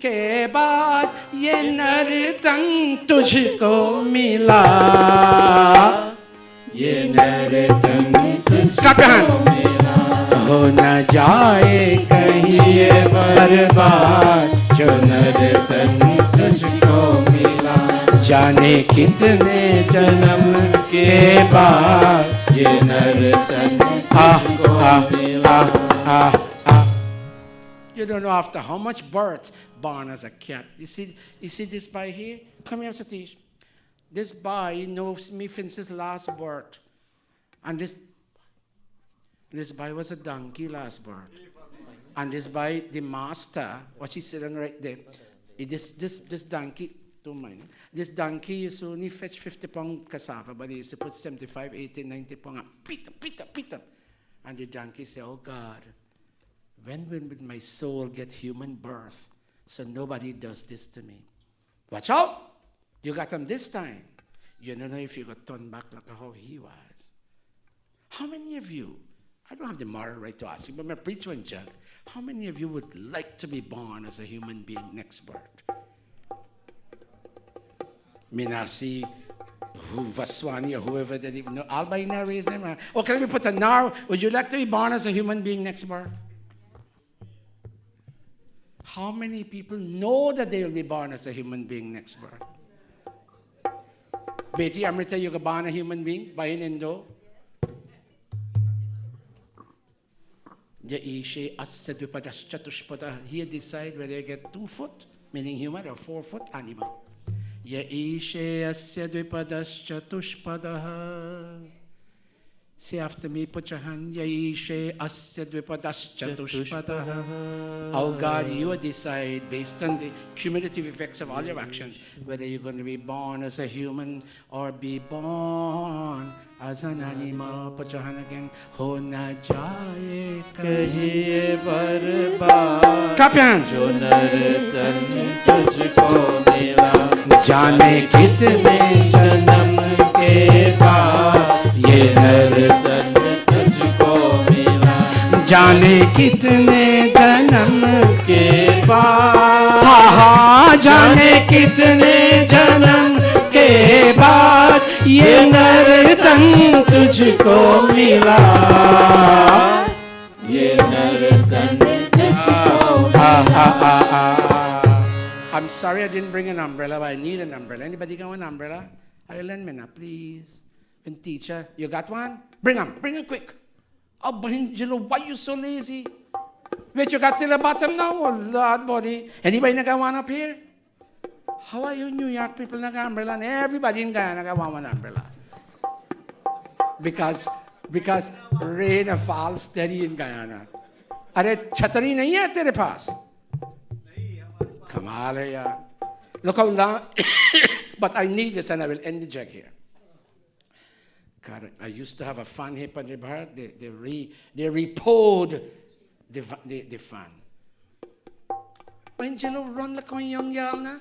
के बाद ये नर तन तुझको मिला. ये नर तन तुझको मिला. हो न जाए कहीं ये बर्बाद जो नर तन तुझको मिला. जाने कितने जन्म के बाद ये नर तन तुझको मिला. You don't know after how much birth born as a cat. You see this boy here? Come here, Satish. This boy knows me since his last birth. And this boy was a donkey last birth. And this boy, the master, what she's sitting right there. This donkey, don't mind. This donkey used to only fetch 50 pound cassava, but he used to put 75, 80, 90 pound. Pita. And the donkey said, oh God, when will my soul get human birth so nobody does this to me? Watch out! You got him this time. You don't know if you got turned back like how he was. How many of you, I don't have the moral right to ask you, but I'm going to preach one jug. How many of you would like to be born as a human being next birth? Minasi, Vaswani, or whoever that even know. Albaina raise them. Okay, let me put a nar. Would you like to be born as a human being next birth? How many people know that they will be born as a human being next birth? Beti Amrita, you can born a human being by an Indo. Here decide whether you get 2 foot, meaning human, or 4 foot animal. Say after me, put your hand. Oh God, you decide based on the cumulative effects of all your actions whether you're going to be born as a human or be born as an animal. Put your hand again. Ho na jaye कहिए बर्बाद clap your hands. जो नर तन तुझको मिला. जाने कितने जन्म के बाद ये नर तन तुझको मिला. जाने कितने जन्म के बाद हाँ जाने कितने जन्म के बाद ये नर तन तुझको मिला. ये नर तन तुझको I'm sorry I didn't bring an umbrella, but I need an umbrella. Anybody got an umbrella? I'll lend me now, please. And teacher, you got one? Bring them quick. Oh, Angelo, why you so lazy? Wait, you got till the bottom now? Oh, Lord, buddy. Anybody got one up here? How are you New York people got umbrella? And everybody in Guyana got one umbrella. Because rain falls steady in Guyana. अरे छतरी नहीं है तेरे पास? कमाल है यार. Look how long. But I need this and I will end the jug here. God, I used to have a fan here on the bar. They repoed the fan. When Jello run like a young girl na?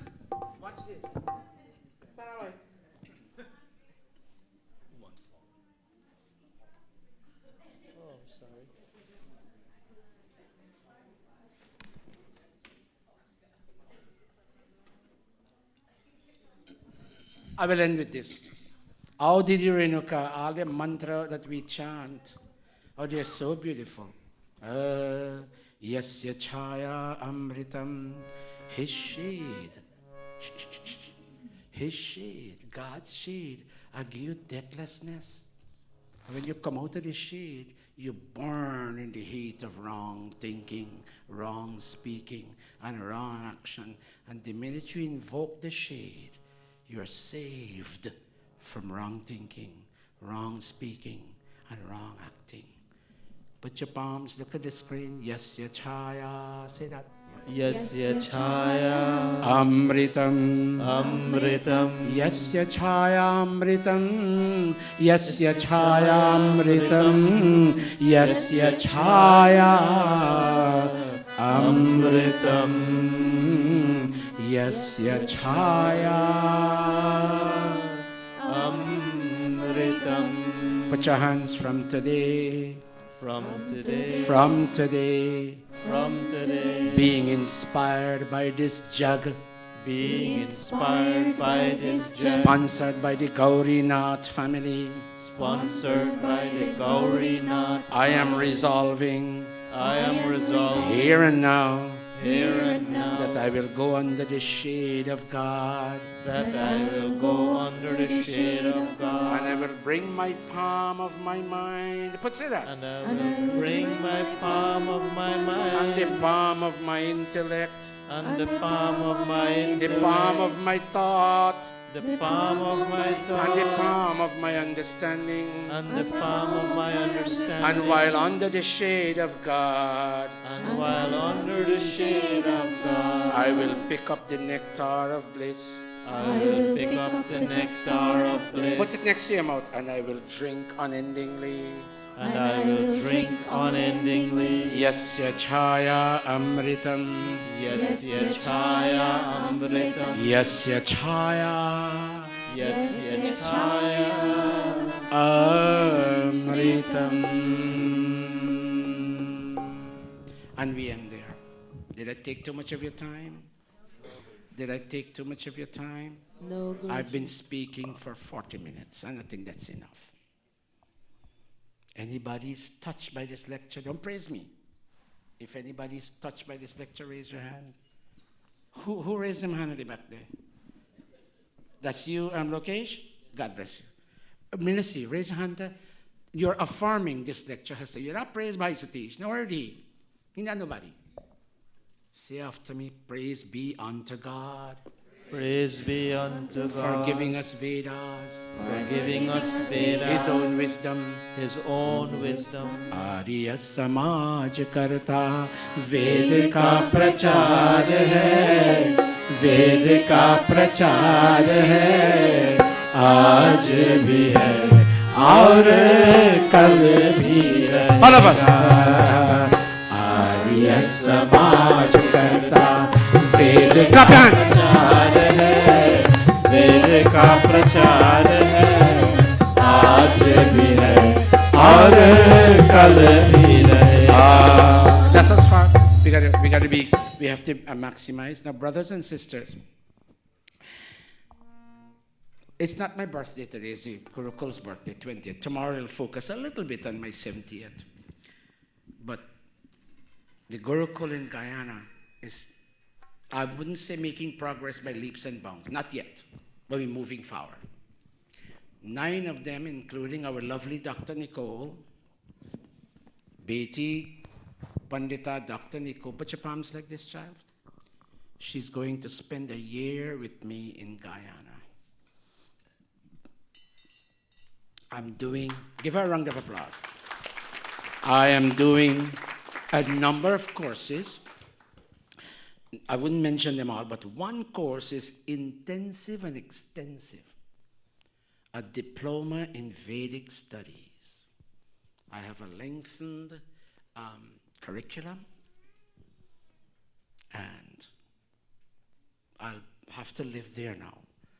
Watch this. It's all right. I will end with this. How did you Renuka? All the mantra that we chant, oh, they're so beautiful. Yasya chaya amritam, his shade, his shade, God's shade, give you deathlessness. When you come out of the shade, you burn in the heat of wrong thinking, wrong speaking, and wrong action. And the minute you invoke the shade, you're saved from wrong thinking, wrong speaking, and wrong acting. Put your palms, look at the screen. Yasya chaya, say that. Yasya chaya Amritam. amritam. Yasya chayamritam, yasya chayamritam, yasya chaya amritam, yasya chaya Amritam. Put your hands from today, From today, from today, from today, being inspired by this jug, being inspired by this jug, sponsored by the Gauri Nath family, sponsored by the Gauri Nath. I am resolving I am resolved here and now here and now that I will go under the shade of God, that I will go under the shade of God, and I will bring my palm of my mind. Put it that. and I will bring my palm of my And mind the palm of my intellect, and the palm of my the palm of my thought, the palm of my and the thought, palm of my understanding. and the palm of my understanding. And while under the shade of God, And while under the shade of God, I will pick up the nectar of bliss. I will pick up the nectar of bliss. Put it next to your mouth, and I will drink unendingly. And I will drink unendingly. Yasya chaya amritam. Yasya chaya amritam. Yasya chaya Yasya chaya amritam. And we end there. Did I take too much of your time? Did I take too much of your time? No, good. I've been speaking for 40 minutes, and I think that's enough. Anybody's touched by this lecture, don't praise me. If anybody's touched by this lecture, raise your hand. Who raised them hand at the back there? That's you, Lokesh? God bless you. Ministry, raise your hand. You're affirming this lecture. You're not praised by Satish, nor he. Hindi nobody. Say after me, praise be unto God. Praise be unto God For giving us Vedas, for giving us Vedas, His own wisdom. His own wisdom. Arya Samaj करता वेद का प्रचार है, वेद का प्रचार है, आज भी है और कल भी रहेगा। आर्य समाज करता वेद का प्रचार है, वेद का प्रचार है, आज भी है और कल भी रहेगा। That's as far. We have to maximize. Now, brothers and sisters, it's not my birthday today, it's the Gurukul's birthday, 20th. Tomorrow I'll focus a little bit on my 70th. But the Gurukul in Guyana is, I wouldn't say making progress by leaps and bounds, not yet, but we're moving forward. 9 of them, including our lovely Dr. Nicole, Beti, Pandita, Dr. Nicole, put your palms like this, child. She's going to spend a year with me in Guyana. Give her a round of applause. I am doing a number of courses. I wouldn't mention them all, but one course is intensive and extensive. A diploma in Vedic studies. I have a lengthened curriculum, and I'll have to live there now.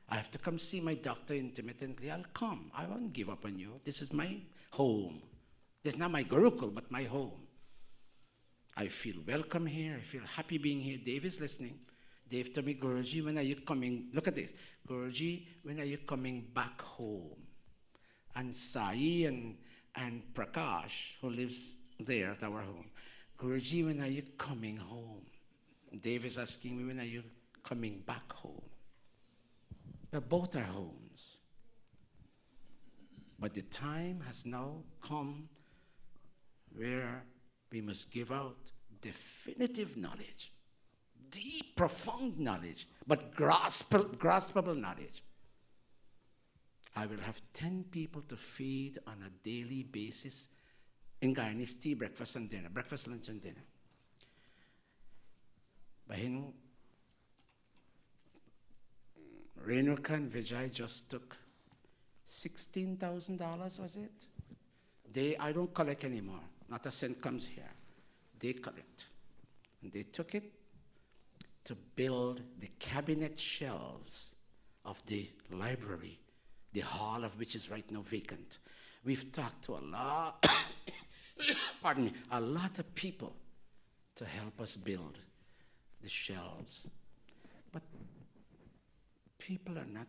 I have to come see my doctor intermittently. I'll come. I won't give up on you. This is my home. This is not my Gurukul, but my home. I feel welcome here. I feel happy being here. Dave is listening. Dave told me, Guruji, when are you coming? Look at this. Guruji, when are you coming back home? And Sai and Prakash, who lives there at our home, Guruji, when are you coming home? Dave is asking me, when are you coming back home? But both are homes. But the time has now come where we must give out definitive knowledge, deep, profound knowledge, but graspable knowledge. I will have 10 people to feed on a daily basis in Guyanese tea, breakfast, and dinner, breakfast, lunch, and dinner. Bahin Renuka and Vijay just took $16,000, was it? I don't collect anymore. Not a cent comes here. They collect. And they took it to build the cabinet shelves of the library, the hall of which is right now vacant. We've talked to a lot, pardon me, a lot of people to help us build the shelves. But people are not,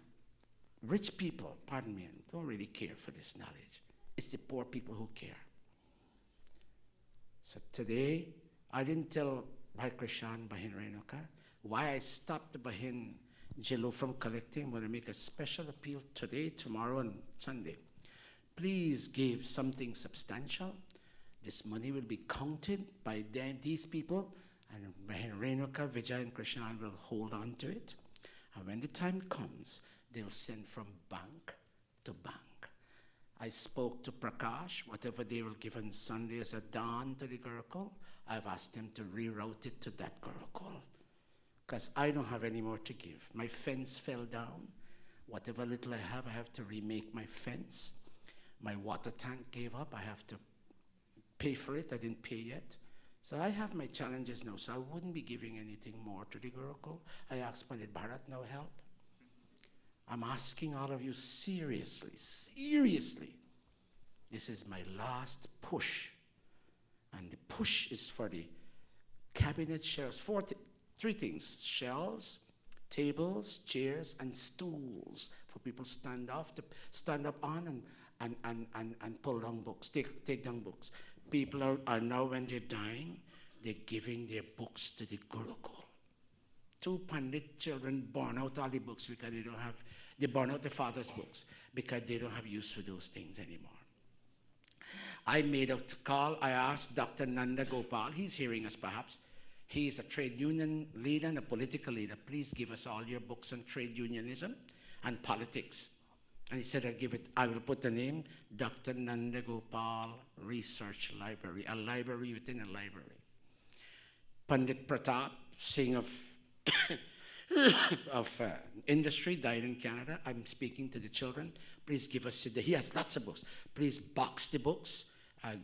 rich people, pardon me, don't really care for this knowledge. It's the poor people who care. So today, I didn't tell Bhai Krishan Bahin Renuka why I stopped Bahin Jilo from collecting. I'm going to make a special appeal today, tomorrow, and Sunday. Please give something substantial. This money will be counted by these people, and Bahin Renuka, Vijay, and Krishan will hold on to it. And when the time comes, they'll send from bank to bank. I spoke to Prakash, whatever they will give on Sunday as a dawn to the Gurukul, I've asked them to reroute it to that Gurukul. Because I don't have any more to give. My fence fell down. Whatever little I have to remake my fence. My water tank gave up, I have to pay for it, I didn't pay yet. So I have my challenges now, so I wouldn't be giving anything more to the Gurukul. I asked Pandit Bharat no help. I'm asking all of you seriously, this is my last push. And the push is for the cabinet shelves, three things: shelves, tables, chairs, and stools for people to stand up on and pull down books, take down books. People are now, when they're dying, they're giving their books to the Gurukul. 2 Pandit children burn out all the books because they burn out the father's books because they don't have use for those things anymore. I made a call. I asked Dr. Nanda Gopal, he's hearing us perhaps. He's a trade union leader and a political leader. Please give us all your books on trade unionism and politics. And he said, I will put the name, Dr. Nanda Gopal Research Library, a library within a library. Pandit Pratap Singh of industry died in Canada. I'm speaking to the children. Please give us he has lots of books. Please box the books.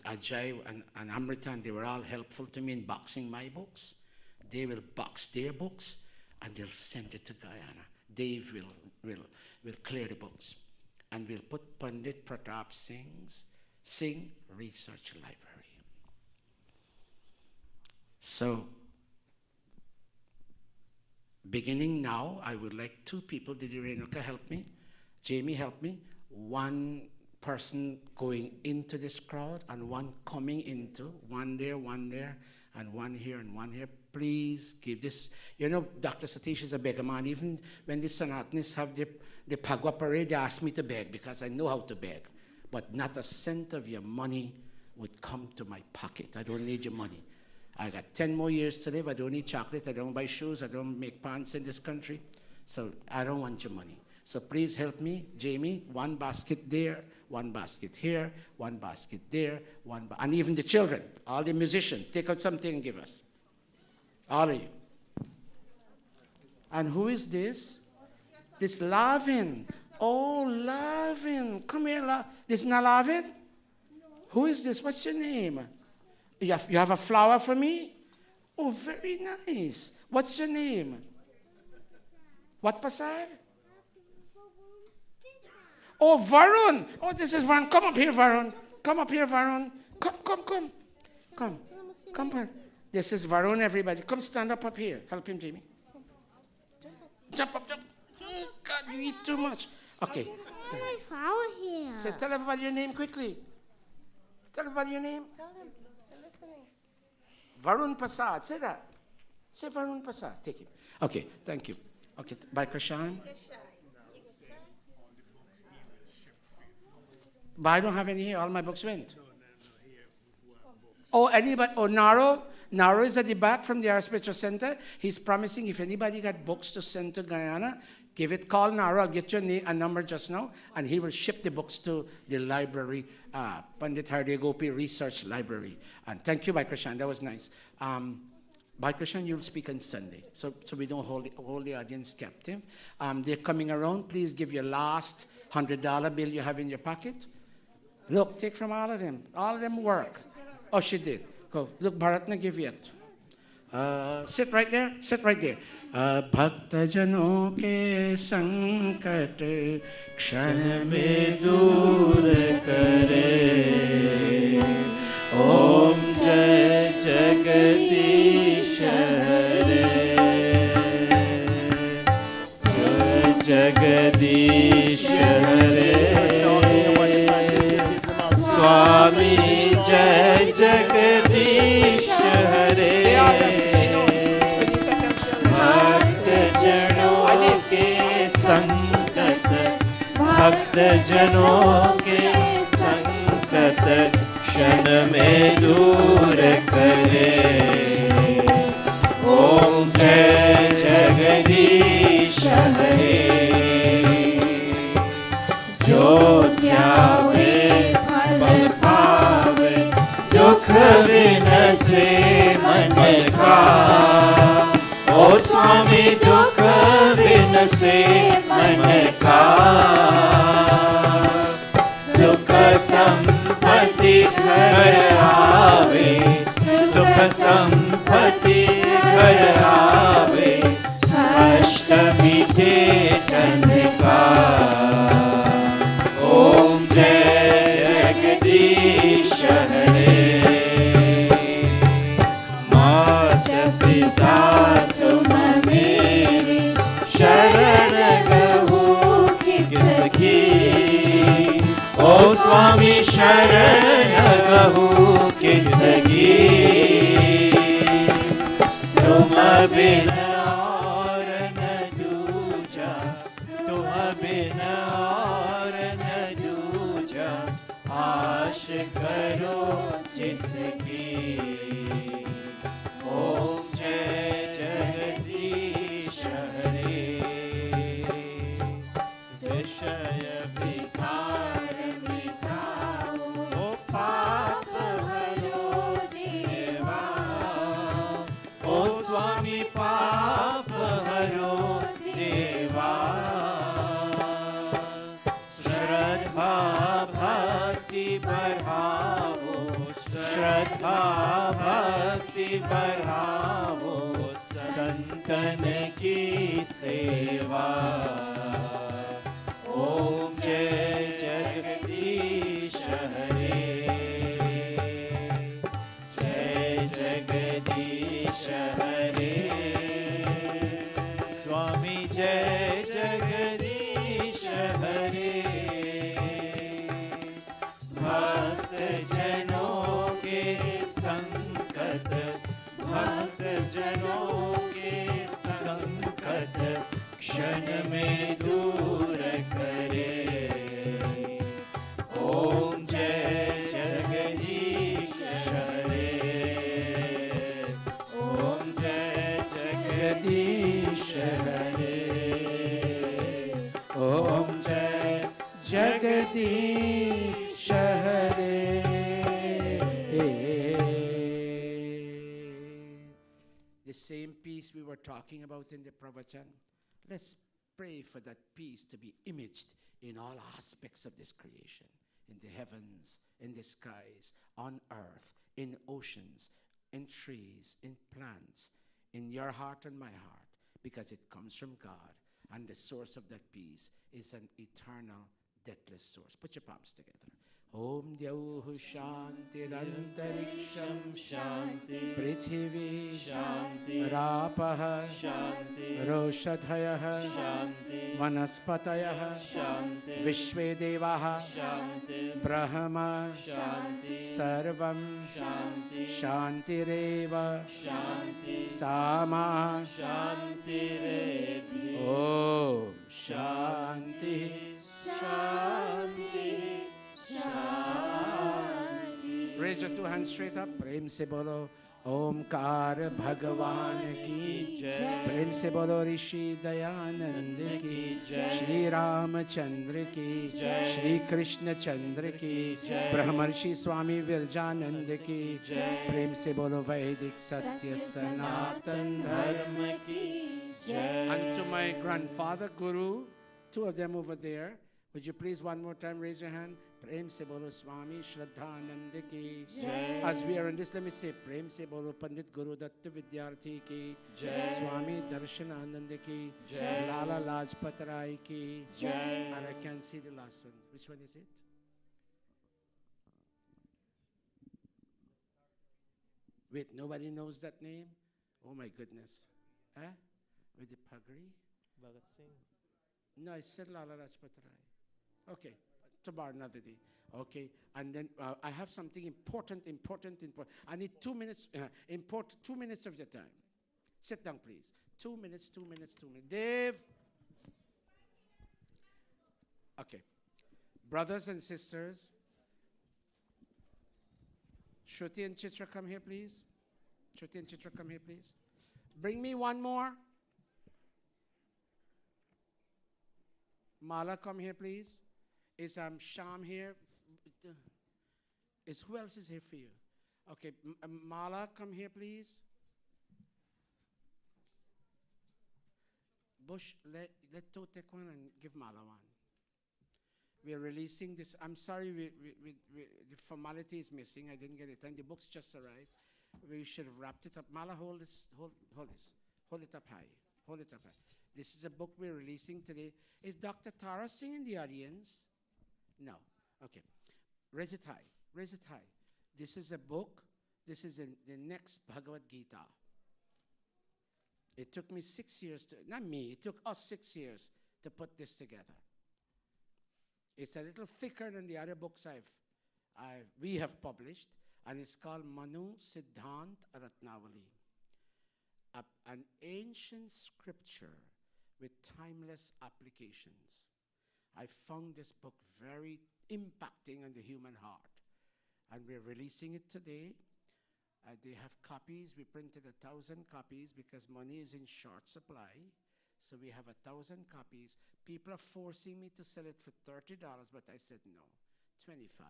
Ajay and Amrita, and they were all helpful to me in boxing my books. They will box their books and they'll send it to Guyana. Dave will clear the books. And we'll put Pandit Pratap Singh Research Library. So, beginning now, I would like 2 people. Did Renuka help me? Jamie help me? 1 person going into this crowd and 1 coming into, 1 there, and 1 here and 1 here. Please give this. You know, Dr. Satish is a beggar man. Even when the Sanatanists have the Pagwa parade, they ask me to beg because I know how to beg. But not a cent of your money would come to my pocket. I don't need your money. I got 10 more years to live. I don't need chocolate. I don't buy shoes. I don't make pants in this country. So I don't want your money. So please help me, Jamie. 1 basket there, 1 basket here, 1 basket there, and even the children, all the musicians, take out something and give us. All of you. And who is this? This Lavin. Oh, Lavin. Come here, This is not Lavin? No. Who is this? What's your name? You have a flower for me? Oh, very nice. What's your name? What Pasad? Oh, Varun. Oh, this is Varun. Come up here, Varun. Come up here, Varun. Come. Come here. This is Varun, everybody. Come stand up here. Help him, Jamie. Jump up. Oh, God, you eat too much. Okay. My flower here. So tell everybody your name quickly. Tell everybody your name. Tell them. They're listening. Varun Pasad. Say that. Say Varun Pasad. Take it. Okay, thank you. Okay, bye, Krishan. But I don't have any here. All my books went. Oh, anybody? Oh, Naro? Naro is at the back from the Art Spiritual Center. He's promising if anybody got books to send to Guyana, call Naro. I'll get you a number just now, and he will ship the books to the library, Pandit Hardev Gopi Research Library. And thank you, Bhai Krishan. That was nice. By Christian, you'll speak on Sunday, so we don't hold the audience captive. They're coming around. Please give your last $100 bill you have in your pocket. Look, take from all of them. All of them work. Oh, she did. Go. Look, Bharatna, give it. Sit right there. Sit right there. Bhakta jano ke sankat kshan mein dur kare. Om Jai Jagadish Hare. Jai Jagadish Hare. Swami Jai Jagadish Hare. भक्त जनों के संकट क्षण में दूर करे. ओम जय जगदीश हरे. जो त्यावे फल पावे दुख विनसे मन का. ओ स्वामी दुख विनसे मन का. सुख संपत्ति घर आवे. सुख संपत्ति घर आवे. अष्ट मिटे तन का. ओम जय जगदीश हरे. माता पिता तुम मेरे शरण गहो किसकी. ओ स्वामी शरण गहो किसकी. तुम बिना और न दूजा. तुम बिना और न दूजा. आश करो जिसकी. ओम जय जगदीश हरे. विषय विकार मिटाओ. ओ पाप हरो देवा. ओ स्वामी पाप हरो देवा. श्रद्धा भक्ति बढ़ाओ. श्रद्धा भक्ति बढ़ाओ. संतन की सेवा. ओम जय जगदीश हरे. जय जगदीश हरे. स्वामी जय जगदीश हरे. भक्त जनों के संकट. भक्त जनों के संकट क्षण में दूर करे. ओम जय जगदीश हरे. ओम जय जगदीश हरे. ओम जय जगदीश हरे. The same peace we were talking about in the pravachan, let's pray for that peace to be imaged in all aspects of this creation, in the heavens, in the skies, on earth, in oceans, in trees, in plants, in your heart and my heart, because it comes from God, and the source of that peace is an eternal, deathless source. Put your palms together. Om Dyauhu Shanti Antariksham Shanti Prithvi Shanti Rapaha Shanti Roshadhayaha Shanti Vanaspatayaha Shanti Vishvedevaha Shanti Brahma Shanti Sarvam Shanti Shantireva Shanti Sama Shantireti. Om Shanti Shanti Shanti. raise your two hands straight up. Prem se bolo Omkar Bhagavan ki Jai. Prem se bolo Rishi Dayananda ki Shri Ramachandra ki Shri Krishna Chandra ki Brahmarshi Swami Virjananda ki Prem se bolo Vedic Satya Sanatan Dharma ki Unto my grandfather Guru, two of them over there. Would you please one more time raise your hand? Prem se bolo Swami Shraddhananda ki Jai. As we are in this, let me say Prem se bolo Pandit Guru Datta Vidyarthi ki Jai. Swami Darshanananda ki Jai. Lala Lajpat Rai ki Jai. And I can't see the last one. Which one is it? Wait, nobody knows that name? Oh my goodness. Eh? With the pagri? Bhagat Singh. No, I said Lala Lajpat Rai. Okay, tomorrow, another day. Okay, and then I have something important. I need 2 minutes, 2 minutes of your time. Sit down, please. 2 minutes. Dave. Okay. Brothers and sisters, Shruti and Chitra, come here, please. Shruti and Chitra, come here, please. Bring me one more. Mala, come here, please. Is Sham here? Who else is here for you? Okay, Mala, come here, please. Bush, let To take one and give Mala one. We are releasing this. I'm sorry, the formality is missing. I didn't get it. And the book's just arrived. We should have wrapped it up. Mala, hold this. Hold this. Hold it up high. Hold it up high. This is a book we're releasing today. Is Dr. Tara Singh in the audience? No. Okay. Raise it high. Raise it high. This is a book. This is the next Bhagavad Gita. It took me 6 years not me, it took us 6 years to put this together. It's a little thicker than the other books we have published, and it's called Manu Siddhant Ratnavali, an ancient scripture with timeless applications. I found this book very impacting on the human heart, and we're releasing it today. They have copies. We printed 1,000 copies because money is in short supply. So we have 1,000 copies. People are forcing me to sell it for $30, but I said no, 25.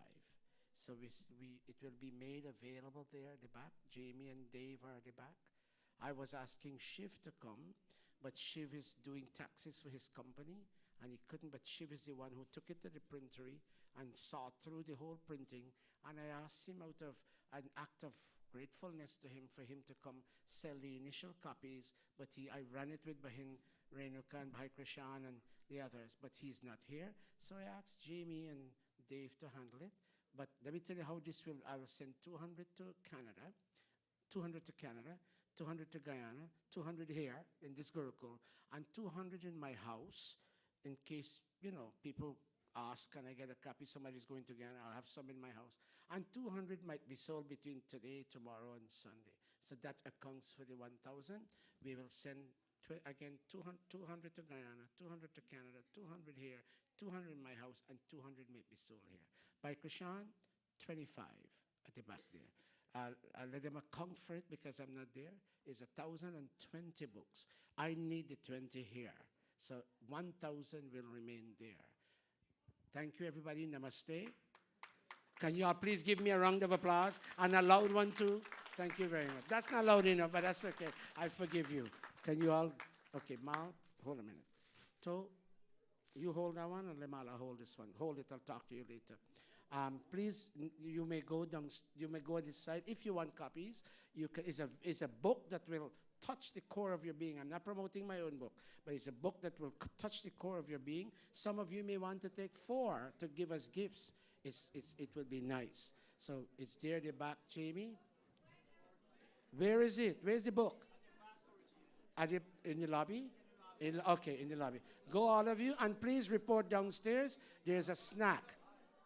So it will be made available there at the back. Jamie and Dave are at the back. I was asking Shiv to come, but Shiv is doing taxes for his company, and he couldn't, but Shiv is the one who took it to the printery and saw through the whole printing, and I asked him out of an act of gratefulness to him for him to come sell the initial copies, but I ran it with Bahin Renuka and Bhai Krishan and the others, but he's not here. So I asked Jamie and Dave to handle it. But let me tell you how this will, I will send 200 to Canada, 200 to Canada, 200 to Guyana, 200 here in this Gurukul, and 200 in my house in case, people ask, can I get a copy? Somebody's going to Guyana, I'll have some in my house. And 200 might be sold between today, tomorrow, and Sunday. So that accounts for the 1,000. We will send, again, 200 to Guyana, 200 to Canada, 200 here, 200 in my house, and 200 may be sold here. By Krishan, 25 at the back there. I'll let them account for it because I'm not there. It's 1,020 books. I need the 20 here. So 1,000 will remain there. Thank you, everybody. Namaste. Can you all please give me a round of applause and a loud one too? Thank you very much. That's not loud enough, but that's okay. I forgive you. Can you all? Okay, Mal, hold a minute. To, you hold that one, and Lemala hold this one. Hold it. I'll talk to you later. Please, you may go down. You may go this side if you want copies. You can. It's a book that will touch the core of your being. I'm not promoting my own book, but it's a book that will touch the core of your being. Some of you may want to take 4 to give us gifts. It will be nice. So it's there at the back, Jamie. Where is it? Where's the book? In the lobby? Okay, in the lobby. Go all of you, and please report downstairs. There's a snack.